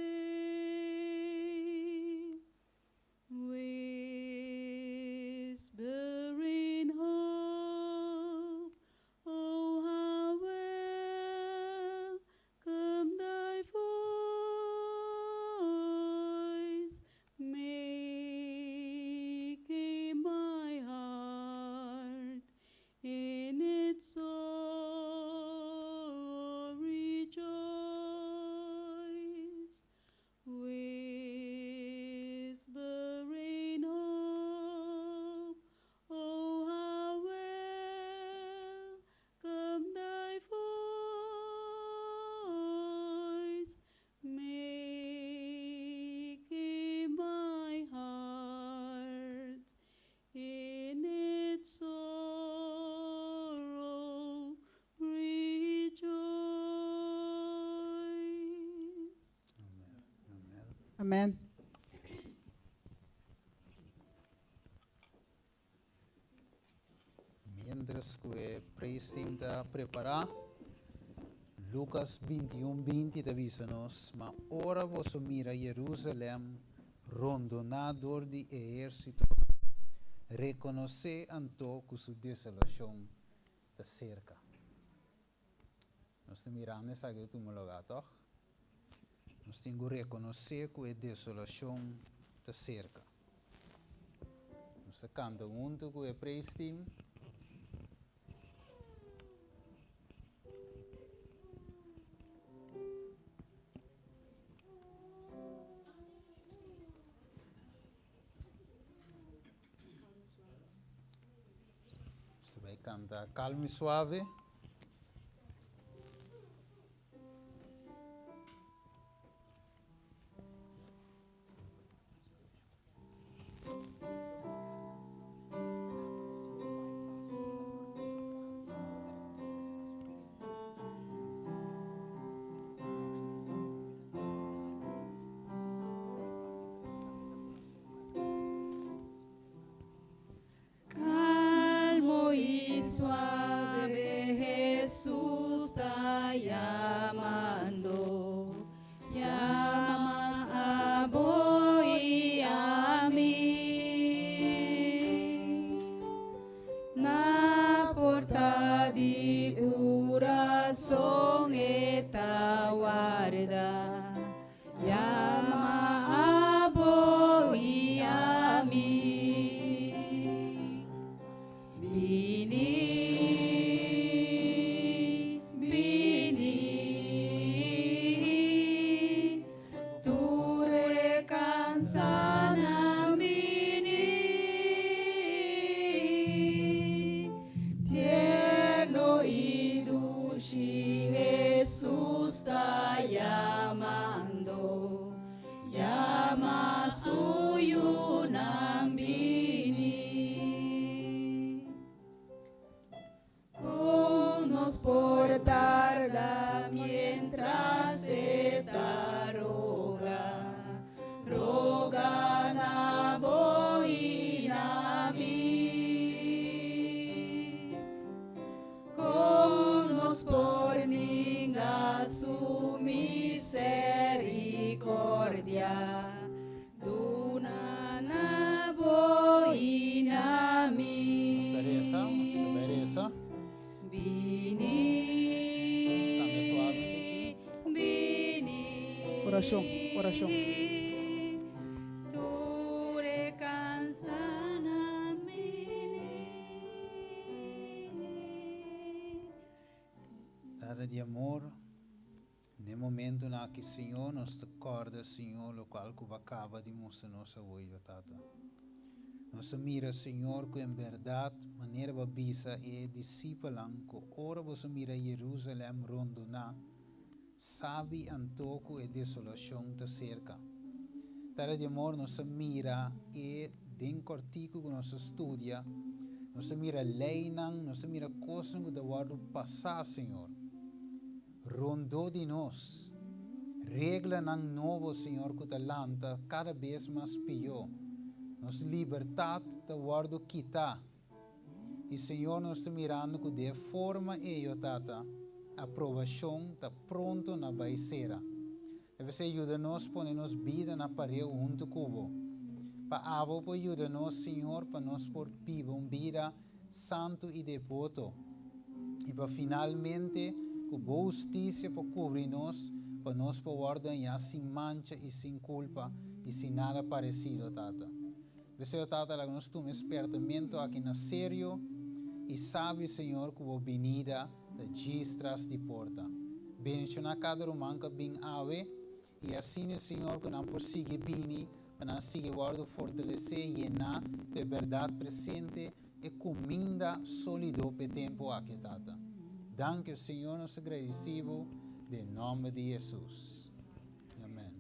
Whispering hope, oh how welcome thy voice, making my heart in its sorrow rejoice. Whispering hope, oh how welcome thy voice, making my heart in its sorrow rejoice. Amen. Mientras que praise team está preparar, Lucas 21:20 te avísanos, mas ora vos mira Jerusalém rondonador de ejército, reconoce anto que su desolación está cerca. Nós estamos mirando essa que tu me lugar, toch? Nós temos que reconhecer que a desolação está cerca. Nós estamos cantando junto com o praise team. Você vai cantar calmo e suave. Calmo y suave Jesús está llamando, llama a vos y a mí. Na porta di corazón está guarda, llama a vos y a mí. Vini, vini, tu recansa na vini, tierno y dulce Jesús está llamando, llama suyo nambini. Nos por tarda mientras se ta roga na boina mi. Con nos por ninga su misericordia, duna na boina mi. Teresa. Vini, vini, Oração, oração. tu recansa na mini. Dada de amor, no momento na que Senhor nos acorda, Senhor, o qual que acaba de mostrar nossa hoje, Tata. Nos mira, Senhor, que em verdade, maneira babisa e discípulan, que ora vos mira Jerusalém rondona, sabe antoco e desolação te cerca. Tara de amor, nos mira e den cortico que nos estudia, nos mira leinan, nos mira coisas que devoram passar, Senhor. Rondo de nós, regla nang novo, Senhor, que talanta cada vez mais pior. Nos libertad te guardo quita. E Senhor, nos está mirando que de forma tata, aprovação está pronto na baixera. Deve ser ajuda-nos, põe-nos vida na parede junto com para avo, para ajuda-nos, Senhor, para nós por viver uma vida santo e devoto. E para finalmente, com boa justiça para cobrir-nos, para nós para guardar sem mancha e sem culpa e sem nada parecido, tata. Desejo, tata, que nós tomemos espertamento aqui na sério e sabe, Senhor, que a venida de gistras de porta. Bendicionar cada romano que vem ave e assim, Senhor, que não persigue bem, que não siga guardo fortalecer e llenar de verdade presente e comida sólido para tempo aqui, tata. Danke, Senhor, nos agradecido, em nome de Jesus. Amém.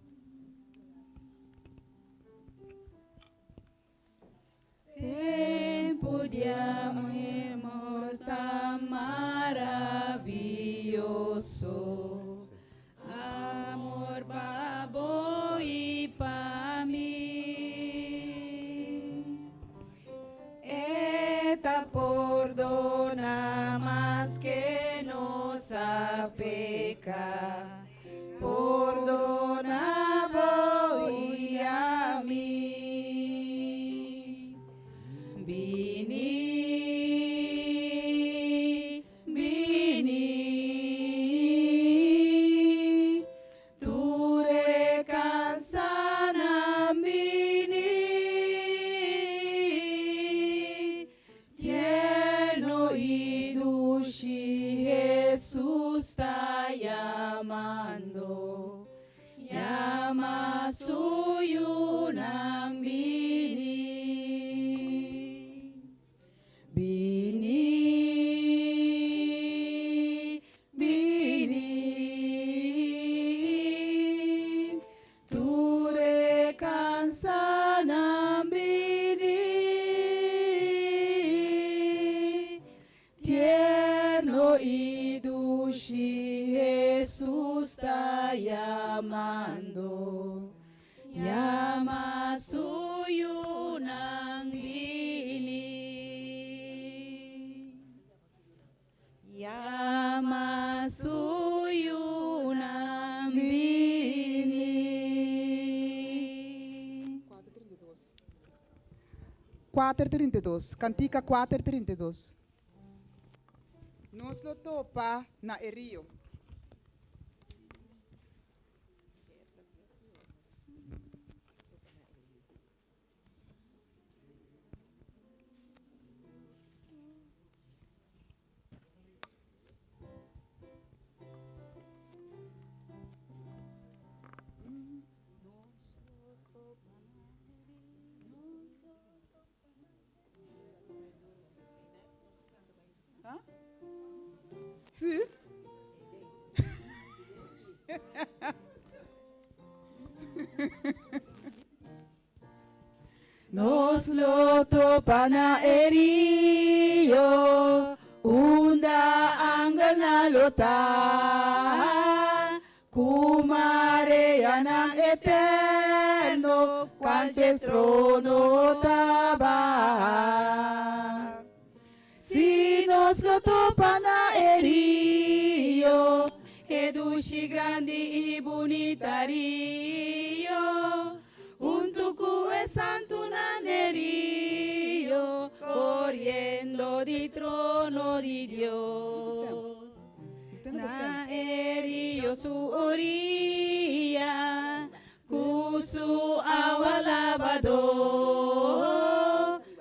Tempo de amor tan maravilloso, amor pa vos y pa mí. Esta perdona más que nos peca, perdona vos y a mí. Vini, vini, tu recansana vini, tierno y dulce Jesús está llamando, llama suyo vini. Vini, vini, tu recansana vini, tierno y dulce Jesús está llamando, llama suyo nang vini. Llama suyo nang vini. 4:32, Cantica 4:32. Nos lo topa na Rio. Hã? Sim. Nos lo topa na Rio, unda anggal na lota, kumarea ng eterno, quante trono taba. Si nos lo topa na Rio, e dulce grande y bonita Rio, un tucu e santo nanerío, corriendo di trono di Dios. Naerío su orilla, cu su agua lavador,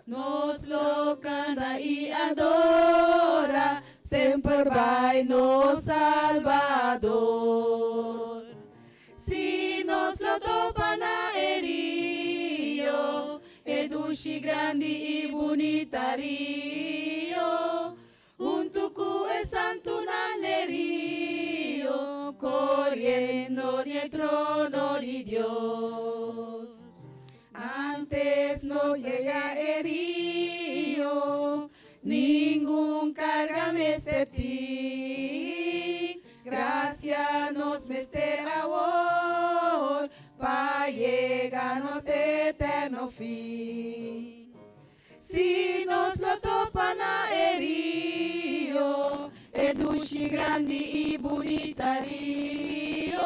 nos lo canta y adora, sempre vai no Salvador. Si nos lo topa na Rio, e dulce grandi y bonita río, junto con el santo nanerío, corriendo del trono de Dios. Antes no llega el río, ningún carga me de ti. Gracias nos mester ahora, pa llegarnos eterno fin. Si nos lo topan a río, dulce grande y bonita río,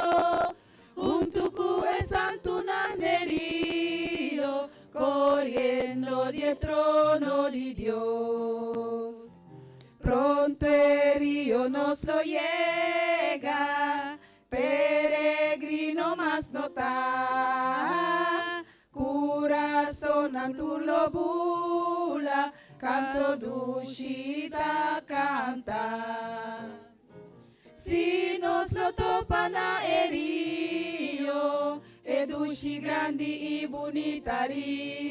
junto con el santo nanerío, corriendo del trono de Dios. Pronto el río nos lo llega, peregrino más nota, corazón tu lo bula, canto dulcita canta. Si nos lo topan a río, dulce grande y bonita río,